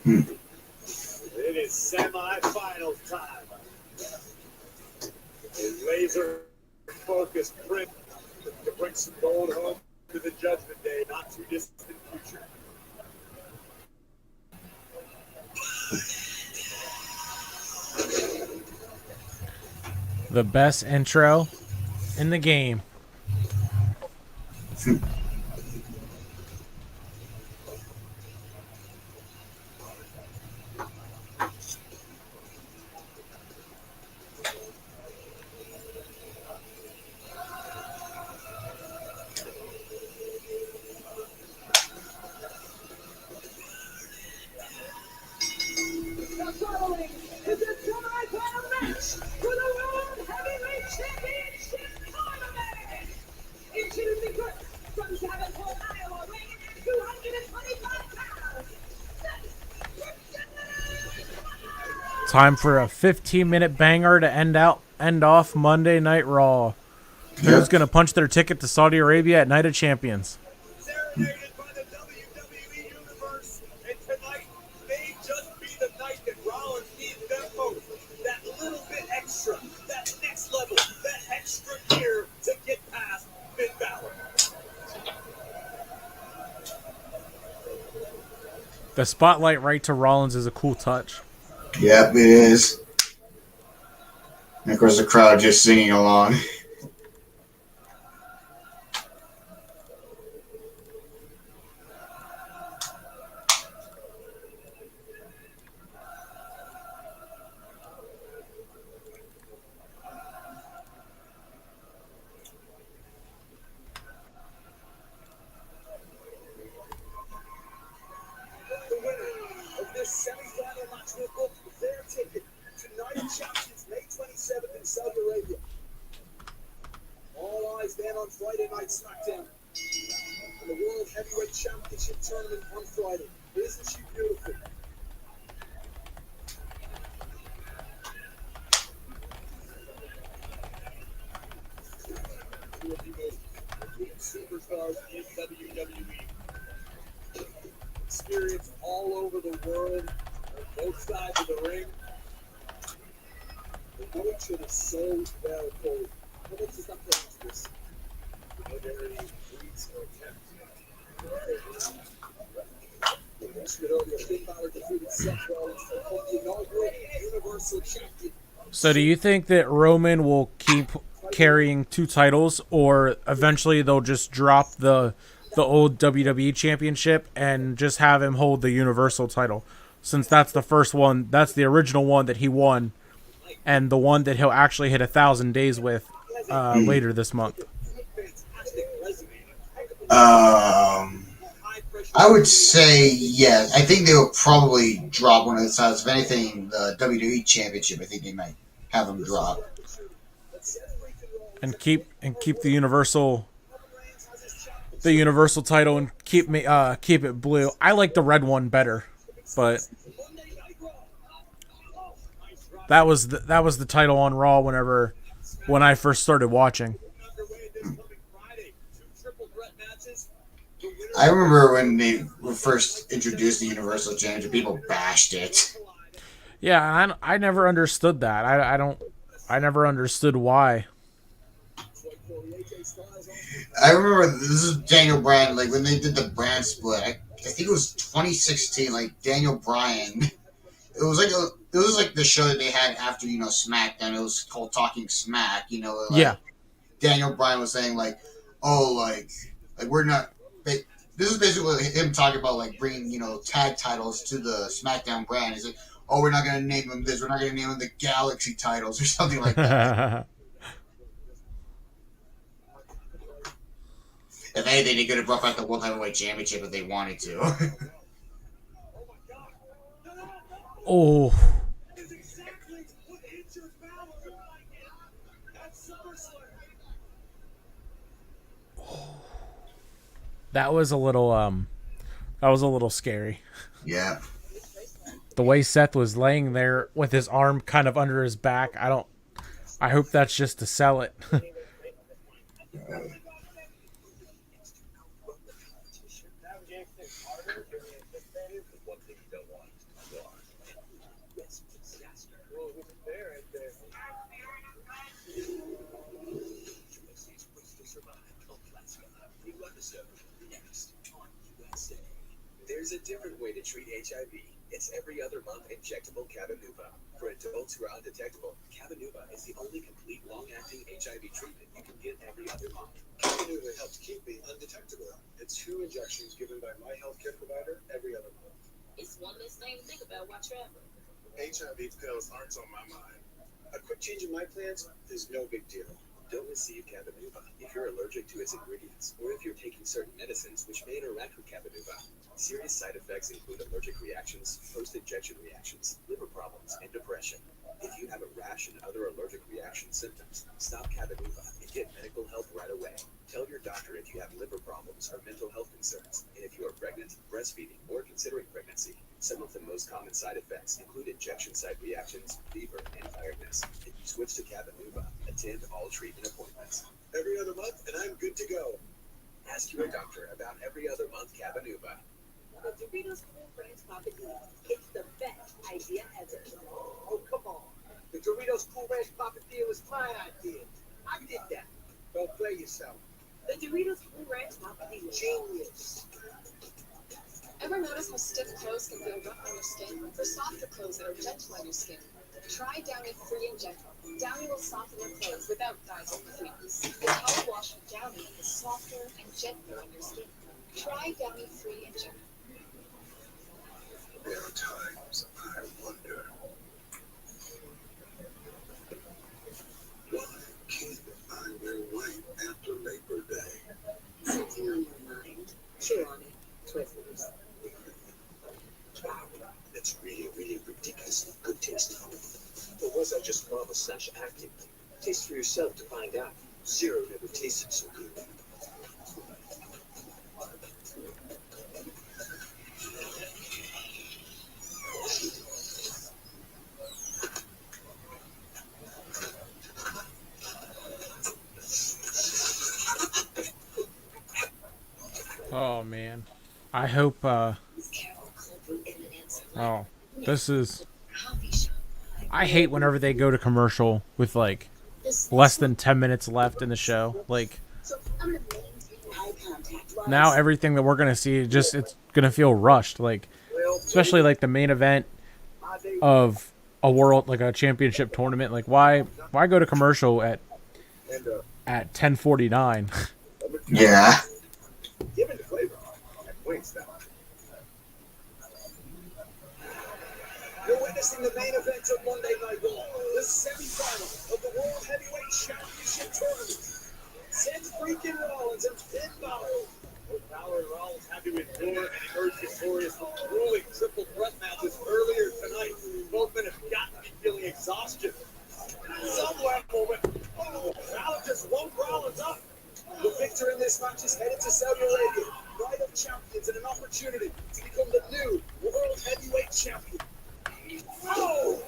It is semi-final time. A laser-focused print to bring some gold home to the Judgment Day, not too distant future. The best intro in the game. Time for a 15-minute banger to end off Monday Night Raw. Who's going to punch their ticket to Saudi Arabia at Night of Champions? Serenaded by the WWE Universe, and tonight may just be the night that Rollins needs them most. That little bit extra, that next level, that extra gear to get past Finn Balor. The spotlight right to Rollins is a cool touch. Yep, it is. And of course, the crowd just singing along. The winner of this semi-final match will book their ticket to Night of Champions May 27th in Saudi Arabia. All eyes then on Friday Night SmackDown and the World Heavyweight Championship Tournament on Friday. Isn't she beautiful? Two of the most elite superstars in WWE. Experience all over the world on both sides of the ring. They know each other so well, Cody. How much does that cost this? Are there any leads or attempts? Mentioned earlier, Finn Balor defeated Seth Rollins to become the inaugural Universal Champion. So do you think that Roman will keep carrying two titles, or eventually they'll just drop the old WWE Championship and just have him hold the Universal title, since that's the first one, that's the original one that he won, and the one that he'll actually hit 1,000 days with later this month? I would say yes. I think they will probably drop one of the titles. If anything, the WWE Championship, I think they might have them drop. And keep the Universal title and keep it blue. I like the red one better, but that was the title on Raw when I first started watching. I remember when they were first introduced the Universal Championship, people bashed it. Yeah, I never understood that. I never understood why. I remember this is Daniel Bryan, like when they did the brand split. I think it was 2016, like Daniel Bryan. It was like the show that they had after, SmackDown. It was called Talking Smack, Yeah. Daniel Bryan was saying like, oh, we're not. This is basically him talking about like bringing tag titles to the SmackDown brand. He's like, oh, we're not gonna name them this. We're not gonna name them the Galaxy titles or something like that. If anything, they could have brought back the World Heavyweight Championship if they wanted to. Oh. That was a little scary. Yeah. The way Seth was laying there with his arm kind of under his back, I hope that's just to sell it. There's a different way to treat HIV. It's every other month injectable Cabenuva. For adults who are undetectable, Cabenuva is the only complete long-acting HIV treatment you can get every other month. Cabenuva helps keep me undetectable. It's 2 injections given by my healthcare provider every other month. It's one less thing to think about while traveling. HIV pills aren't on my mind. A quick change in my plans is no big deal. Don't receive Cabenuva if you're allergic to its ingredients or if you're taking certain medicines which may interact with Cabenuva. Serious side effects include allergic reactions, post-injection reactions, liver problems, and depression. If you have a rash and other allergic reaction symptoms, stop Cabenuva and get medical help right away. Tell your doctor if you have liver problems or mental health concerns, and if you are pregnant, breastfeeding, or considering pregnancy. Some of the most common side effects include injection site reactions, fever, and tiredness. If you switch to Cabenuva, attend all treatment appointments. Every other month, and I'm good to go. Ask your doctor about every other month Cabenuva. The Doritos Cool Ranch Papadilla. It's the best idea ever. Oh, come on. The Doritos Cool Ranch Papadilla was my idea. I did that. Don't play yourself. The Doritos Cool Ranch Papadilla. Genius. Ever notice how stiff clothes can feel rough on your skin? For softer clothes that are gentle on your skin, try Downy Free and Gentle. Downy will soften your clothes without dyes or sweetness. The power wash of Downy is softer and gentler on your skin. Try Downy Free and Gentle. There are times I wonder why can't I find their way after Labor Day? Something on your mind. Chew on it. Twizzlers. Wow, that's really, really ridiculously good tasting. Or was that just drama/acting? Taste for yourself to find out. Zero never tasted so good. Oh man, I hope. This is. I hate whenever they go to commercial with like less than 10 minutes left in the show. Like now, everything that we're gonna see it's gonna feel rushed. Like especially like the main event of a a championship tournament. Like why go to commercial at 10:49? Yeah. Given the flavor at Queenstown. You're witnessing the main event of Monday Night Raw, the semifinal of the World Heavyweight Championship Tournament. Seth Freakin Rollins and Finn Balor. Both Balor and Rollins had to endure and emerge victorious with grueling triple threat matches earlier tonight. Both men have got to be feeling exhaustion. At some level, Balor just woke Rollins up. The victor in this match is headed to Saudi Arabia, Pride of Champions, and an opportunity to become the new World Heavyweight Champion. Oh!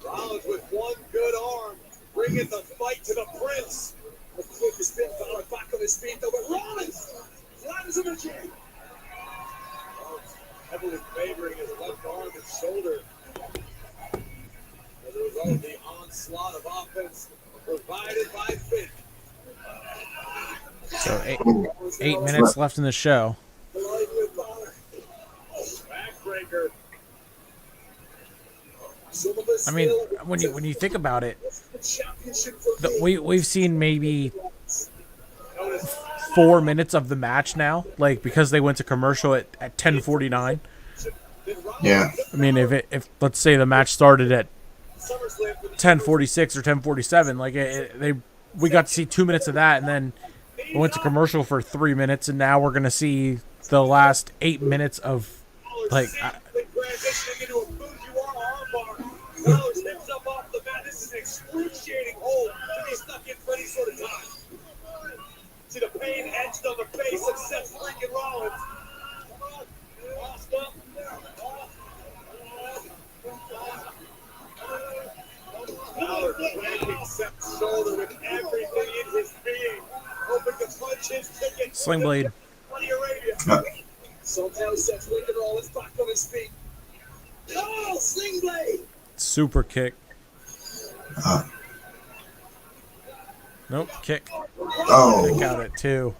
Rollins with one good arm, bringing the fight to the Prince. A quick spin, Balor back on his feet, though, but Rollins flattens him again. Rollins heavily favoring his left arm and shoulder. As a result, the onslaught of offense provided by Finn. So 8 minutes left in the show. The lively I mean, when you think about it, we've seen maybe 4 minutes of the match now, like because they went to commercial at 10:49. Yeah. I mean, if let's say the match started at 10:46 or 10:47, like we got to see 2 minutes of that, and then we went to commercial for 3 minutes, and now we're gonna see the last 8 minutes of like. This is an excruciating hold to be stuck in for any sort of time. See the pain etched on the face of Seth Freakin Rollins. Balor cranking Seth's shoulder with everything in his being, hoping to punch his ticket. Sling blade. Somehow Seth Freakin Rollins back on his feet. Oh, sling blade! Super kick. Nope, kick. Oh. Kick out at 2.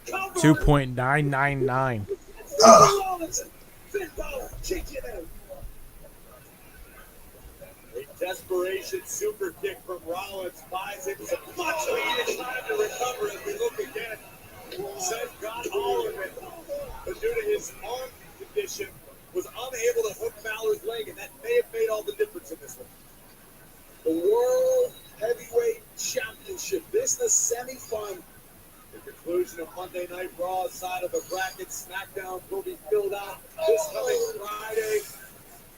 2.999. A desperation super kick from Rollins buys him some much needed time to recover as we look again. Seth got all of it, but due to his arm condition, was unable to hook Balor's leg, and that may have made all the difference in this one. The World Heavyweight Championship. This is the semifinal. The conclusion of Monday Night Raw's side of the bracket. SmackDown will be filled out this coming Friday.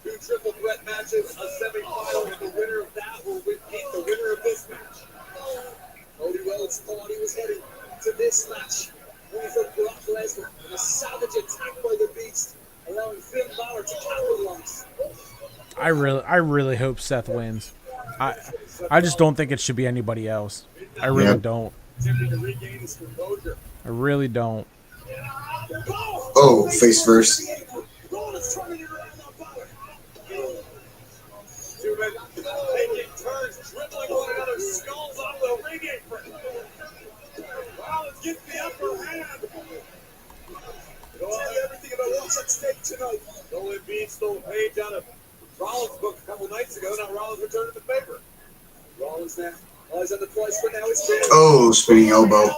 2 triple threat matches, a semifinal, and the winner of that will beat the winner of this match. Cody Rhodes thought he was heading to this match when he took Brock Lesnar in a savage attack by the Beast, allowing Finn Balor to capitalize. I really hope Seth wins. I just don't think it should be anybody else. I really don't. I really don't. Oh, face first. Two men taking turns, dribbling one another's skulls off the ring apron. Rollins gets the upper hand. Tell you everything about what's at stake tonight. Nolan Bean stole a page out of Rollins' book a couple nights ago. Now Rollins returned to the paper. Rollins now eyes on the price, but now he's Oh, spinning elbow.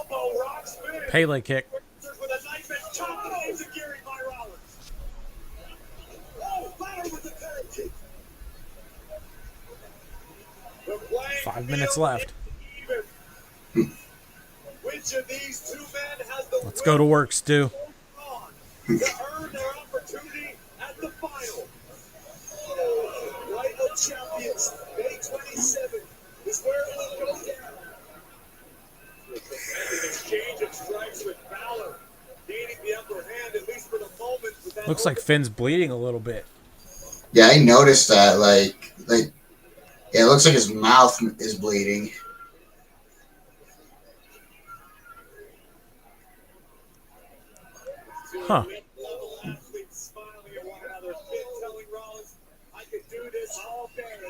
Pele kick. With a knife and chop the nose of Gary by Rollins. Oh, Balor with the parry kick. 5 minutes left. Which of these two men has the Let's go to work, Stu. to earn their opportunity at the final? Night of Champions, May 27 is where it will go down. An exchange of strikes with Balor, gaining the upper hand, at least for the moment. Looks like Finn's bleeding a little bit. Yeah, I noticed that. Like, yeah, it looks like his mouth is bleeding. Huh.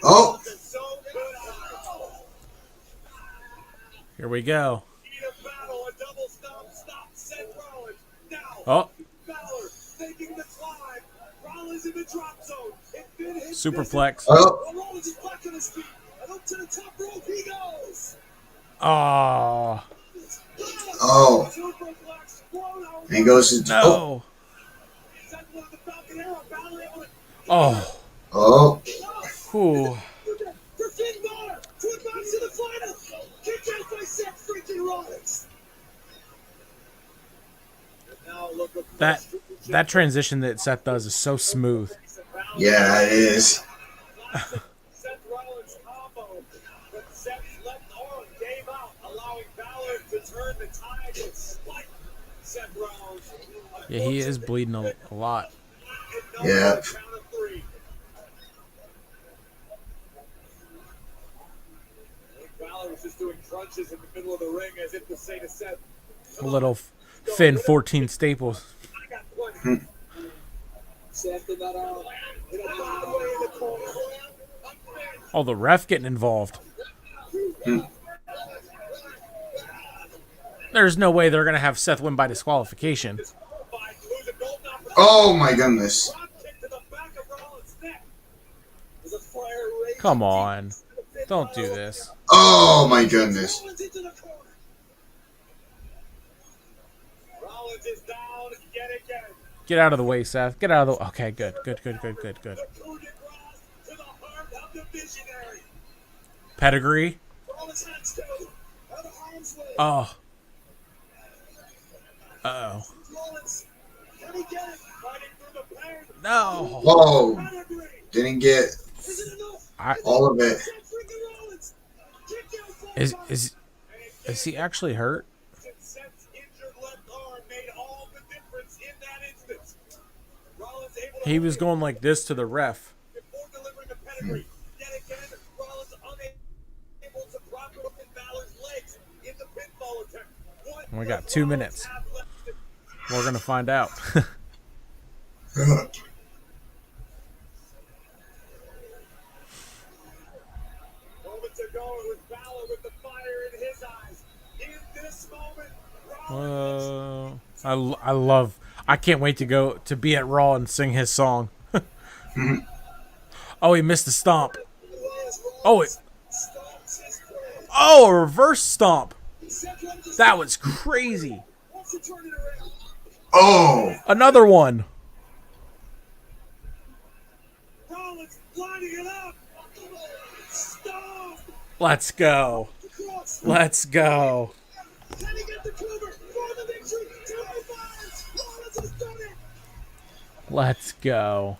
Oh. Here we go. Oh. Superplex. Oh. Oh. Oh. And he goes into No. Oh. Oh. Ooh. That transition that Seth does is so smooth. Yeah, it is. Seth Rollins combo, but Seth's left arm gave out, allowing Balor to turn the tide and spike Seth Rollins. Yeah, he is bleeding a lot. Yeah. Balor was just doing crunches in the middle of the ring as if to say to Seth, A little Finn 14 staples. I got plenty. Seth in that arm. In a bad way in the corner. Oh, the ref getting involved. There's no way they're going to have Seth win by disqualification. Oh my goodness. Drop kick to the back of Rollins' neck. There's a flare Come on. Don't do this. Oh my goodness. Rollins is down yet again. Get out of the way, Seth. Get out of the... Okay, good. Good. Pedigree. Oh. Uh-oh. No. Whoa. Didn't get all of it. Is he actually hurt? He was going like this to the ref. We got 2 minutes. We're gonna find out. Moments ago, it was Balor with the fire in his eyes. In this moment, I can't wait to be at Raw and sing his song. Oh, he missed the stomp. Oh, a reverse stomp. That was crazy. Oh, another one. Let's go. Let's go. Let's go.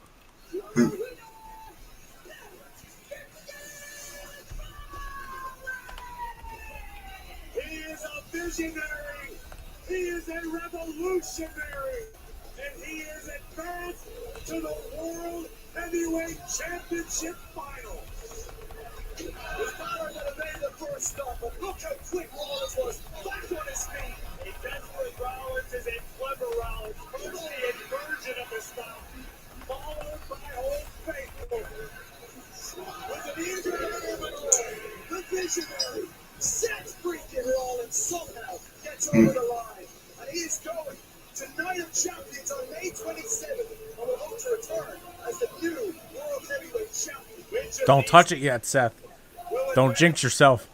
he is a visionary. He is a revolutionary. And he is advanced to the World Heavyweight Championship Final. His Balor would have made the first stop, but look how quick Rollins was back on his feet. A desperate Rollins is a clever Rollins, firstly a version of his style, followed by Old Faithful. With an eager the visionary, Seth Freakin Rollins somehow gets over the line. And he is going to Night of Champions on May 27th and will hope to return as the new World Heavyweight Champion. Don't touch it yet, Seth. Don't jinx yourself.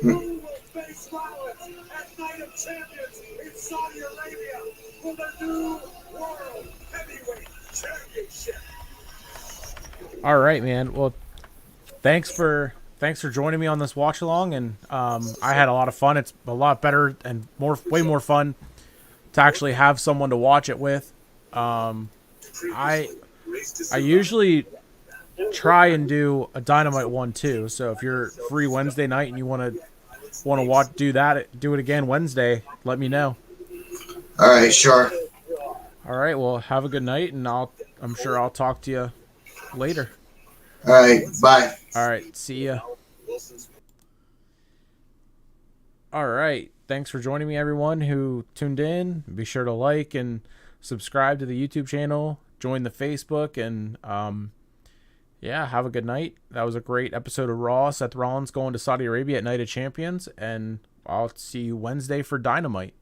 Who will face Rollins at Night of Champions in Saudi Arabia for the new World Heavyweight Championship? All right, man. Well, thanks for joining me on this watch along, and I had a lot of fun. It's a lot better and way more fun to actually have someone to watch it with. I usually try and do a Dynamite one too. So if you're free Wednesday night and you want to do it again Wednesday, let me know. all right, sure. All right. Well, have a good night, and I'm sure I'll talk to you later. All right, bye. All right. See ya. All right. Thanks for joining me, everyone who tuned in. Be sure to like and subscribe to the YouTube channel. Join the Facebook, and yeah, have a good night. That was a great episode of Raw. Seth Rollins going to Saudi Arabia at Night of Champions, and I'll see you Wednesday for Dynamite.